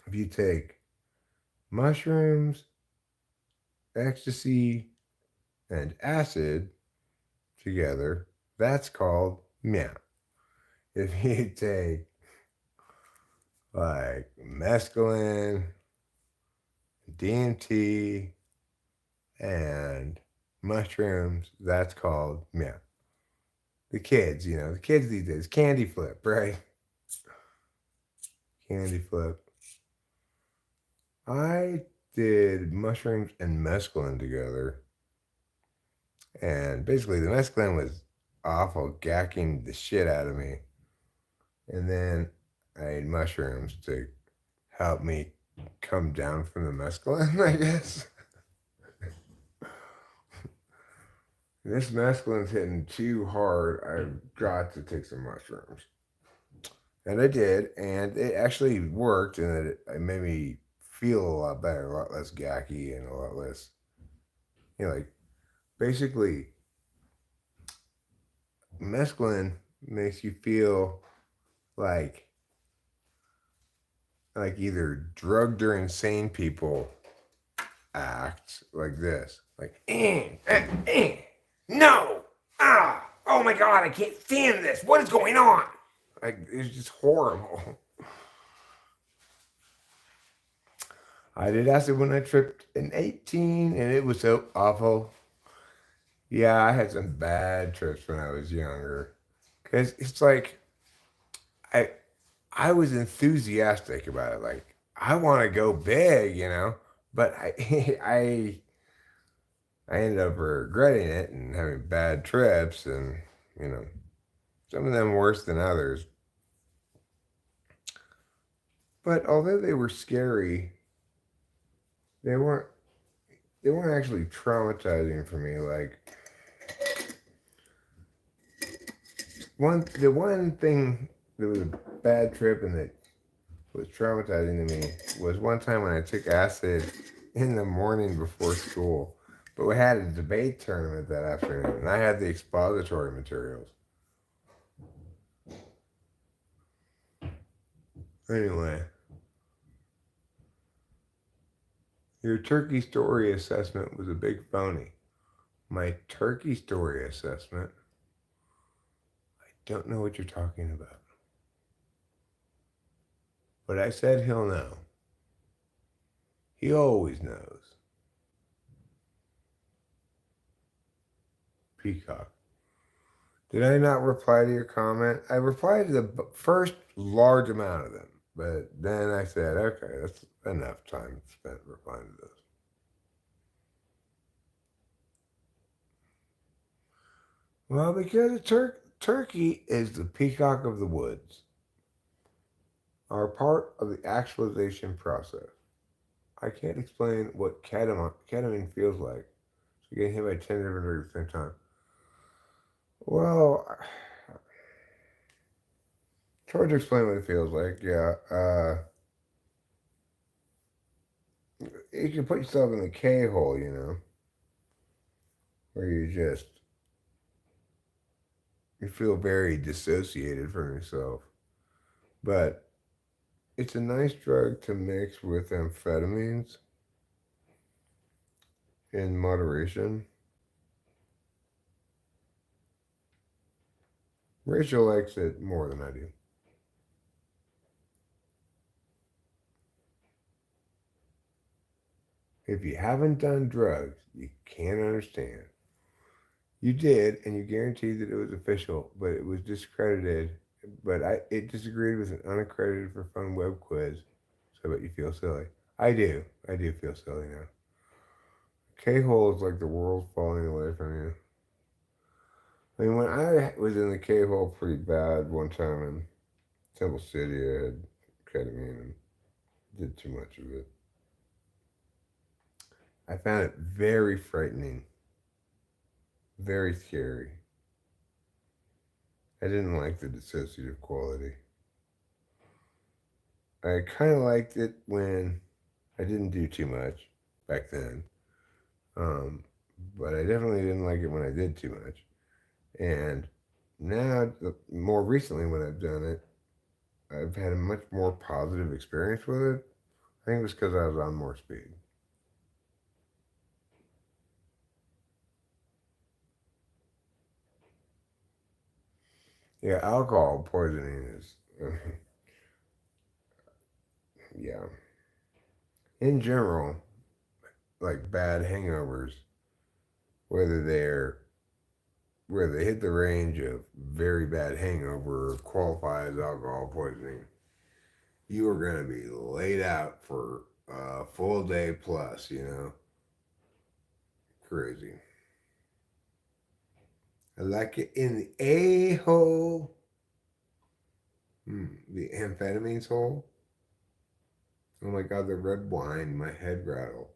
if you take mushrooms, ecstasy, and acid together, that's called meth. If you take like mescaline, DMT, and mushrooms, that's called meth. The kids, you know, the kids these days, candy flip, right? Candy flip. I did mushrooms and mescaline together. And basically, the mescaline was awful, gacking the shit out of me. And then I ate mushrooms to help me come down from the mescaline, I guess. This mescaline's hitting too hard. I've got to take some mushrooms. And I did, and it actually worked, and it made me feel a lot better, a lot less gacky, and a lot less, like basically, mescaline makes you feel like either drugged or insane people act like this, like no, oh my god, I can't stand this. What is going on? Like it's just horrible. I did acid when I tripped in 18, and it was so awful. Yeah, I had some bad trips when I was younger. Because it's like, I I was enthusiastic about it. Like I want to go big, you know. But I ended up regretting it and having bad trips, and you know, some of them worse than others. But although they were scary, they weren't they weren't actually traumatizing for me. Like the one thing that was a bad trip and that was traumatizing to me was one time when I took acid in the morning before school. But we had a debate tournament that afternoon, and I had the expository materials. Anyway, your turkey story assessment was a big phony. My turkey story assessment? I don't know what you're talking about. But I said he'll know. He always knows. Peacock. Did I not reply to your comment? I replied to the first large amount of them, but then I said, okay, that's enough time spent replying to this. Well, because turkey is the peacock of the woods, are part of the actualization process. I can't explain what ketamine feels like. So getting hit by 10 different drugs at the same time. Well, it's hard to explain what it feels like. Yeah. You can put yourself in the K hole, you know, where you feel very dissociated from yourself. But it's a nice drug to mix with amphetamines in moderation. Rachel likes it more than I do. If you haven't done drugs, you can't understand. You did, and you guaranteed that it was official, but it was discredited. But it disagreed with an unaccredited for fun web quiz, so I bet you feel silly. I do. I do feel silly now. K-hole is like the world falling away from you. I mean, when I was in the K-hole pretty bad one time in Temple City, I had ketamine and did too much of it. I found it very frightening, very scary. I didn't like the dissociative quality. I kind of liked it when I didn't do too much back then. Um, but I definitely didn't like it when I did too much. And now, more recently, when I've done it, I've had a much more positive experience with it. I think it was because I was on more speed. Yeah, alcohol poisoning is, yeah. In general, like bad hangovers, whether they're where they hit the range of very bad hangover qualify as alcohol poisoning, you are going to be laid out for a full day plus, you know? Crazy. I like it in the A hole. The amphetamines hole. Oh my God, the red wine, my head rattle.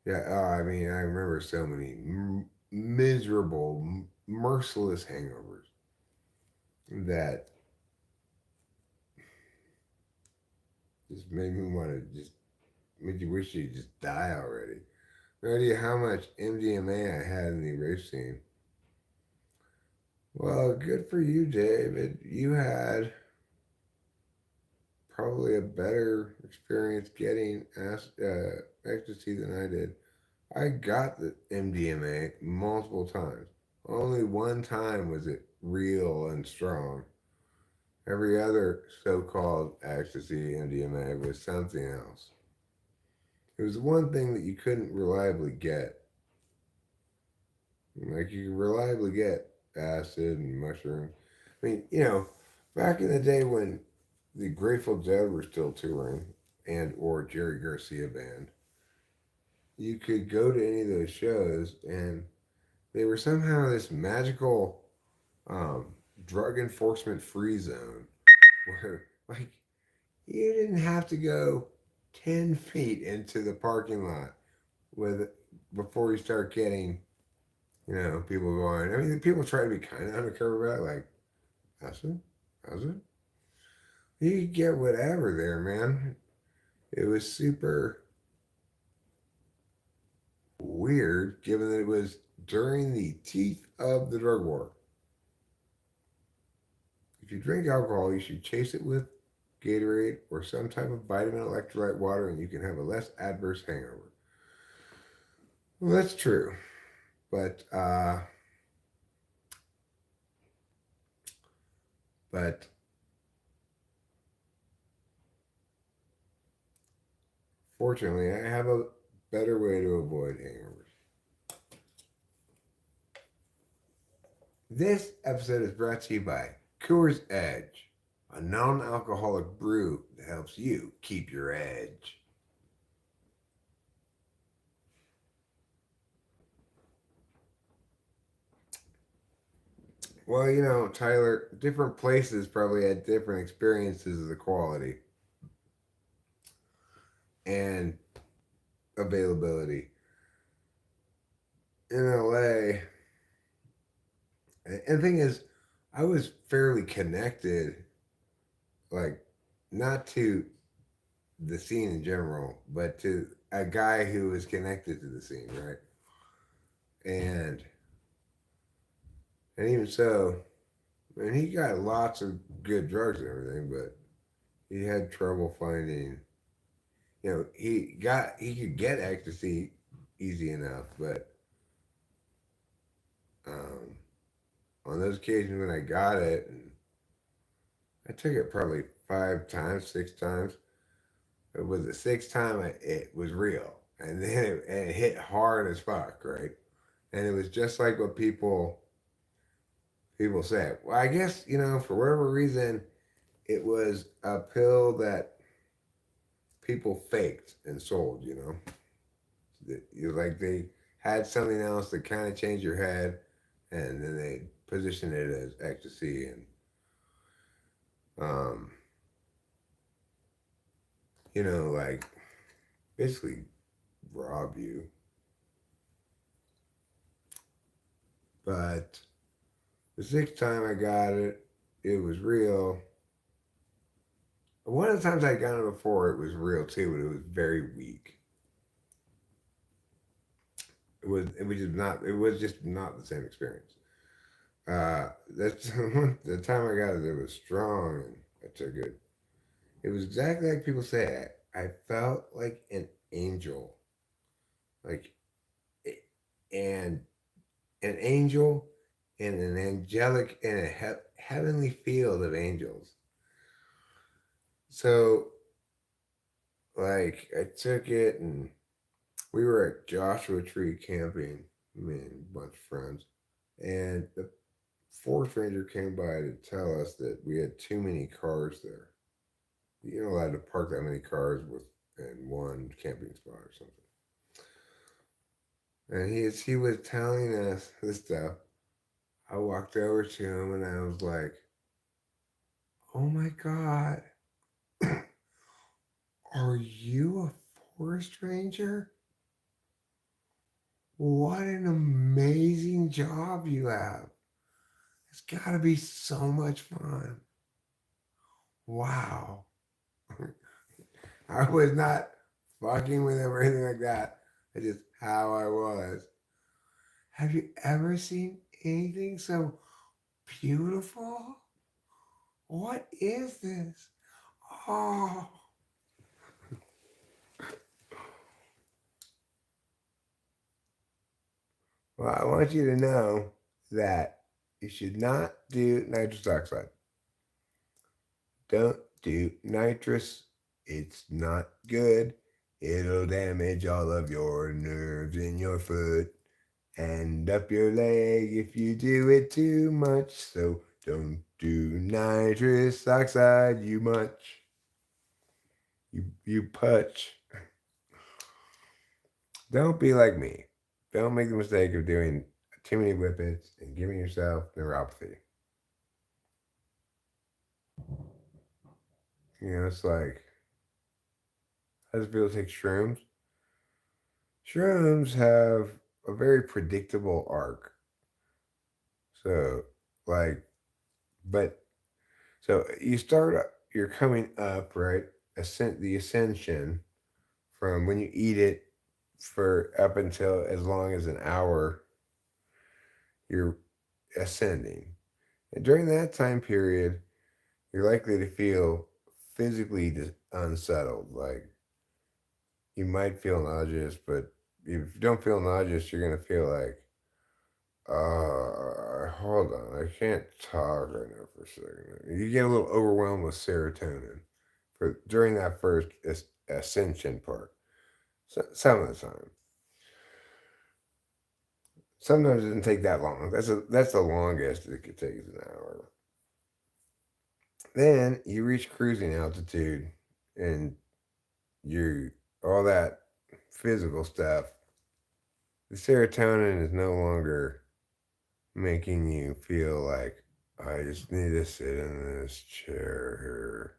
Yeah, I mean, I remember so many miserable, merciless hangovers that just made me want to just made you wish you'd just die already. No idea how much MDMA I had in the race scene. Well, good for you, David. You had probably a better experience getting ecstasy than I did. I got the MDMA multiple times. Only one time was it real and strong. Every other so called ecstasy MDMA was something else. It was one thing that you couldn't reliably get. Like you can reliably get acid and mushrooms. I mean, you know, Back in the day when the Grateful Dead were still touring and or Jerry Garcia band, you could go to any of those shows and they were somehow this magical um, drug enforcement free zone where like you didn't have to go 10 feet into the parking lot with before you start getting, people going. I mean, people try to be kind of undercover about it, like, how's it? How's it? You could get whatever there, man. It was super weird given that it was during the teeth of the drug war. If you drink alcohol, you should chase it with Gatorade or some type of vitamin electrolyte water, and you can have a less adverse hangover. Well, that's true, but fortunately, I have a better way to avoid hangovers. This episode is brought to you by Coors Edge, a non-alcoholic brew that helps you keep your edge. Well, Tyler, different places probably had different experiences of the quality and availability. In LA, and the thing is, I was fairly connected, like, not to the scene in general, but to a guy who was connected to the scene, right? And even so, and he got lots of good drugs and everything, but he had trouble finding. He could get ecstasy easy enough, but um, on those occasions when I got it, and I took it probably 5 times, 6 times. It was the sixth time it was real, and then it hit hard as fuck, right? And it was just like what people say. Well, I guess for whatever reason, it was a pill that people faked and sold. Like they had something else that kind of changed your head, and then they positioned it as ecstasy and um, like basically rob you. But the sixth time I got it, it was real. One of the times I got it before, it was real too, but it was very weak. It was just not the same experience. That's the time I got it. It was strong, and I took it. It was exactly like people say. I felt like an angel, like and an angel in an angelic and a heavenly field of angels. So, like, I took it, and we were at Joshua Tree camping, me and a bunch of friends, and the forest ranger came by to tell us that we had too many cars there. You're not allowed to park that many cars in one camping spot or something. And he was telling us this stuff. I walked over to him and I was like, "Oh my God, are you a forest ranger? What an amazing job you have! It's got to be so much fun. Wow." I was not fucking with him or anything like that. It's just how I was. Have you ever seen anything so beautiful? What is this? Oh. Well, I want you to know that you should not do nitrous oxide. Don't do nitrous. It's not good. It'll damage all of your nerves in your foot and up your leg if you do it too much. So don't do nitrous oxide, you munch. You putch. Don't be like me. Don't make the mistake of doing too many whippets and giving yourself neuropathy. You know, it's like, how does it feel to take shrooms? Shrooms have a very predictable arc. So, like, but, so you start, you're coming up, right? The ascension from when you eat it for up until as long as an hour, you're ascending. And during that time period, you're likely to feel physically unsettled. Like you might feel nauseous, but if you don't feel nauseous, you're going to feel like, hold on, I can't talk right now for a second. You get a little overwhelmed with serotonin for during that first ascension part. So, some of the time. Sometimes it doesn't take that long. That's the longest it could take is an hour. Then you reach cruising altitude, and you all that physical stuff. The serotonin is no longer making you feel like I just need to sit in this chair here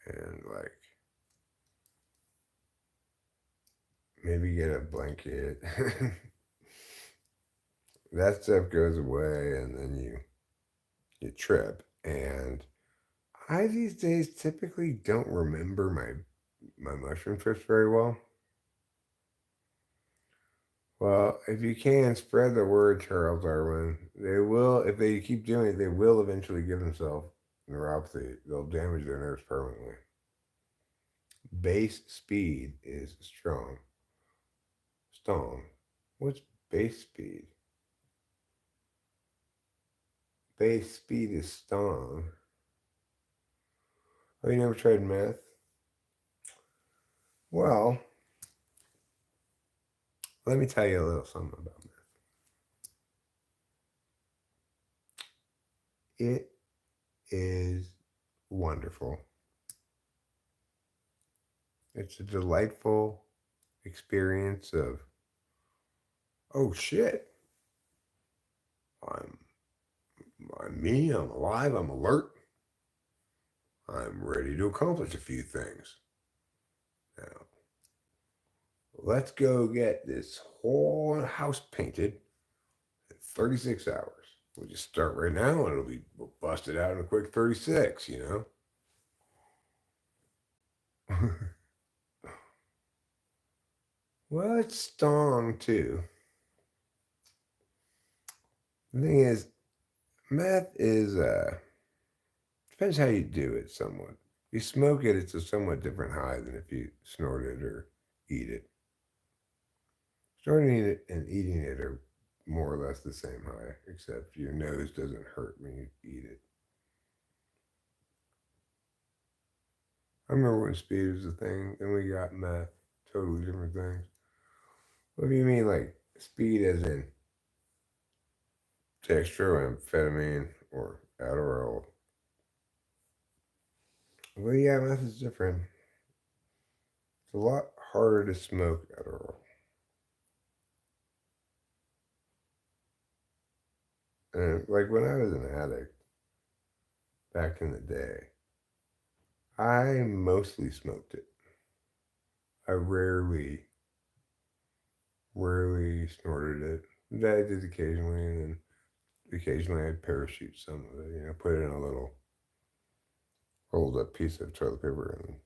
and like maybe get a blanket. That stuff goes away, and then you trip. And I these days typically don't remember my mushroom trips very well. Well, if you can spread the word, Charles Darwin, they will. If they keep doing it, they will eventually give themselves neuropathy. They'll damage their nerves permanently. Base speed is strong. Strong. What's base speed? Base speed is strong. Oh, you never tried meth? Well, let me tell you a little something about meth. It is wonderful. It's a delightful experience of, oh shit, I'm, I'm me, I'm alive, I'm alert, I'm ready to accomplish a few things. Now, let's go get this whole house painted in 36 hours. We'll just start right now and it'll be busted out in a quick 36, you know? Well, it's strong too. The thing is, meth is, depends how you do it somewhat. If you smoke it, it's a somewhat different high than if you snort it or eat it. Snorting it and eating it are more or less the same high, except your nose doesn't hurt when you eat it. I remember when speed was a thing, then we got meth, totally different things. What do you mean, like speed as in dextroamphetamine or Adderall? Well, yeah, meth is different. It's a lot harder to smoke Adderall. And like when I was an addict back in the day, I mostly smoked it. I rarely snorted it. I did occasionally, and then occasionally I'd parachute some of it, put it in a little rolled up piece of toilet paper and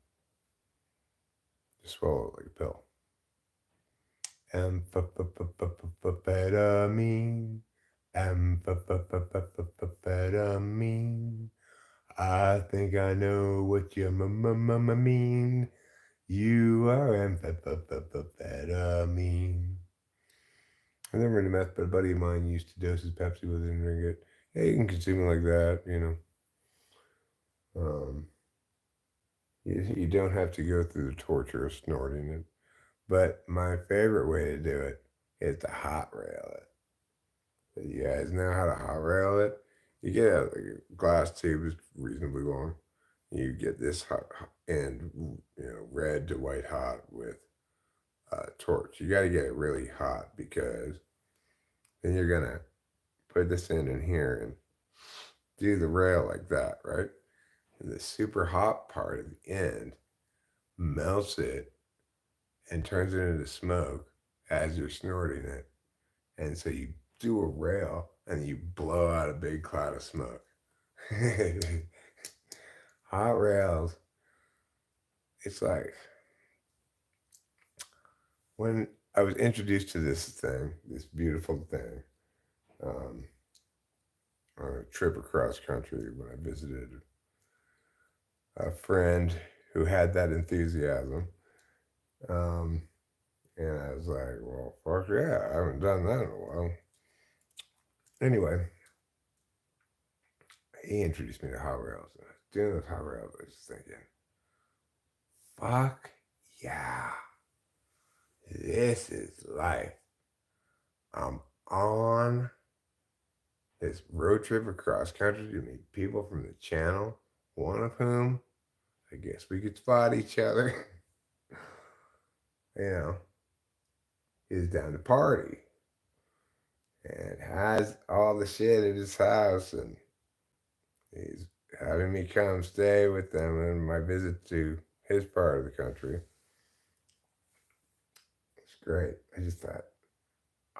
just swallow it like a pill. Amphetamine, amphetamine. I think I know what you mean. You are amphetamine. I've never been to meth, but a buddy of mine used to dose his Pepsi with it and drink it. Yeah, you can consume it like that. You don't have to go through the torture of snorting it. But my favorite way to do it is to hot rail it. You guys know how to hot rail it? You get a glass tube is reasonably long. You get this hot and red to white hot with a torch. You got to get it really hot because then you're gonna put this in here and do the rail like that, right? And the super hot part at the end melts it and turns it into smoke as you're snorting it. And so you do a rail and you blow out a big cloud of smoke. Hot rails. It's like when I was introduced to this thing, this beautiful thing, um, on a trip across country when I visited a friend who had that enthusiasm. Um, and I was like, well, fuck yeah, I haven't done that in a while. Anyway, he introduced me to hot rails. And I was doing those hot rails. I was just thinking, fuck yeah, this is life. I'm on this road trip across country to meet people from the channel, one of whom I guess we could spot each other, you know, is down to party and has all the shit at his house, and he's having me come stay with them in my visit to his part of the country. It's great. I just thought,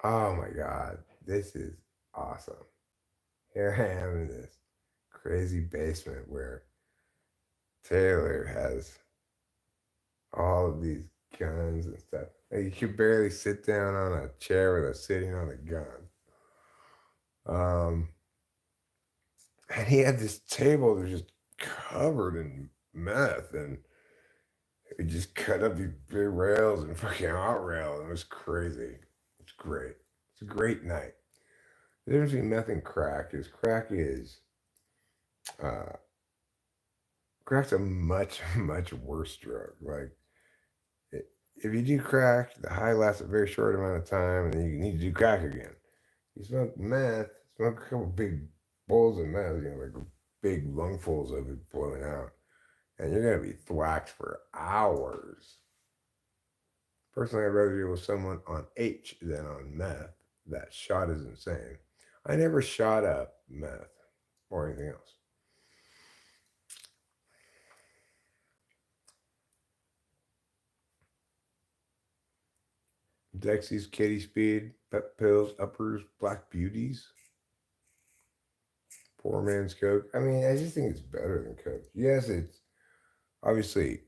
oh my God, this is awesome. Here I am in this crazy basement where Taylor has all of these guns and stuff. Like you could barely sit down on a chair without sitting on a gun. Um, and he had this table that was just covered in meth, and he just cut up these big rails and fucking hot rail. It was crazy. It's great. It's a great night. The difference between meth and crack is uh, crack's a much much worse drug. Like if you do crack, the high lasts a very short amount of time, and then you need to do crack again. You smoke meth, smoke a couple big bowls of meth, like big lungfuls of it blowing out, and you're gonna be thwacked for hours. Personally, I'd rather deal with someone on H than on meth. That shot is insane. I never shot up meth or anything else. Dexys, Kitty Speed, Pep Pills, Uppers, Black Beauties, Poor Man's Coke. I mean, I just think it's better than Coke. Yes, it's obviously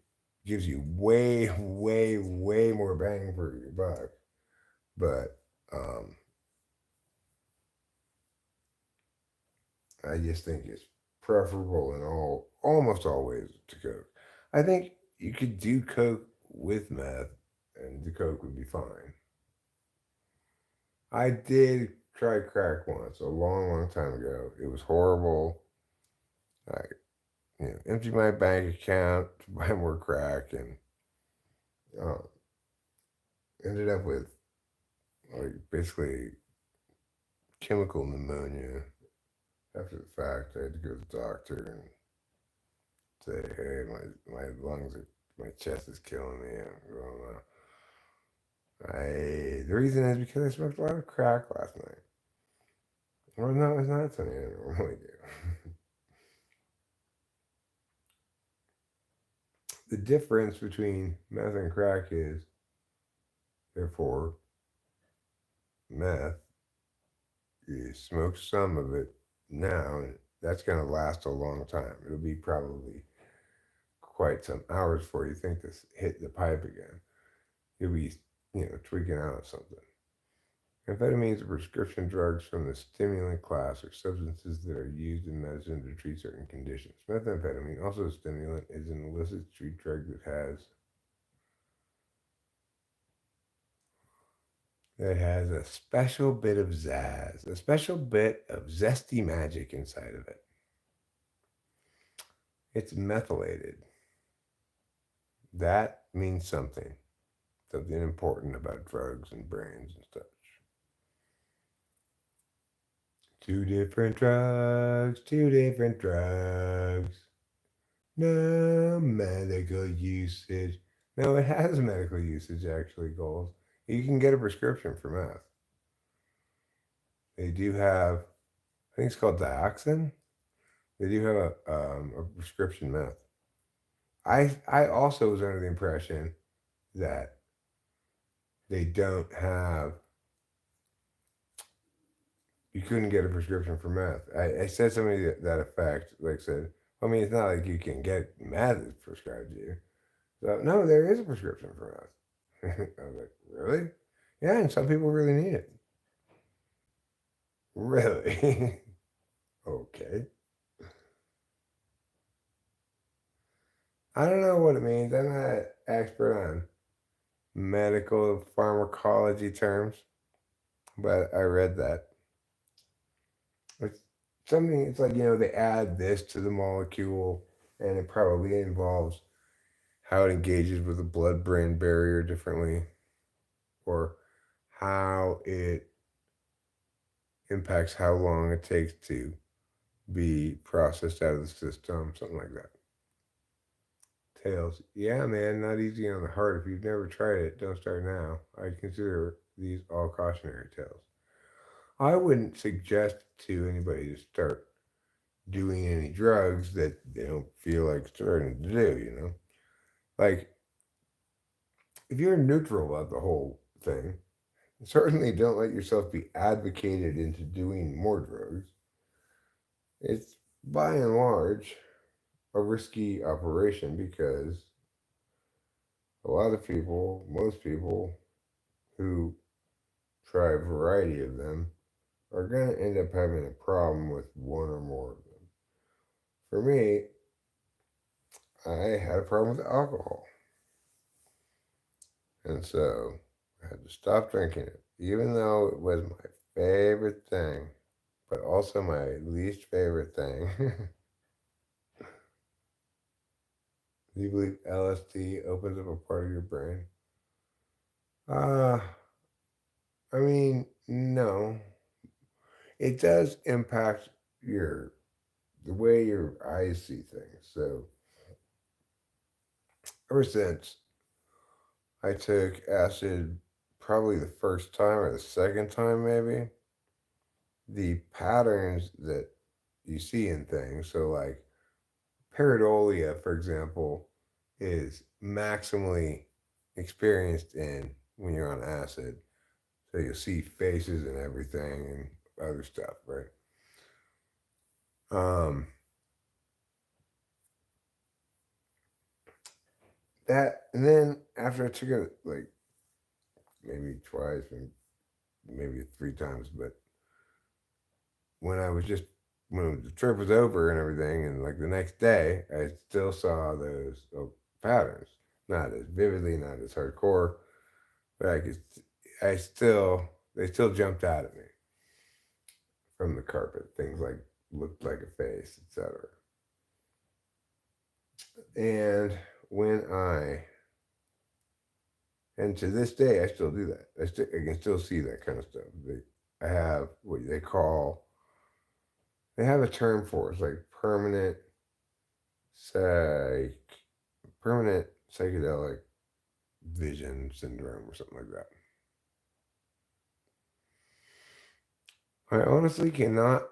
gives you way, way, way more bang for your buck, but I just think it's preferable in almost all ways to Coke. I think you could do Coke with meth, and the Coke would be fine. I did try crack once a long, long time ago. It was horrible. I emptied my bank account to buy more crack, and uh, ended up with like basically chemical pneumonia. After the fact, I had to go to the doctor and say, "Hey, my lungs are, my chest is killing me." The reason is because I smoked a lot of crack last night. Well, no, it's not something I normally do. The difference between meth and crack is, therefore, meth, you smoke some of it now, and that's going to last a long time. It'll be probably quite some hours before you think this hit the pipe again. You'll be, tweaking out of something. Amphetamines are prescription drugs from the stimulant class or substances that are used in medicine to treat certain conditions. Methamphetamine, also a stimulant, is an illicit street drug that has a special bit of zazz, a special bit of zesty magic inside of it. It's methylated. That means something important about drugs and brains and such. Two different drugs, two different drugs. No medical usage. No, it has medical usage actually, goals. You can get a prescription for meth. They do have, I think it's called dioxin. They do have a prescription meth. I also was under the impression that they don't have, you couldn't get a prescription for meth. I said something to that effect, like said, I mean, it's not like you can get meth prescribed to you. So, no, there is a prescription for meth. I was like, really? Yeah, and some people really need it. Really? Okay. I don't know what it means. I'm not an expert on medical pharmacology terms, but I read that. It's something, it's like, they add this to the molecule, and it probably involves how it engages with the blood brain barrier differently, or how it impacts how long it takes to be processed out of the system, something like that. Tales. Yeah, man, not easy on the heart. If you've never tried it, don't start now. I consider these all cautionary tales. I wouldn't suggest to anybody to start doing any drugs that they don't feel like starting to do. Like, if you're neutral about the whole thing, certainly don't let yourself be advocated into doing more drugs. It's by and large a risky operation because a lot of people, most people who try a variety of them, are going to end up having a problem with one or more of them. For me, I had a problem with alcohol. And so I had to stop drinking it, even though it was my favorite thing, but also my least favorite thing. Do you believe LSD opens up a part of your brain? Uh, I mean, no. It does impact the way your eyes see things. So ever since I took acid, probably the first time or the second time maybe, the patterns that you see in things, so like pareidolia, for example, is maximally experienced in when you're on acid. So you'll see faces and everything and other stuff, right? Um, that and then after I took it like maybe twice and maybe three times, but when I was just when the trip was over and everything, and like the next day, I still saw those patterns, not as vividly, not as hardcore, but I still, they still jumped out at me from the carpet. Things like looked like a face, etc. And when and to this day, I still do that. I can still see that kind of stuff. I have what they call, they have a term for it. It's like psych, permanent psychedelic vision syndrome or something like that. I honestly cannot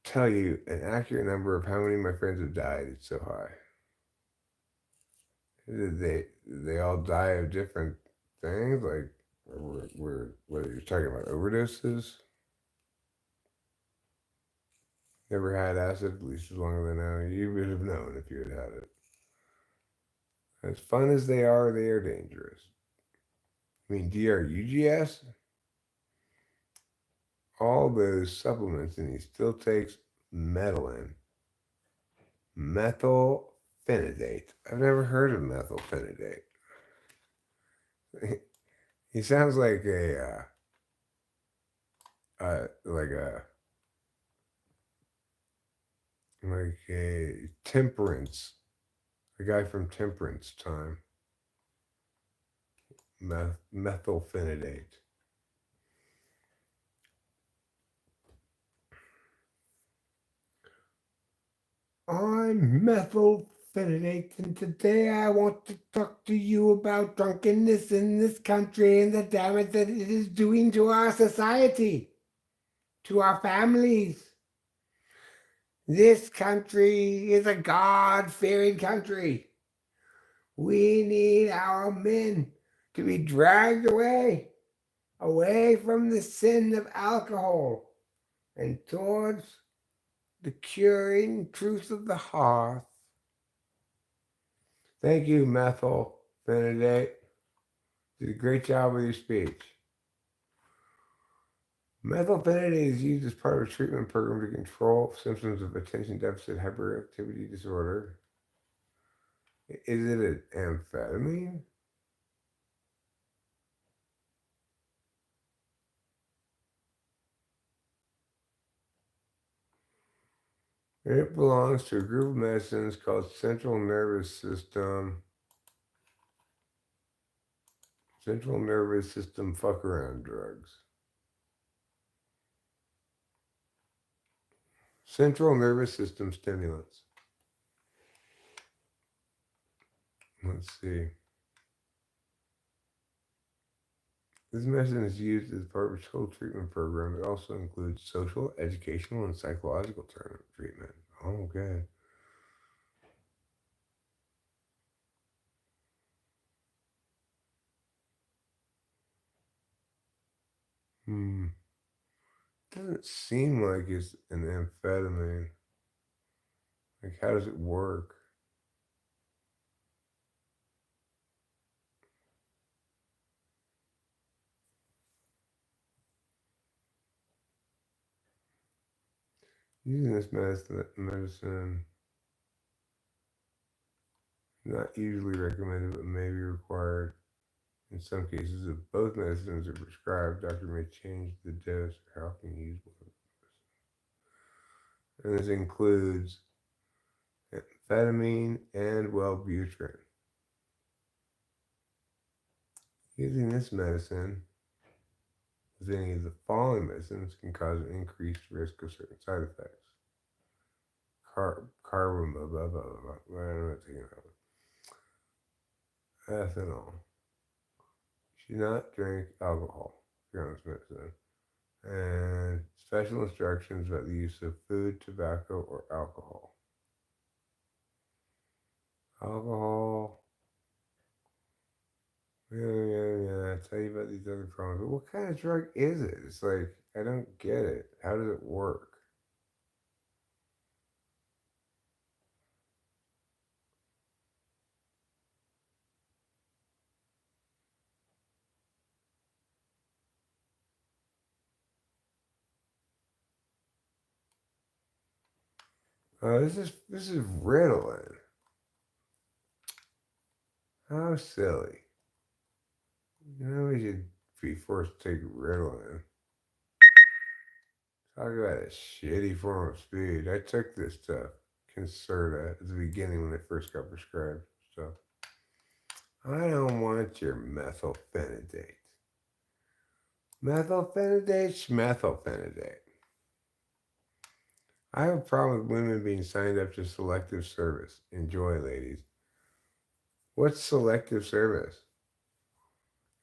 tell you an accurate number of how many of my friends have died. It's so high. They all die of different things, like whether you're talking about overdoses. Never had acid, at least as long as I know. You would have known if you had had it. As fun as they are dangerous. I mean, DRUGS, all those supplements, and he still takes metal methylphenidate. I've never heard of methylphenidate. He sounds like like a temperance, a guy from temperance time. Methylphenidate. I'm methylphenidate, and today I want to talk to you about drunkenness in this country and the damage that it is doing to our society, to our families. This country is a God-fearing country. We need our men to be dragged away from the sin of alcohol and towards the curing truth of the hearth. Thank you, methylphenidate. You did a great job with your speech. Methylphenidate is used as part of a treatment program to control symptoms of attention deficit hyperactivity disorder. Is it an amphetamine? It belongs to a group of medicines called central nervous system fuck around drugs. Central nervous system stimulants. Let's see. This medicine is used as part of a total treatment program. It also includes social, educational, and psychological treatment. Oh, good. Doesn't seem like it's an amphetamine. Like, how does it work? Using this medicine not usually recommended, but may be required. In some cases, if both medicines are prescribed, doctor may change the dose or how can use one. And this includes amphetamine and Wellbutrin. Using this medicine with any of the following medicines can cause an increased risk of certain side effects. Carbon, blah, blah, blah, blah, blah. I'm not taking that. Ethanol. Should not drink alcohol if you're on this medicine. And special instructions about the use of food, tobacco, or alcohol. Alcohol. Yeah. I tell you about these other problems. But what kind of drug is it? It's like, I don't get it. How does it work? This is Ritalin. How silly. You know, we should be forced to take Ritalin. Talk about a shitty form of speed. I took this stuff, Concerta, at the beginning when they first got prescribed stuff. I don't want your methylphenidate. Methylphenidate. I have a problem with women being signed up to selective service. Enjoy, ladies. What's selective service?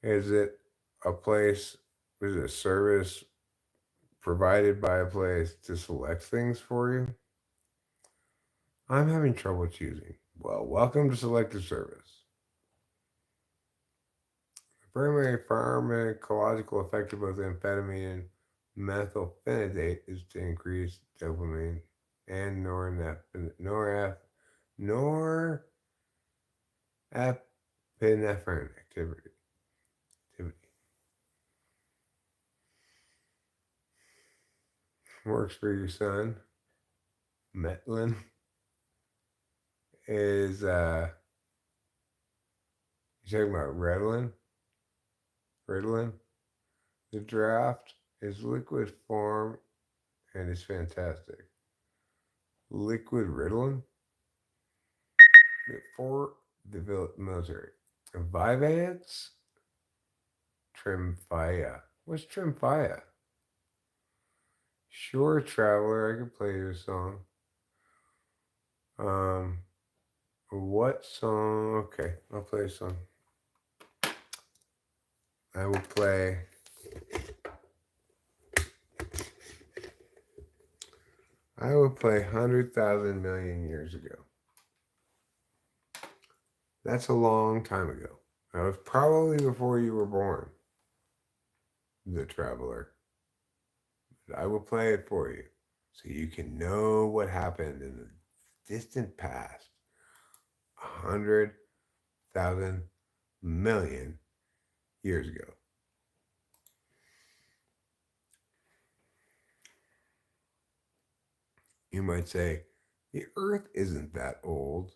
Is it a place, is it a service provided by a place to select things for you? I'm having trouble choosing. Well, welcome to selective service. The primary pharmacological effect of both amphetamine and methylphenidate is to increase dopamine and norepinephrine activity. Works for your son. Metlin is you're talking about Ritalin? Ritalin? The draft is liquid form and is fantastic. Liquid Ritalin for the military. Vyvanse, Tremfya. What's Tremfya? Sure, Traveler, I can play you a song. Um, what song? Okay, I'll play a song. I will play. I will play 100,000 million years ago. That's a long time ago. That was probably before you were born, the traveler. But I will play it for you so you can know what happened in the distant past. 100,000 million years ago. You might say, the earth isn't that old.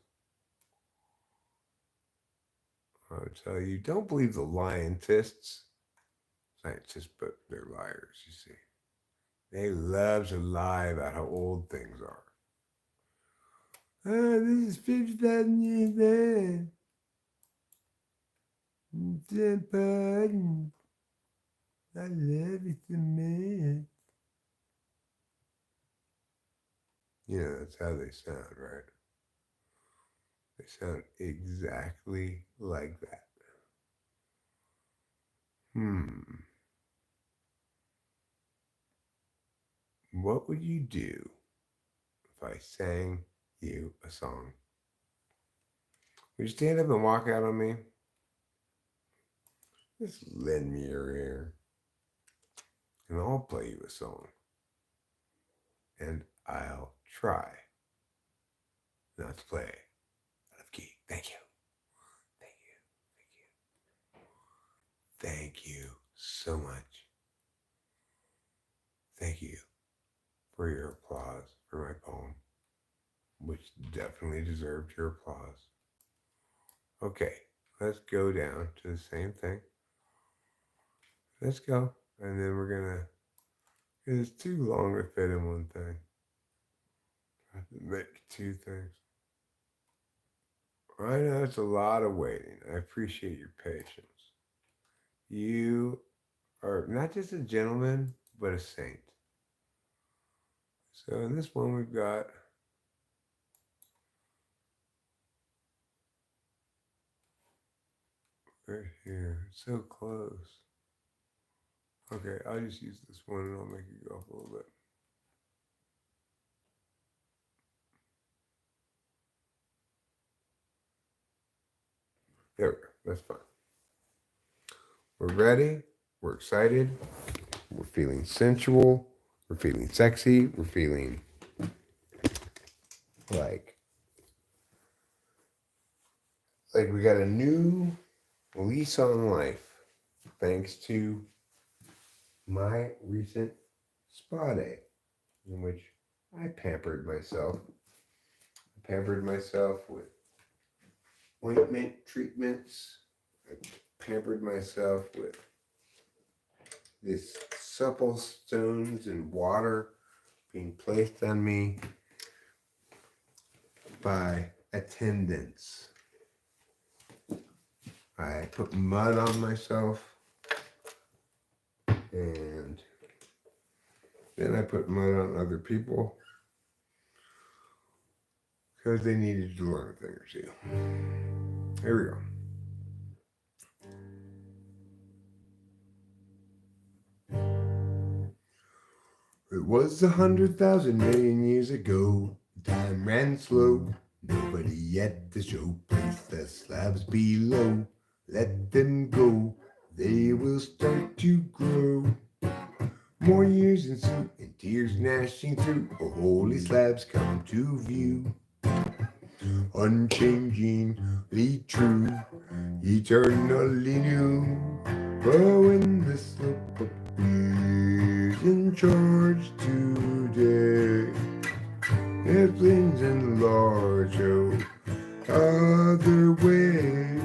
I would tell you, don't believe the scientists. Scientists, but they're liars, you see. They love to lie about how old things are. Oh, this is 50,000 years old. Pardon. I love it so much. You know, that's how they sound, right? They sound exactly like that. What would you do if I sang you a song? Would you stand up and walk out on me? Just lend me your ear, and I'll play you a song. And I'll try not to play out of key. Thank you. Thank you. Thank you. Thank you so much. Thank you for your applause for my poem, which definitely deserved your applause. Okay, let's go down to the same thing. Let's go. And then we're gonna, it's too long to fit in one thing. I have to make two things. I know it's a lot of waiting. I appreciate your patience. You are not just a gentleman, but a saint. So in this one, we've got right here, so close. Okay, I'll just use this one and I'll make it go up a little bit. There we go, that's fine. We're ready, we're excited, we're feeling sensual, we're feeling sexy, we're feeling like we got a new lease on life thanks to my recent spa day in which I pampered myself. I pampered myself with ointment treatments. I pampered myself with this supple stones and water being placed on me by attendants. I put mud on myself and then I put mud on other people because they needed to learn a thing or two. Here we go. It was 100,000 million years ago. Time ran slow. Nobody at the show. Place the slabs below. Let them go. They will start to grow. More years ensue and tears gnashing through. Oh, holy slabs come to view. Unchangingly true. Eternally new. But when the slope appears in charge today, it blends in larger other ways.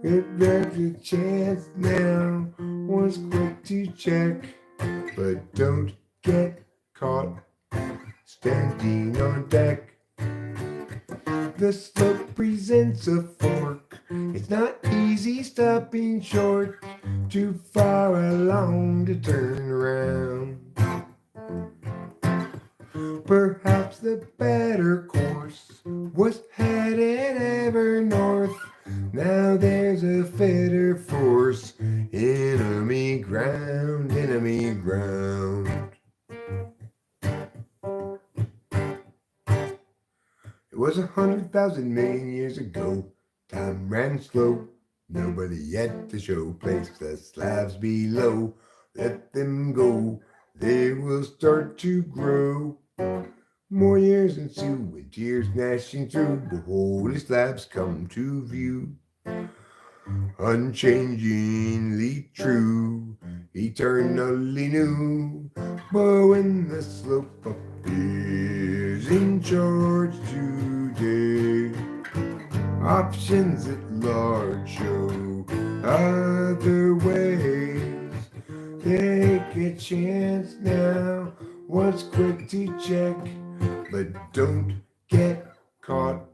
If there's a chance now, one's quick to check, but don't get caught standing on deck. The slope presents a fork. It's not easy stopping short. Too far along to turn around. Perhaps the better course was headed ever north. Now there's a fitter force. Enemy ground, enemy ground. It was 100,000 million years ago. Time ran slow. Nobody yet to show. Place the slabs below. Let them go. They will start to grow. More years ensue with tears gnashing through. The holy slabs come to view. Unchangingly true, eternally new. But when the slope appears in charge today, options at large show other ways. Take a chance now, once quick to check, but don't get caught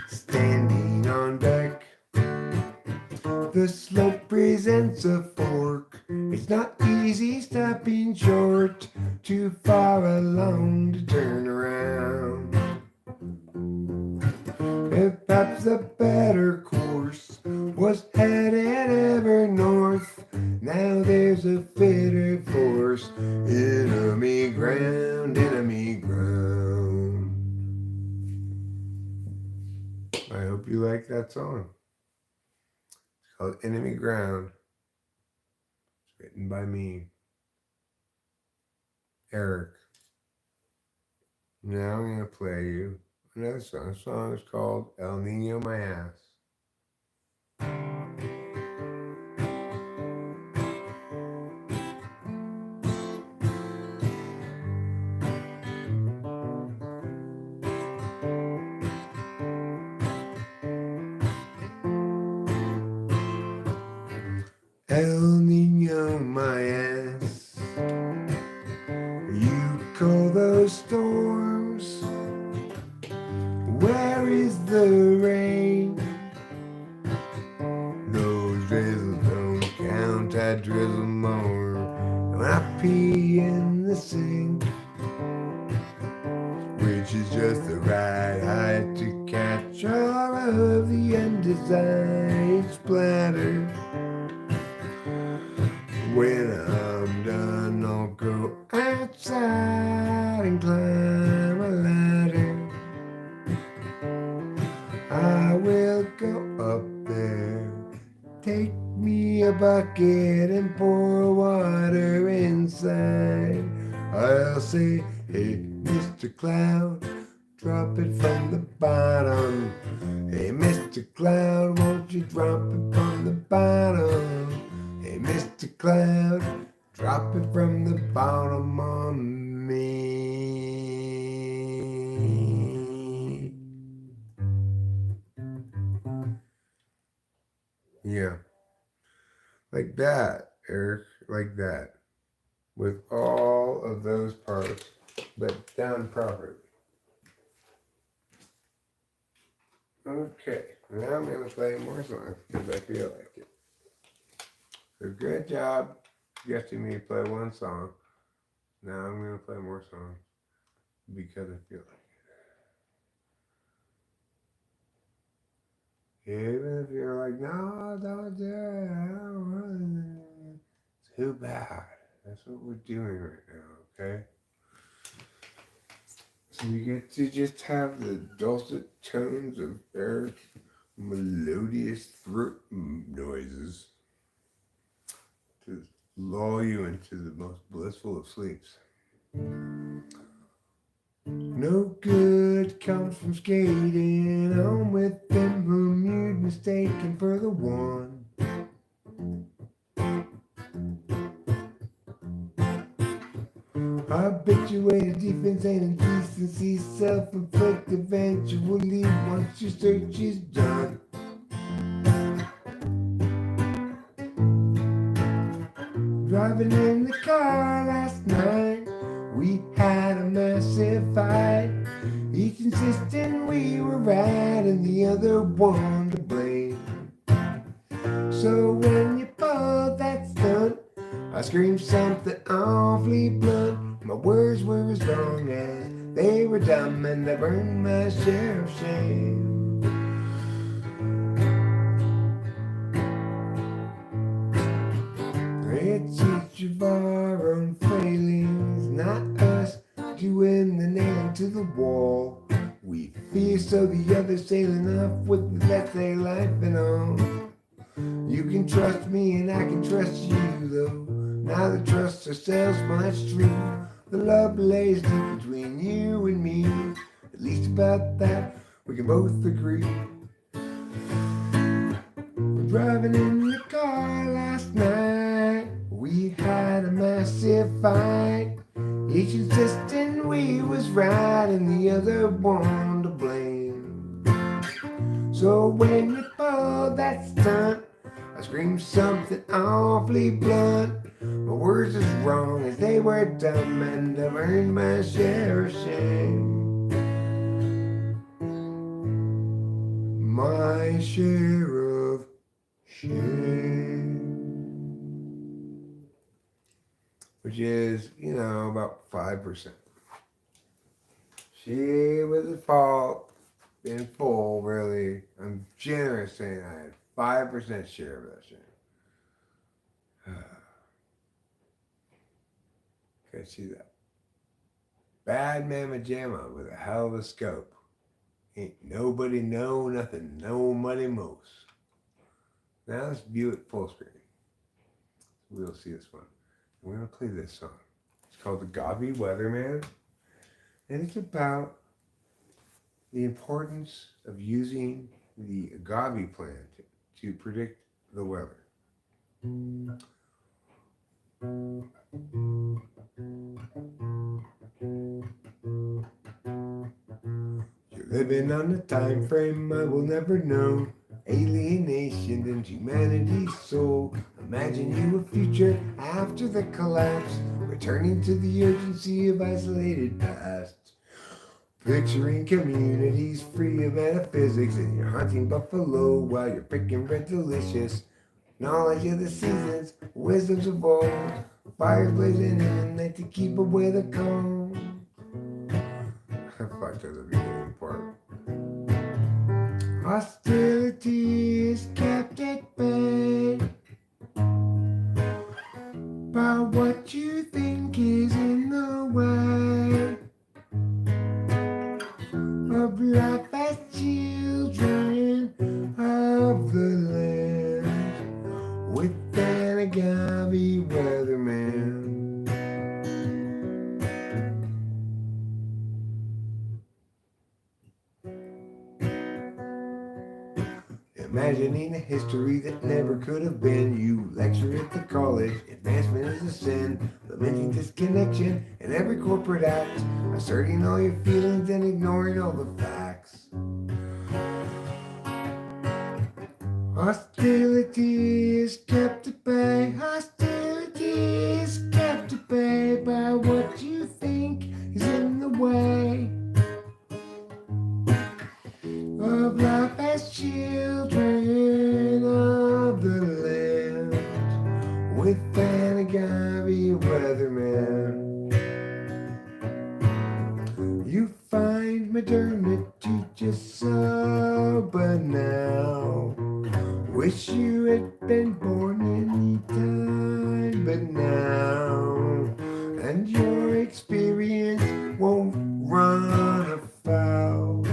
standing on deck. The slope presents a fork. It's not easy stopping short. Too far along to turn around. If perhaps a better course was headed ever north. Now there's a fitter force. Enemy ground, enemy ground. I hope you like that song. Called Enemy Ground. It's written by me, Eric. Now I'm going to play you another song. The song is called El Nino My Ass. El Nino, my ass. You call those storms? Where is the rain? Those drizzles don't count, I drizzle more when I pee in the sink, which is just the right height to catch all of the undesired splatter. When I'm done, I'll go outside and climb a ladder. I will go up there, take me a bucket and pour water inside. I'll say, hey, Mr. Cloud, drop it from the bottom. Hey, Mr. Cloud, won't you drop it from the bottom? Hey, Mr. Cloud, drop it from the bottom on me. Yeah. Like that, Eric, like that. With all of those parts, but done properly. Okay, now I'm going to play more songs because I feel like it. So good job getting me to play one song. Now I'm going to play more songs because I feel like it. Even if you're like, no, don't do it, I don't want it. Too bad. That's what we're doing right now, okay? So you get to just have the dulcet tones of Eric's melodious throat noises to lull you into the most blissful of sleeps. No good comes from skating on with them whom you'd mistaken for the one. Habituated defense and indecency, self-inflicted eventually once your search is done. Driving in the car last night, we had a massive fight. Each insisting we were right and the other one to blame. So when you pulled that stunt, I screamed something awfully blunt. My words were as wrong as They were dumb and I burned my share of shame. It's each of our own failings, not us doing the nailing to the wall. We fear so the others sailing off with the best they life and all. You can trust me and I can trust you though. Now the trust ourselves much true. The love lays deep between you and me. At least about that we can both agree. We're driving in the car last night. We had a massive fight. Each insisting we was right and the other one to blame. So when we pulled that stunt, I screamed something awfully blunt. My words as wrong as they were dumb, and I've earned my share of shame. My share of shame. Which is, about 5%. She was at fault in full, really. I'm generous saying I had 5% share of that shit. Okay, see that. Bad mamma jamma with a hell of a scope. Ain't nobody know nothing, no money most. Now let's view it full screen. We'll see this one. We're going to play this song. It's called the Goby Weatherman. And it's about the importance of using the agave plant to predict the weather. You're living on a time frame I will never know. Alienation and humanity's soul. Imagine you a future after the collapse, returning to the urgency of isolated past. Picturing communities free of metaphysics, and you're hunting buffalo while you're picking red delicious. Knowledge of the seasons, wisdoms of old, fires blazing in the night to keep away the cold. I fucked up the beginning part. Hostility is kept at bay by what you think is in the way of life as children of the land with an agave weatherman. Imagining a history that never could have been. You lecture at the college, advancement is a sin. Lamenting disconnection in every corporate act. Asserting all your feelings and ignoring all the facts. Hostility is kept at bay. Hostility is kept at bay by what you think is in the way of life as children of the land with an agave weatherman. You find modernity just so banal. Wish you had been born any time but now, and your experience won't run afoul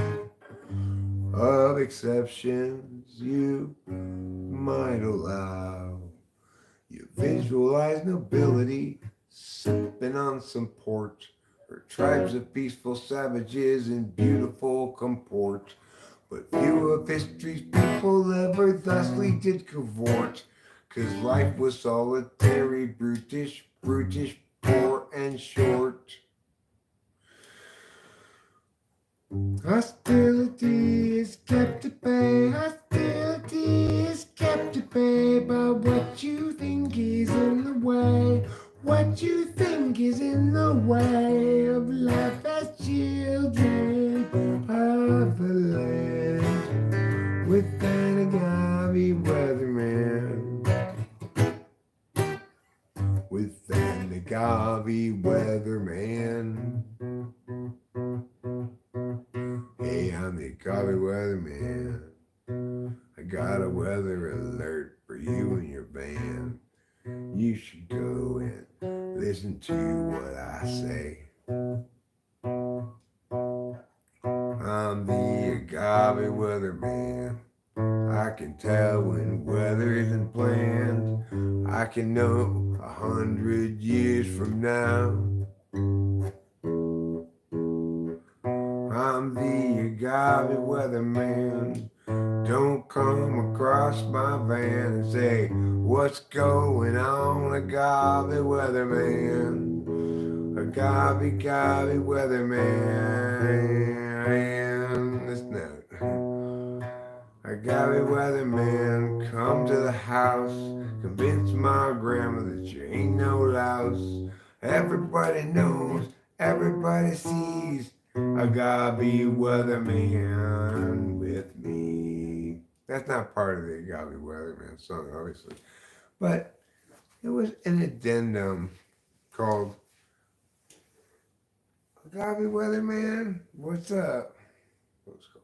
of exceptions you might allow. You visualize nobility sipping on some port, or tribes of peaceful savages in beautiful comport. But few of history's people ever thusly did cavort, 'cause life was solitary, brutish, poor and short. Hostility is kept at bay. Hostility is kept at bay by what you think is in the way. What you think is in the way of life as children of the land with an agave weatherman. With an agave weatherman. weather alert for you and your band. You should go and listen to what I say. I'm the Goby Weatherman. I can tell when weather isn't planned. I can know 100 years from now. I'm the Goby Weatherman. Don't come across my van and say, what's going on, a Goby Weatherman? A Goby Weatherman. Listen out. A Goby Weatherman, come to the house. Convince my grandma that you ain't no louse. Everybody knows, everybody sees a Goby Weatherman with me. That's not part of the Goby Weatherman song, obviously. But it was an addendum called Goby Weatherman, what's up? Let's go.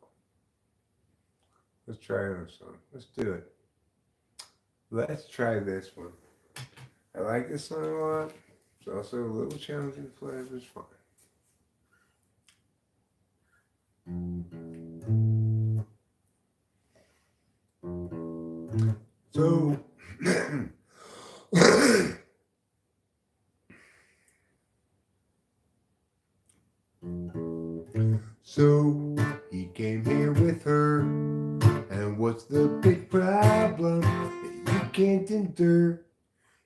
Let's try another song. Let's do it. Let's try this one. I like this song a lot. It's also a little challenging to play, but it's fine. So, so he came here with her, and what's the big problem that you can't endure?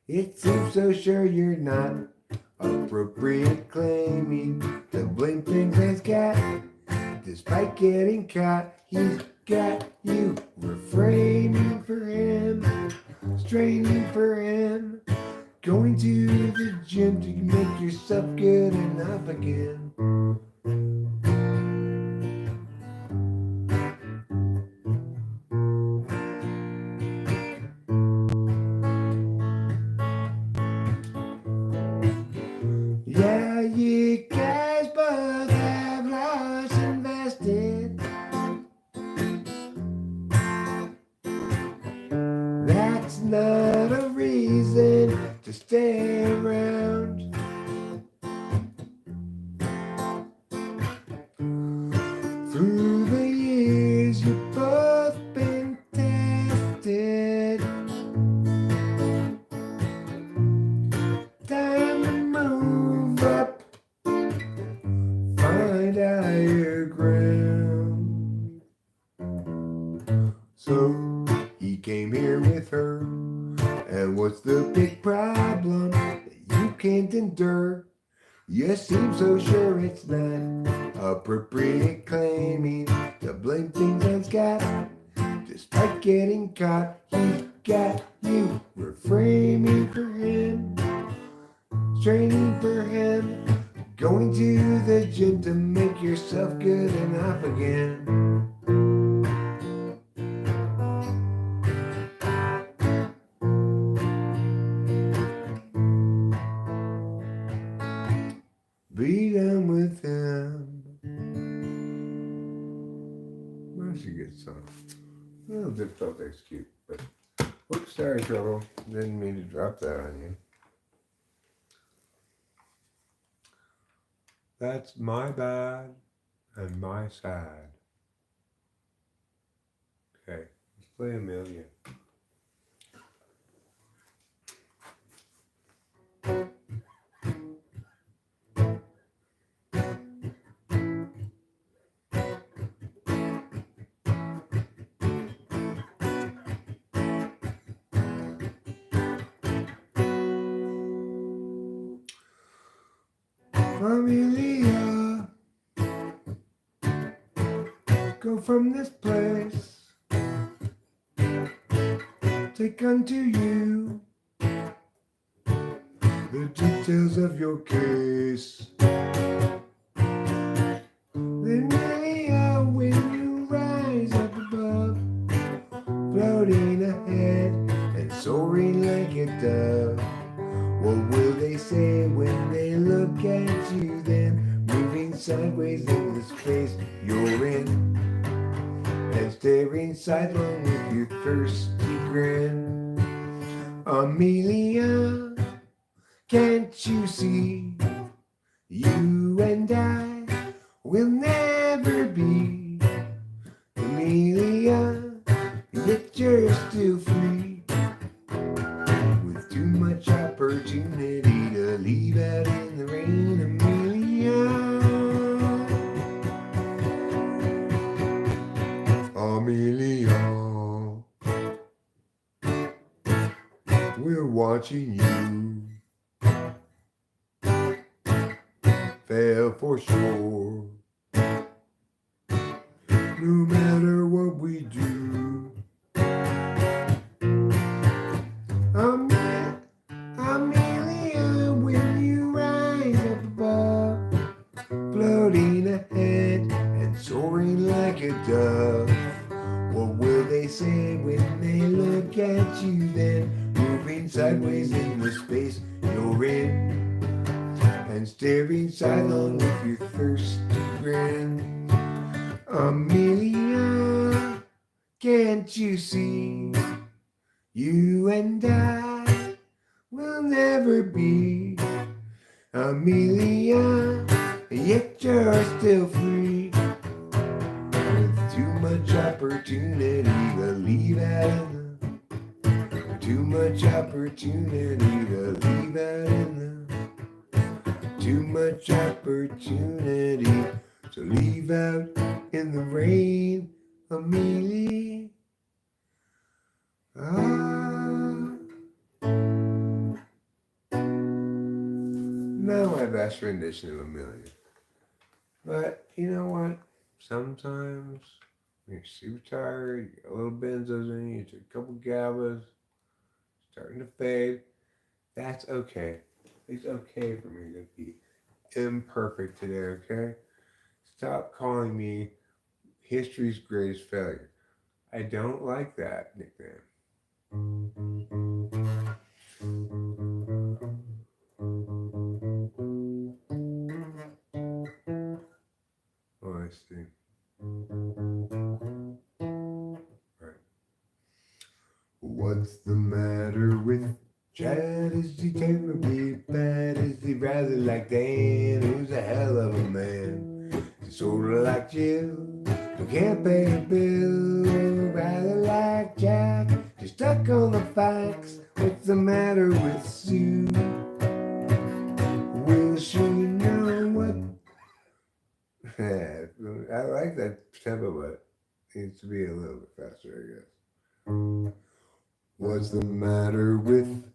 It seems so sure you're not appropriate claiming to blame things he's got. Despite getting caught, he's got you refraining for him, straining for him, going to the gym to make yourself good enough again. Yeah, you guys both have lost invested. That's not a reason to stay around. Through the years you've both been tested. Time to move up, find higher ground. So he came here with her, and what's the big problem that you can't endure? You seem so sure it's not appropriate claiming to blame things on Scott. Despite getting caught, he's got you reframing for him, straining for him, going to the gym to make yourself good enough again. Be done with him. That's a good song. A little difficult to execute, but whoops, sorry, trouble. Didn't mean to drop that on you. That's my bad and my side. Okay, let's play a million. Amelia, go from this place, take unto you the details of your case. Then Amelia, when you rise up above, floating ahead and soaring like a dove, what will they say when they look at you then, moving sideways in the space you're in, and staring sidelong with your thirsty grin. Amelia, can't you see? You and I will never be. Amelia, yet you're still free. With too much opportunity to leave out in the rain, Amelia. Amelia, we're watching you fail for sure. No matter what we do, Amelia, when you rise up above, floating ahead and soaring like a dove. What will they say when they look at you then? Moving sideways in the space you're in, and staring sidelong with your thirsty grin. Amelia, can't you see? You and I will never be. Amelia, yet you're still free. With too much opportunity to leave out in the, too much opportunity to leave out in the, too much opportunity to leave out in the rain, Amelia. Not my best rendition of Amelia. But you know what? Sometimes when you're super tired, you get a little benzos in you, take a couple GABAs, starting to fade. That's okay. It's okay for me to be imperfect today, okay? Stop calling me history's greatest failure. I don't like that nickname. Oh, I see. Right. What's the matter with Chad? Is he terribly bad? Is he rather like Dan, who's a hell of a man? He's sort of like Jill, who can't pay a bill. Rather like Jack, just stuck on the facts. What's the matter with Sue? Will she know what? I like that tempo, but it needs to be a little bit faster, I guess. What's the matter with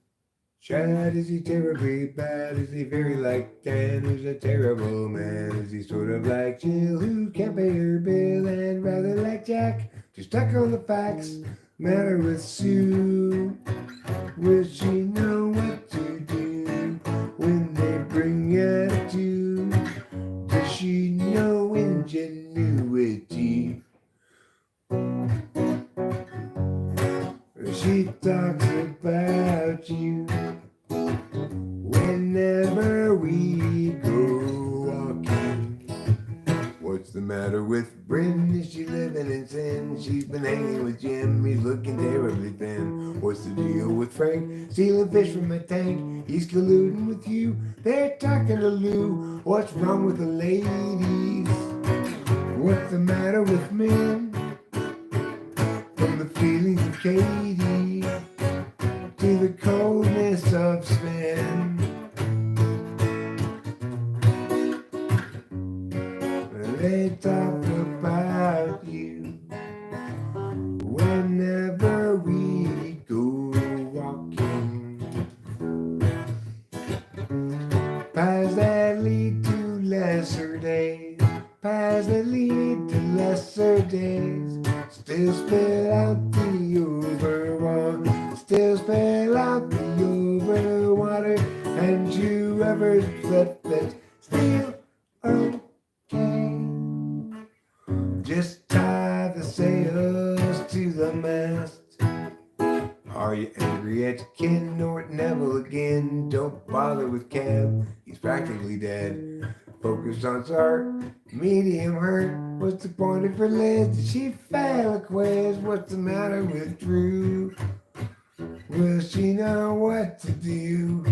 Chad? Is he terribly bad? Is he very like Dan, who's a terrible man? Is he sort of like Jill, who can't pay her bill? And rather like Jack, just stuck on the facts. Matter with Sue? Will she know what to do when they bring attitude? Does she know ingenuity? She talks about you whenever we go walking. What's the matter with Bryn? Is she living in sin? She's been hanging with Jim, he's looking terribly thin. What's the deal with Frank? Stealing fish from a tank, he's colluding with you. They're talking to Lou. What's wrong with the ladies? What's the matter with men? From the feelings of Katie to the coldness of Sven. They talk about you whenever we go walking. Paths that lead to lesser days, paths that lead to lesser days. Still spill out the overwater, still spill out the overwater, and whoever's left that's still okay. Just tie the sails to the mast. Are you angry at your kin or at Neville again? Don't bother with Cam, he's practically dead. Focus on art, medium hurt. What's the point of her lids? Did she fail a quiz? What's the matter with Drew? Will she know what to do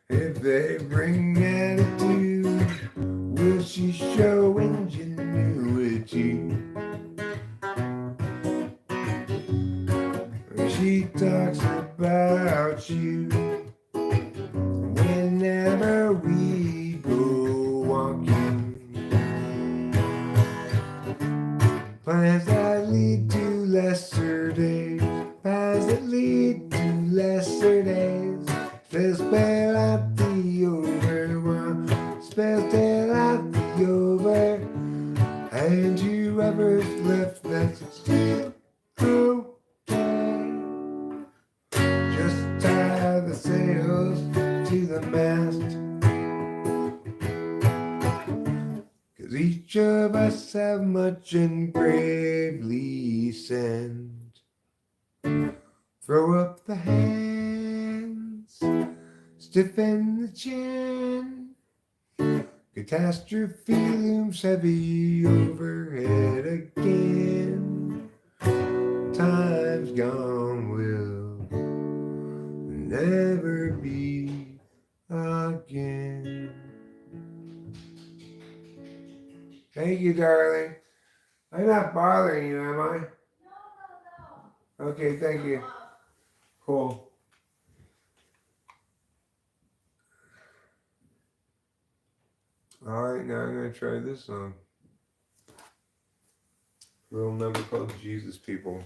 if they bring attitude? Will she show ingenuity? She talks about you whenever we go walking. Plans that lead to lesser days, paths that lead to lesser days. Spells spell out the overwhelm, spells tell out the over, and whoever's left that's still okay. Just tie the sails to the mast, 'cause each of us have much and bravely sent. Throw up the hands, stiffen the chin. Catastrophe looms heavy overhead again. Time's gone will never be again. Thank you, darling. I'm not bothering you, am I? No. Okay, thank you. Cool. Alright, now I'm going to try this song. We'll never call Jesus people.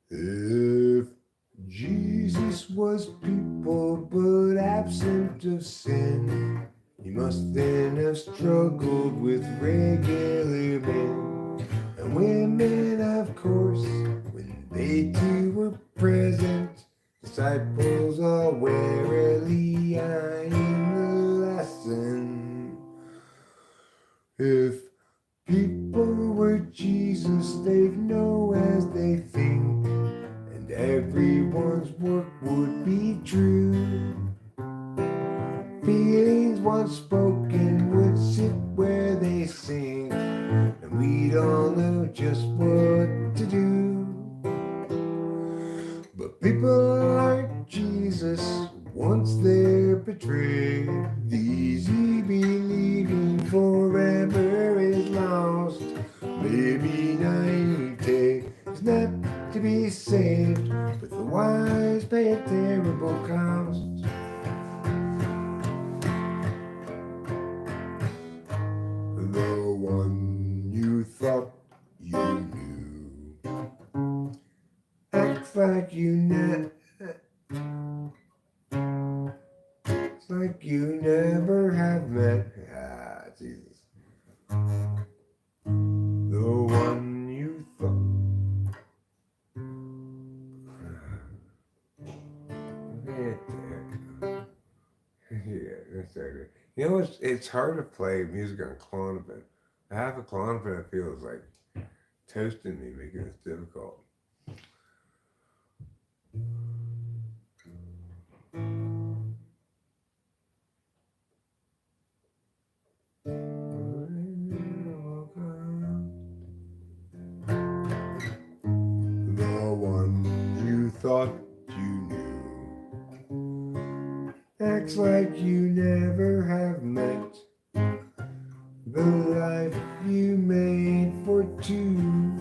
If Jesus was people but absent of sin, he must then have struggled with regular men and women, of course, when they too were present. Disciples all warily eyeing the lesson. If people were Jesus, they'd know as they think, and everyone's work would be true. Feelings once spoken would sit where they sink, and we'd all know just what to do. But people aren't Jesus once they're betrayed. The easy believing forever is lost. Maybe naivete is not to be saved, but the wise pay a terrible cost. The one you thought you knew acts like you it's like you never have met. Ah, Jesus. The one you thought. Yeah, that's okay. You know, it's hard to play music on Klonopin. I have a Klonopin that feels like toasting me, making it difficult. The one you thought you knew acts like you never have met. The life you made for two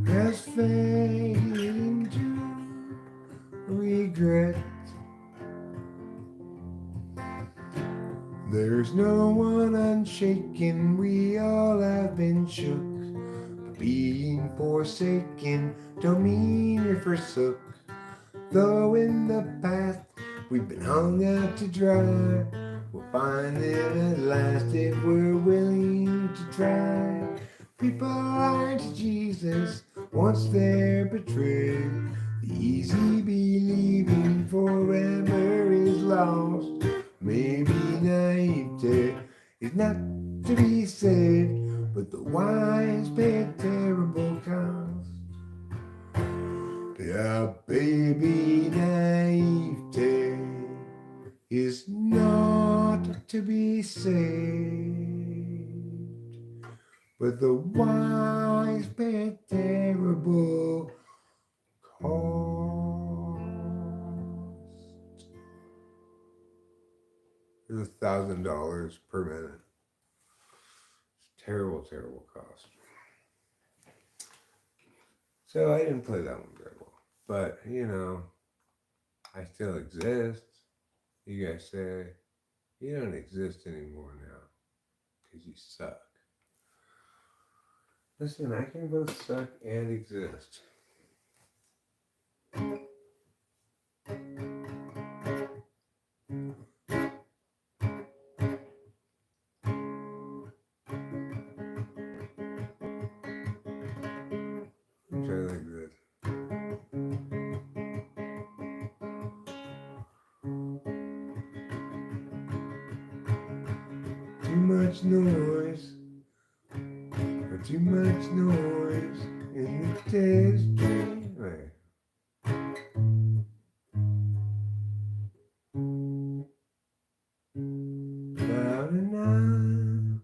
has faded into regret. There's no one unshaken, we all have been shook. Being forsaken don't mean you're forsook. Though in the past we've been hung out to dry, we'll find them at last if we're willing to try. People lie to Jesus once they're betrayed. The easy believing forever is lost. Maybe naivete is not to be saved, but the wise pay a terrible cost. Yeah, baby, naivete is not to be saved, but the wise pay a terrible cost. It's $1,000 per minute. It's terrible, terrible cost. So I didn't play that one very well. But, you know, I still exist. You guys say, you don't exist anymore now because you suck. Listen, I can both suck and exist. Try like this. Too much noise, or too much noise in the distance. Right. Loud enough.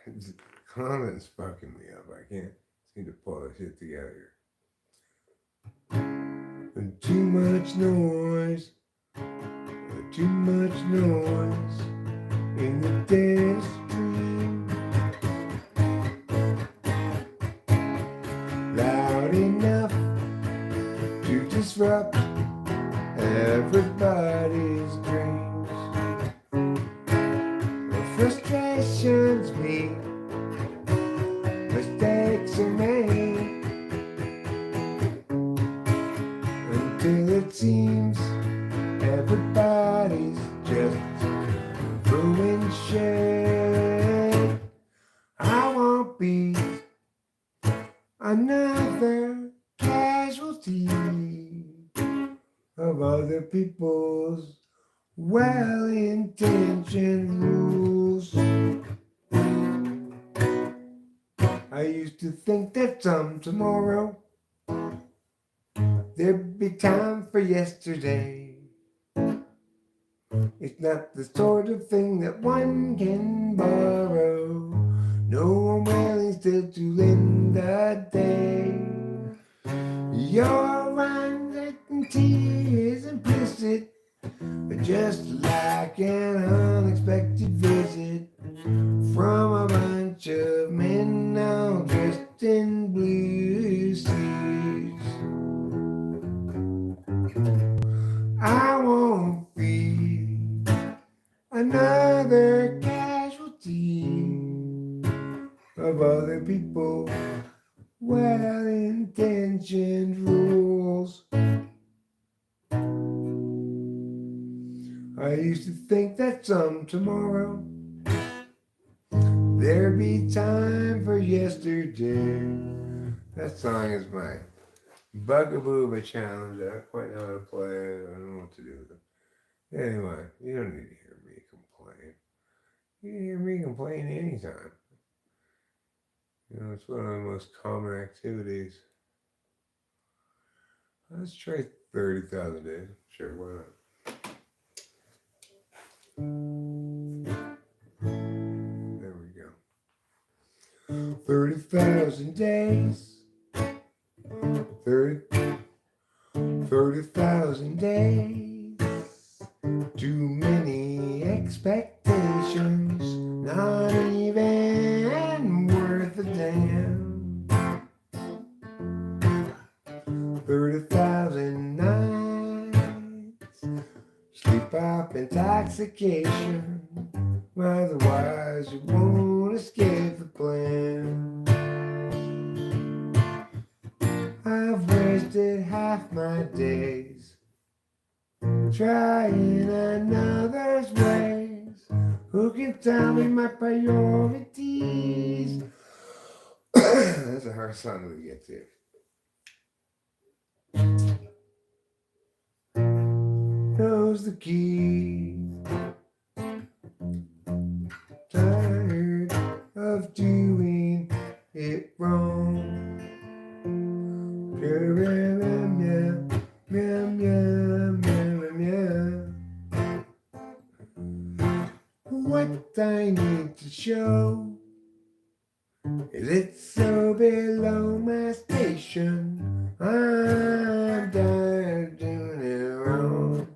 The comments fucking me up. I can't seem to pull this shit together. And too much noise, or too much noise in the dance stream. Loud enough to disrupt everybody's dreams. The frustrations meet, mistakes are made, until it seems everybody's just throwing shade. I won't be another casualty of other people's well-intentioned rules. I used to think that some tomorrow there'd be time for yesterday. It's not the sort of thing that one can borrow. No one willing still to lend a day. Your uncertainty is implicit, but just like an unexpected visit from a bunch of men all dressed in blue suits. I won't be another casualty of other people's well-intentioned rules. I used to think that some tomorrow there'd be time for yesterday. That song is my bugaboo of a challenge. I don't quite know how to play it. I don't know what to do with it. Anyway, you don't need to hear me complain. You can hear me complain anytime. You know, it's one of the most common activities. Let's try 30,000 days. Sure, why not? There we go. 30,000 days. 30,000 days. Too many expectations, not even worth a damn. 30,000 nights, sleep off intoxication. Otherwise, you won't escape the plan. I've wasted half my days trying another's ways, Who can tell me my priorities? That's a hard song to get to. Knows the key. Tired of doing it wrong. What I need to show is it so below my station. I'm tired of doing it wrong.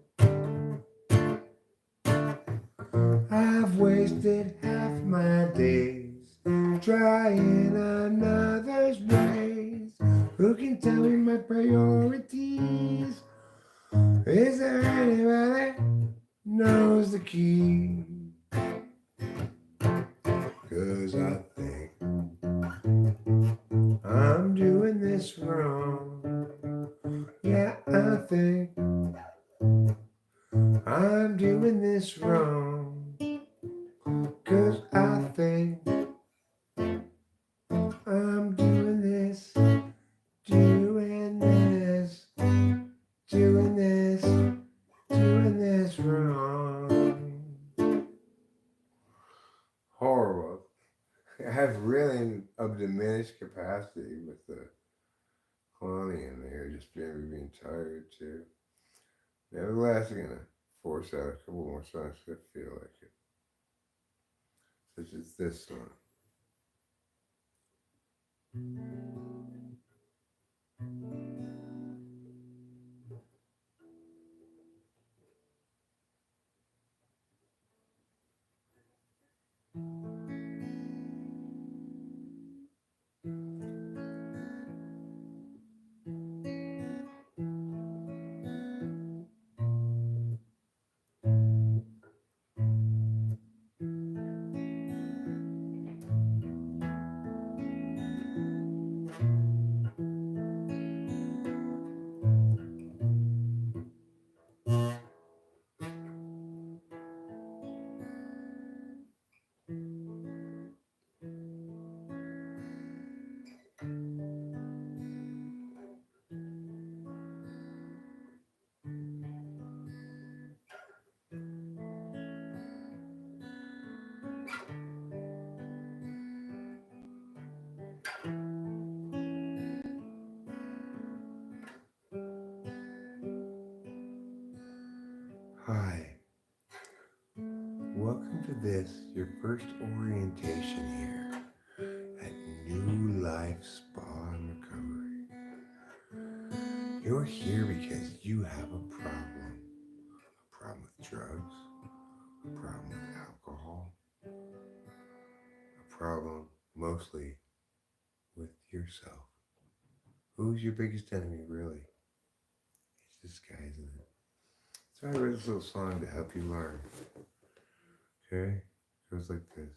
I've wasted half my days trying another's ways. Who can tell me my priorities? Is there anybody knows the key? 'Cause I think I'm doing this wrong. Yeah, I think I'm doing this wrong. 'Cause I think I'm doing this, doing this, doing this, doing this wrong. Horrible. I have really a diminished capacity with the Lonnie in there, just being tired too. Nevertheless, I'm gonna force out a couple more songs that feel like it, such as this one. Hi, welcome to this, your first orientation here at New Life Spa and Recovery. You're here because you have a problem with drugs, a problem with alcohol, a problem mostly with yourself. Who's your biggest enemy, really? It's this guy, isn't it? So I wrote this little song to help you learn. Okay? It goes like this.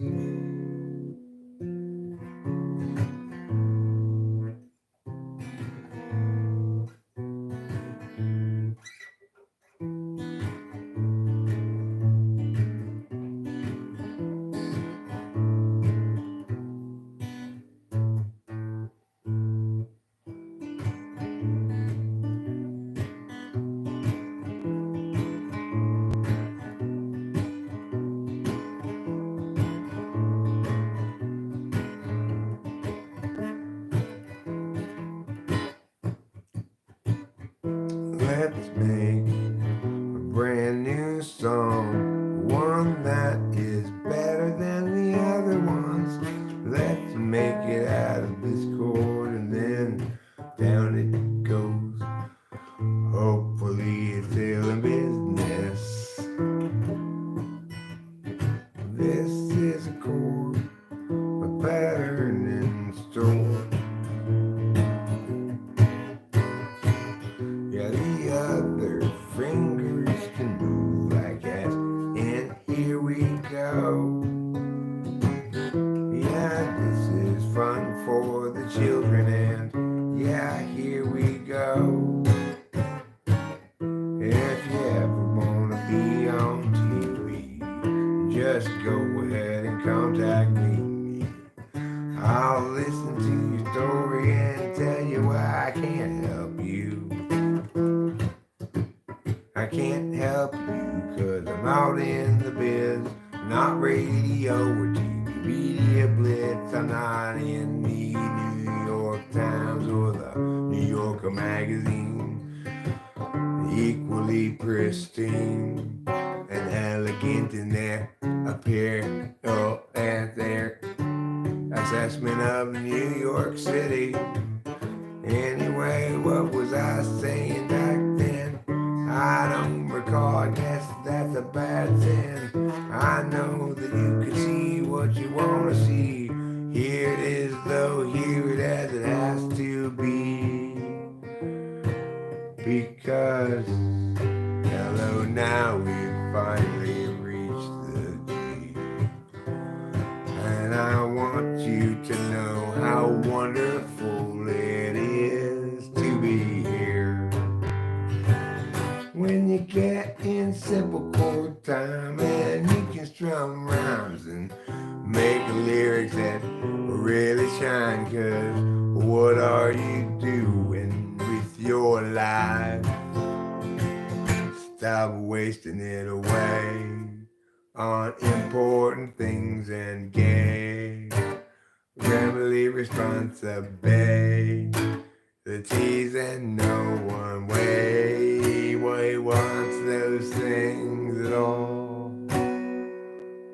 just go ahead and contact me. I'll listen to your story and tell you why I can't help you. I can't help you 'cause I'm out in the biz, not radio or TV media blitz. I'm not in the New York Times or the New Yorker magazine. Equally pristine and elegant in their appearance and their assessment of New York City. Anyway, what was I saying back then? I don't recall, I guess that's a bad sin. I know that you can see what you want to see. Here it is though, here it as it has to be. Because, hello, now we've finally reached the G. And I want you to know how wonderful it is to be here. When you get in simple chord time and you can strum rhymes and make lyrics that really shine, 'cause what are you doing with your life? Stop wasting it away on important things and gay grammarly responsibility. The T's and no one way wants those things at all.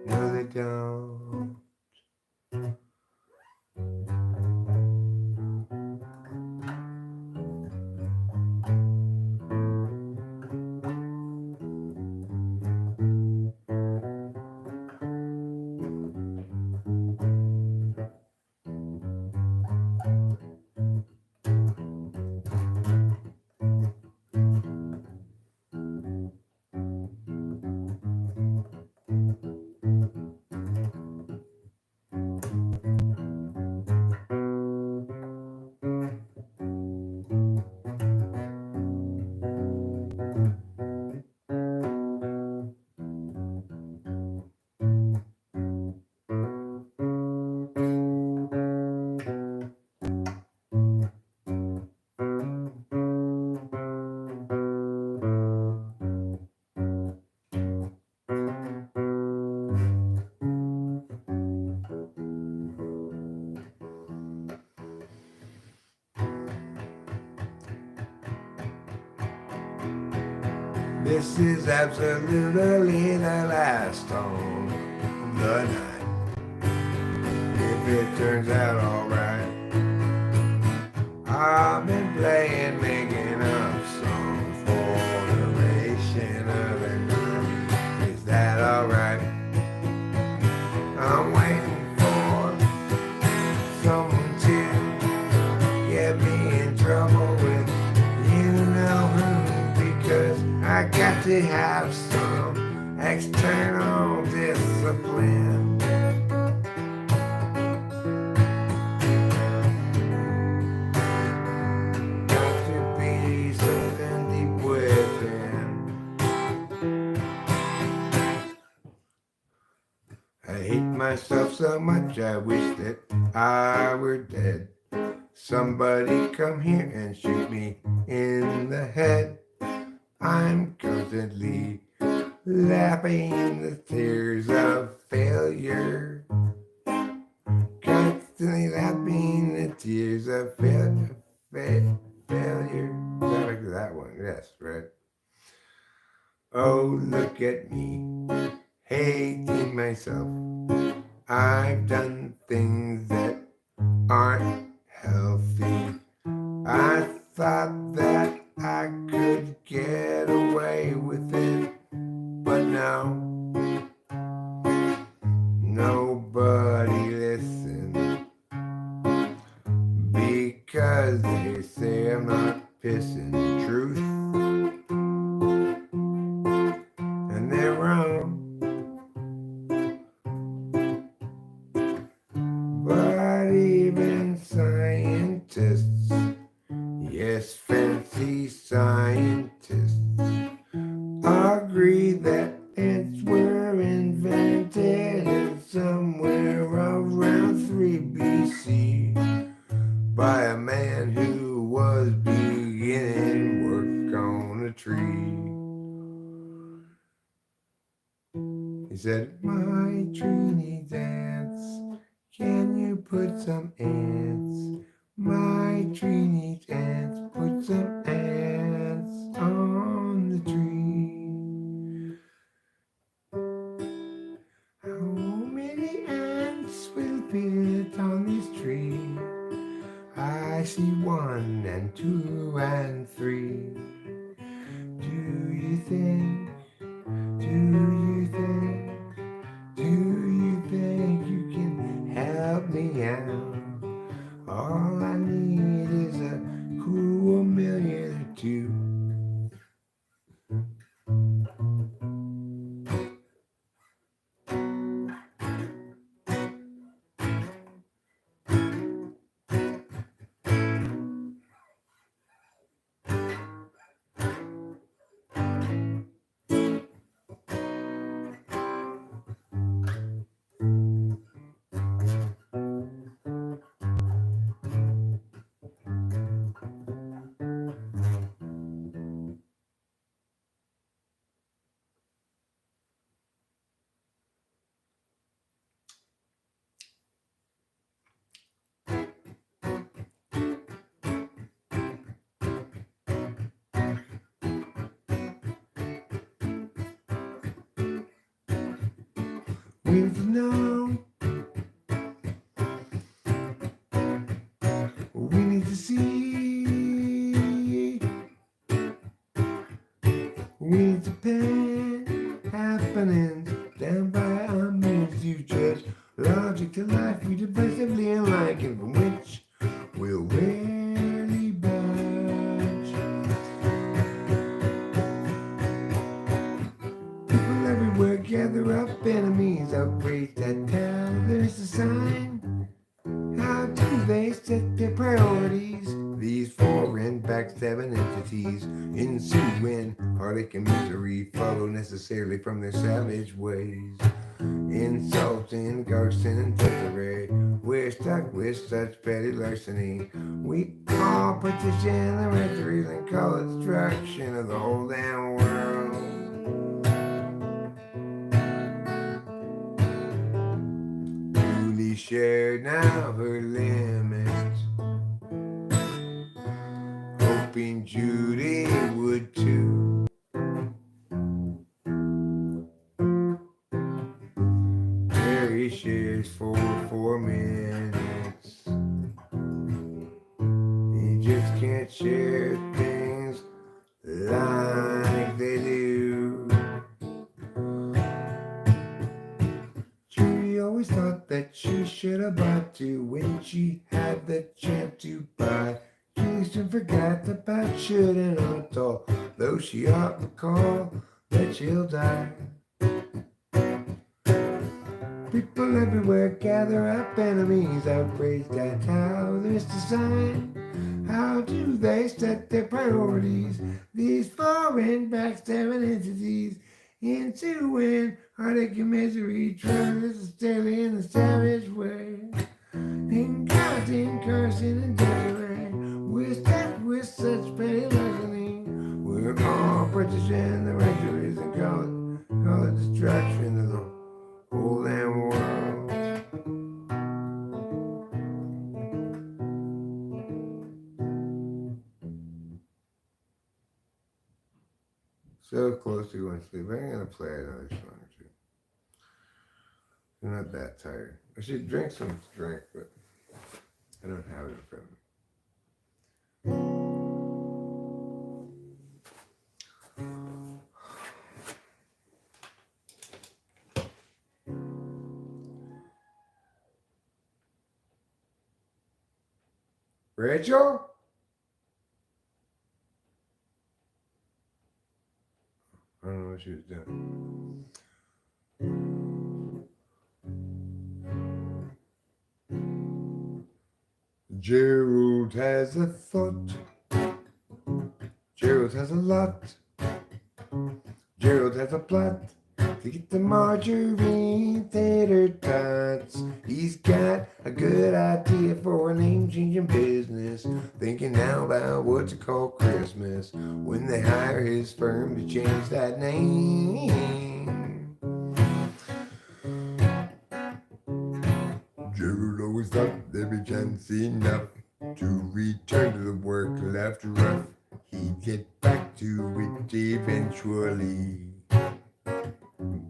No, they don't. This is absolutely the last song of the night. If it turns out alright, I've been playing, making up songs for the duration of the night. Is that alright? I'm waiting for someone to get me in trouble with you know who, because I got to have some external discipline. Got to be something deep within. I hate myself so much, I wish that I were dead. Somebody come here and shoot me in the head. I'm constantly laughing the tears of failure. Constantly laughing the tears of failure. That one, yes, right. Oh, look at me, hating myself. I've done things that aren't healthy. I thought that I could get away with it, but no, nobody listens, because they say I'm not pissing truth, and they're wrong. But even scientists, yes, fancy scientists, agree that it's He said, my tree needs ants. Can you put some ants? My tree needs ants. Put some ants on the tree. How many ants will fit on this tree? I see 1 and 2 and 3. Do you think? Do you think? Do you think you can help me out? All I need is a cool million or two. We need to know. We need to see. We need to pay happenings down by our means to judge. Logic to life we depressively unlike, and from which we'll rarely budge. People everywhere gather up enemies, outraged at town. There's a sign. How do they set their priorities? These foreign backstabbing entities, ensuing heartache and misery, follow necessarily from their savage ways. Insulting, arson, and treachery, we're stuck with such petty larceny. We call partition the rectories and call it destruction of the whole damn world. Truly shared now her limits, hoping Judy would too. Mary shares for 4 minutes. He just can't share things like they do. Judy always thought that she should have bought too when she had the chance to buy. Julie soon forgot about should and ought, although she ought to recall that she'll die. People everywhere gather up enemies, outraged at how this design. How do they set their priorities? These foreign backstabbing entities, ensuing heartache and misery, trying necessarily in a savage way. Incarcerating, cursing, and delivering, we're stuck with such petty larceny. We're all British and the rectories and call it destruction of the whole damn world. So close to going to sleep. I'm going to play another song or two. I'm not that tired. I should drink some drink, but I don't have it in front of me. Rachel? I don't know what she was doing. Gerald has a thought. Gerald has a lot. Gerald has a plot to get the margarine tater tots. He's got a good idea for a name-changing business. Thinking now about what to call Christmas when they hire his firm to change that name. enough to return to the work left rough. He'd get back to it eventually.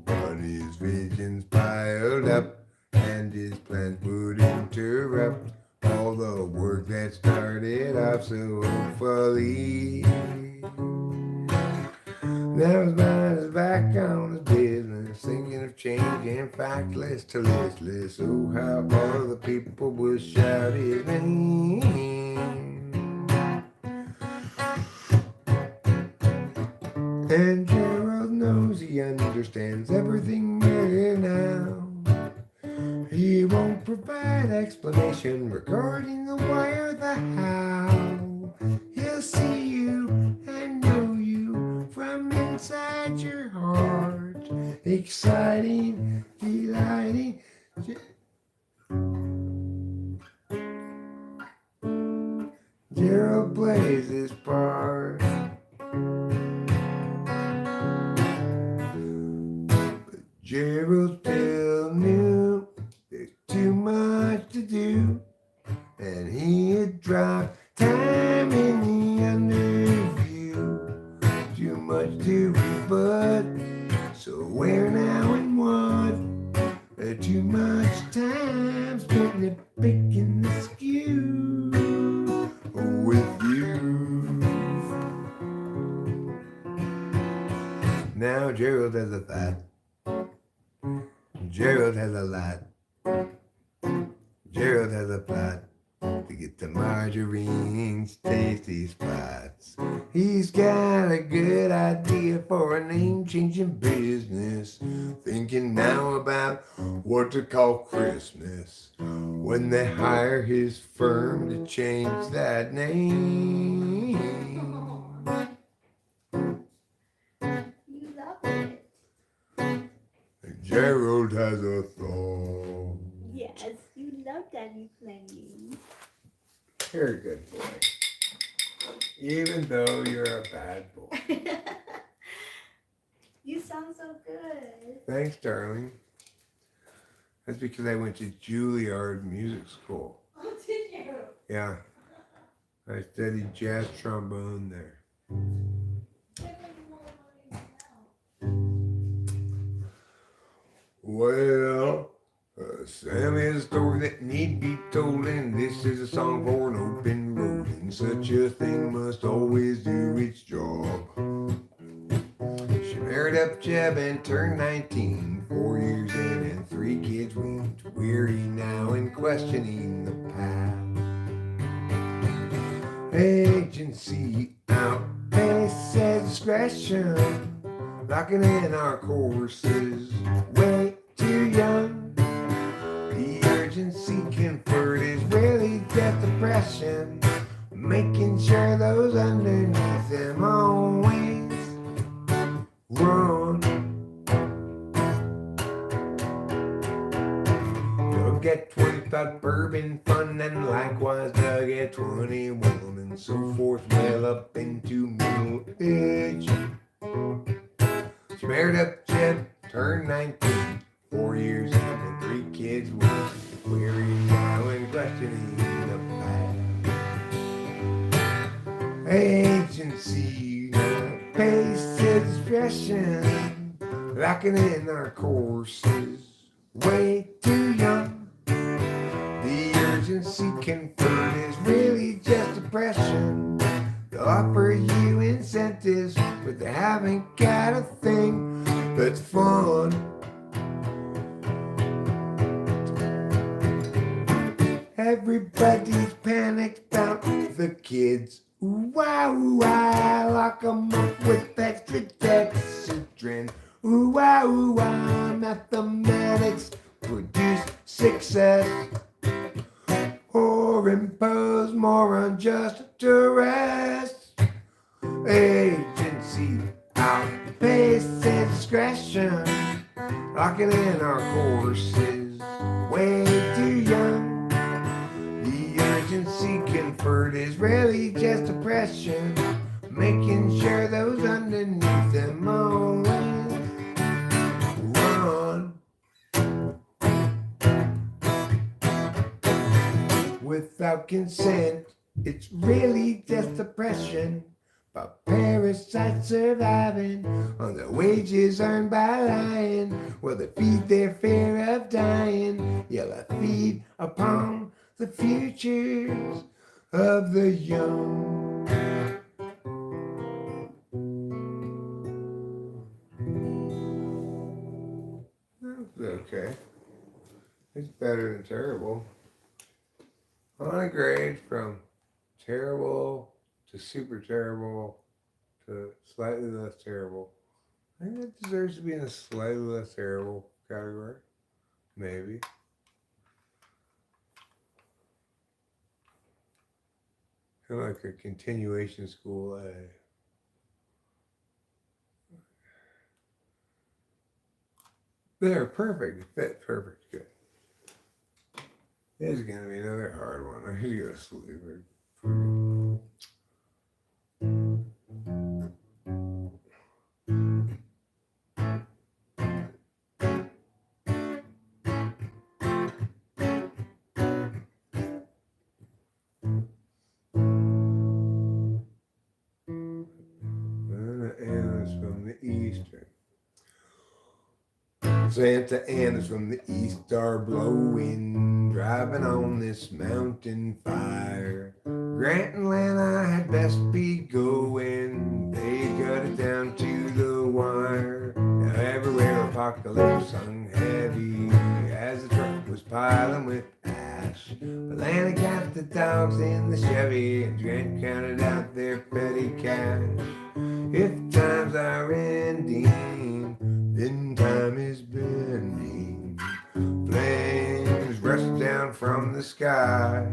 But his visions piled up and his plans would interrupt all the work that started off so hopefully. Now his mind is back on his business, thinking of changing factless to listless. Oh, how all the people will shout his name. And Gerald knows he understands everything better now. He won't provide explanation regarding the why or the how. He'll see you and know you from inside your heart. Exciting, delighting. Gerald plays his part. But Gerald still knew there's too much to do, and he had dropped time in the underview. Too much to rebut, so where now and what? Too much time spent in picking the skew with you. Now Gerald has a thought. Gerald has a lot. Gerald has a plot to get to Marjorie's tasty spots. He's got a good idea for a name-changing business. Thinking now about what to call Christmas when they hire his firm to change that name. You love it. Gerald has a thought. Yes, you love Daddy playing. You're a good boy. Even though you're a bad boy. You sound so good. Thanks, darling. That's because I went to Juilliard Music School. Oh, did you? Yeah. I studied jazz trombone there. Well, Sam is a story that need be told, and this is a song for an open road, and such a thing must always do its job. She married up Jeb and turned 19, 4 years in and 3 kids weaned, weary now and questioning the path. Agency outpaces discretion, locking in our courses way too young. The urgency conferred is really just depression, making sure those underneath them always run. They'll get 25 bourbon fun and likewise they'll get 21 and so forth, well up into middle age. She married up Jed, turned 19, 4 years in and 3 kids with weary now and questioning the past. Agency pace discretion, locking in our courses way too young. The urgency conferred is really just depression. They'll offer you incentives, but they haven't got a thing that's fun. Everybody's panicked about the kids. Ooh, wow, ooh, I lock 'em up with extra dexedrine. Ooh, wow, mathematics produce success, or impose more unjust duress. Agency outpaces discretion, locking in our courses way too young. The urgency conferred is really just depression, making sure those underneath them always run. without consent. It's really just oppression. But parasites surviving on the wages earned by lying. Well, they feed their fear of dying. Yeah, they feed upon the futures of the young. Okay. It's better than terrible. On a grade from terrible to super terrible to slightly less terrible. I think that deserves to be in a slightly less terrible category. Maybe. Kind of like a continuation school A. There, perfect. Fit, perfect. Good. This is going to be another hard one. I should go to sleep. Anna's from the eastern. Santa Anna's from the east are blowing, driving on this mountain fire. Grant and Lana had best be going, they got it down to the wire. Now everywhere apocalypse hung heavy, as the truck was piling with ash. But Lana got the dogs in the Chevy, and Grant counted out their petty cash. If times are ending, then time is bending. Flames rush down from the sky,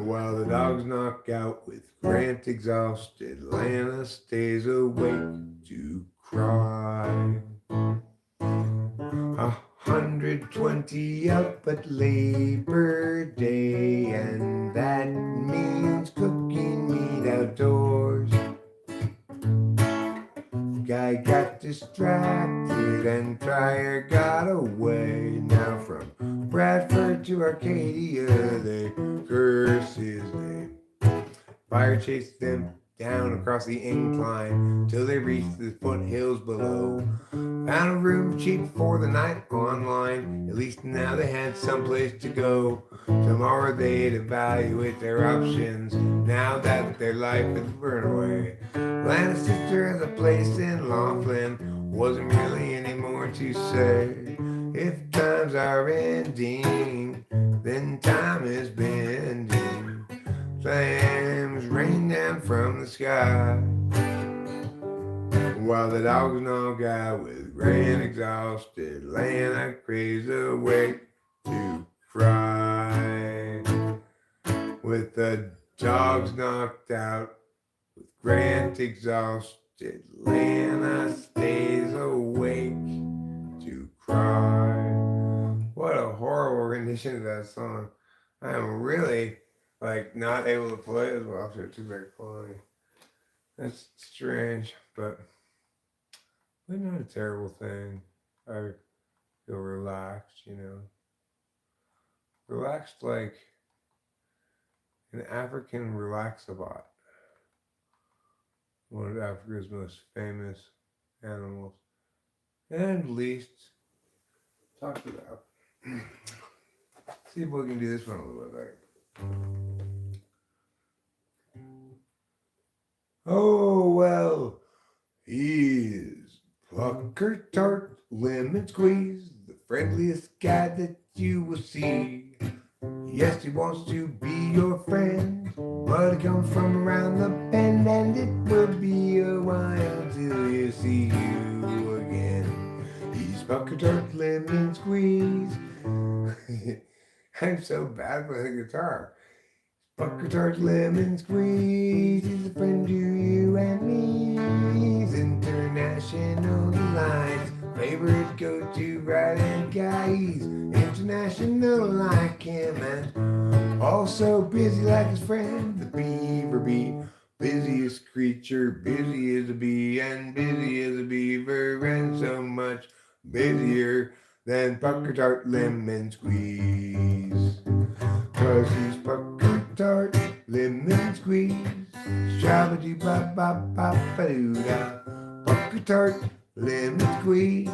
while the dogs knock out with Grant exhausted. Lana stays awake to cry. 120 up at Labor Day, and that means cooking meat outdoors. Guy got distracted and Trier got away. Now from Bradford to Arcadia, they curse his name. Fire chased them down across the incline till they reached the foothills below. Found a room cheap for the night online. At least now they had someplace to go. Tomorrow they'd evaluate their options, now that their life had burned away. Lana's sister has a place in Laughlin, wasn't really any more to say. If times are ending, then time is bending. Flames rain down from the sky, while the dogs knock out with Grant exhausted. Lana craves awake to cry. With the dogs knocked out, with Grant exhausted, Lana stays awake to cry. What a horrible rendition of that song. I am really not able to play it as well after too big quality. That's strange, but not a terrible thing. I feel relaxed, Relaxed like an African relaxabot. One of Africa's most famous animals. And least talked about. See if we can do this one a little bit better. Oh, well, he's Pucker Tart Lemon Squeeze, the friendliest guy that you will see. Yes, he wants to be your friend, but he comes from around the bend, and it will be a while till you see you again. He's Pucker Tart Lemon Squeeze. I'm so bad with the guitar. Pucker Tart Lemon Squeeze is a friend to you and me. He's international delight, favorite go-to riding guy. He's international like him, and also busy like his friend, the beaver bee. Busiest creature, busy as a bee, and busy as a beaver, and so much busier than Pucker Tart Lemon Squeeze. 'cause he's pucker tart, lemon squeeze, shabba ba ba ba ba doo da. Pucker tart, lemon squeeze,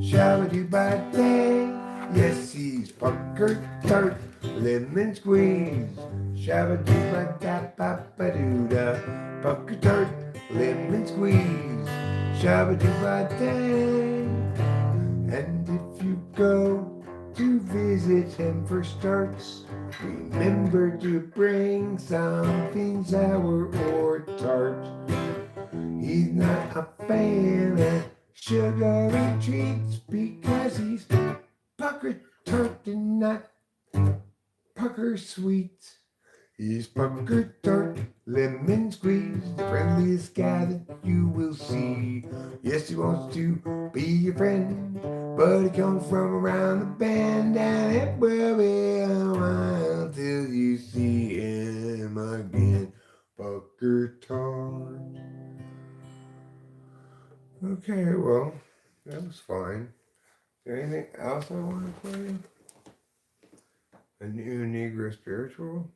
shabba ba day. Yes, he's pucker tart, lemon squeeze, shabba ba da ba ba doo da. Pucker tart, lemon squeeze, shabba ba day. And if you go to visit him for starts, remember to bring something sour or tart. He's not a fan of sugary treats because he's pucker tart and not pucker sweet. He's pucker tart, lemon squeeze, the friendliest guy that you will see. Yes, he wants to be your friend, but he comes from around the bend, and it will be a while till you see him again. Pucker tart. Okay, well, that was fine. Is there anything else I want to play? A new Negro spiritual?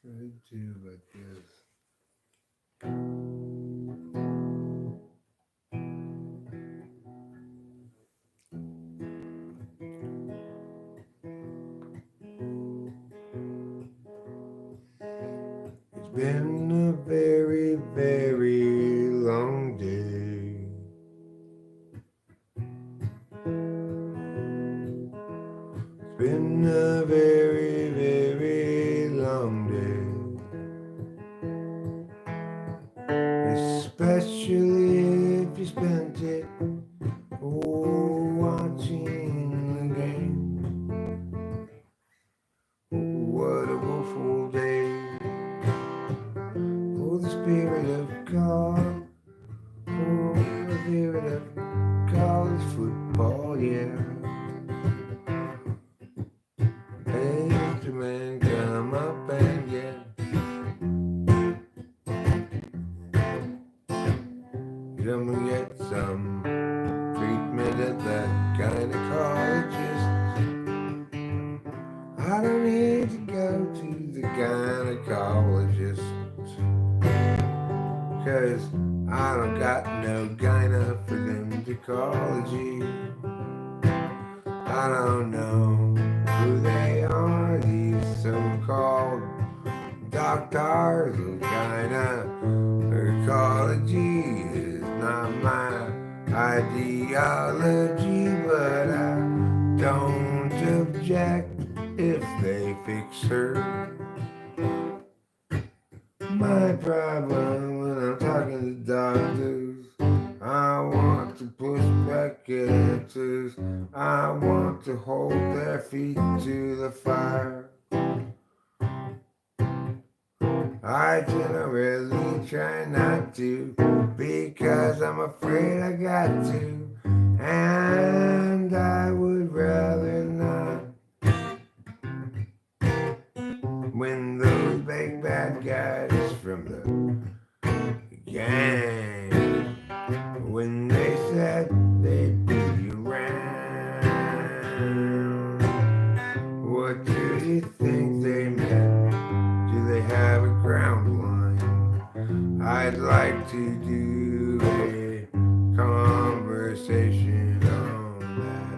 What do I do about this? It's been a very, very long day. It's been a very, very long day. Especially if you spent it watching the game. What a woeful day for the Spirit of God, for the Spirit of college football, yeah. Hey, Mr. Man, come up and get gonna get some treatment at that gynecologist. I don't need to go to the gynecologist, 'cause I don't got no gyna for gynecology. I don't know who they are, these so-called doctors of gynecology is not my ideology, but I don't object if they fix her. My problem when I'm talking to doctors, I want to push back answers. I want want to hold their feet to the fire. I generally try not to, because I'm afraid I got to, and I would rather not. When those big bad guys from the gang, when they said they'd be around, what do you think they meant? Do they have a ground line? I'd like to do a conversation on that.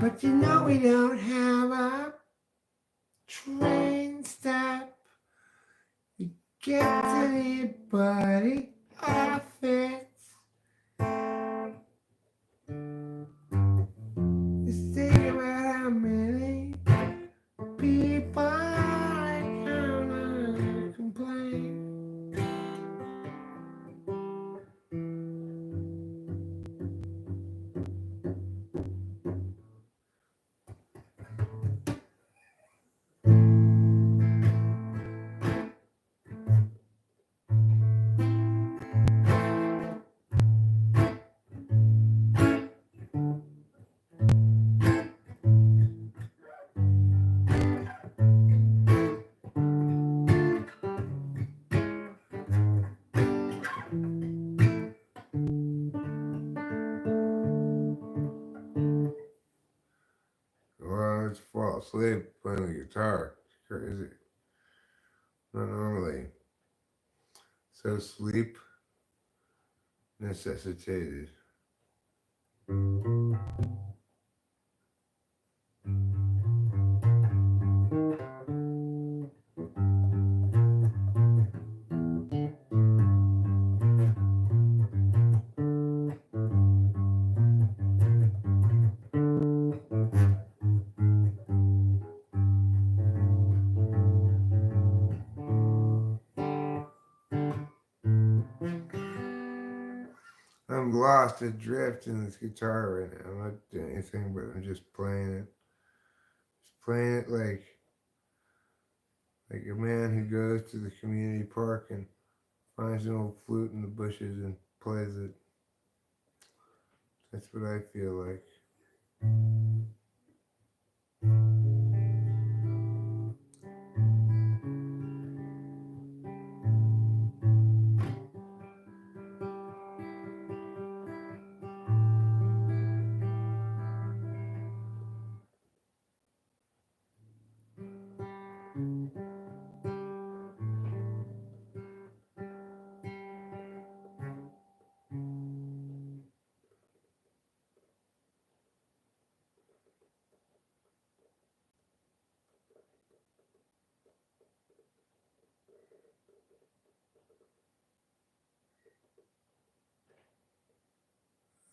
But you know we don't have a train stop. You get to anybody off it. You think about how many people are gonna complain. Well, I just fall asleep playing the guitar. It's crazy. Not normally so sleep necessitated. I'm lost adrift in this guitar right now. I'm not doing anything, but I'm just playing it. Just playing it like a man who goes to the community park and finds an old flute in the bushes and plays it. That's what I feel like.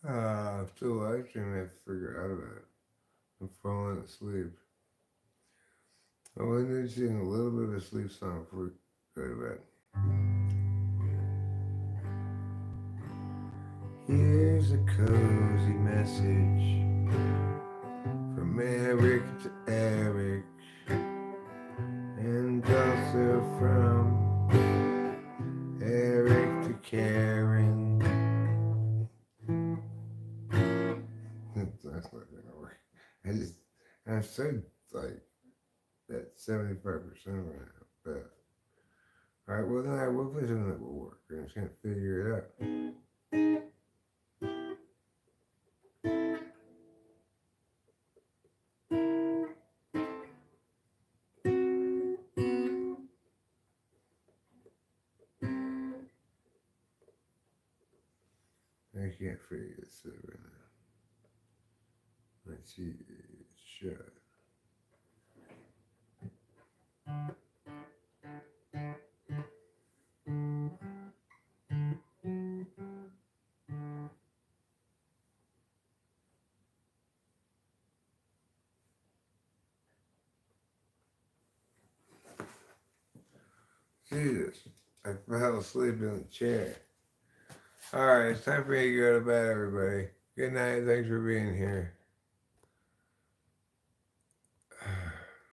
I'm still actually I have to figure out about it. I'm falling asleep. I wanted to sing a little bit of a sleep song before we go to bed. Here's a cozy message from Eric to Eric, and also from Eric to Karen. That's not gonna work. I'm so like at 75% right now. But alright, well then I will play something that will work. I'm just gonna figure it out. I can't figure this out right now. Let's see. Shut. Jesus, I fell asleep in the chair. All right, it's time for me to go to bed, everybody. Good night. Thanks for being here.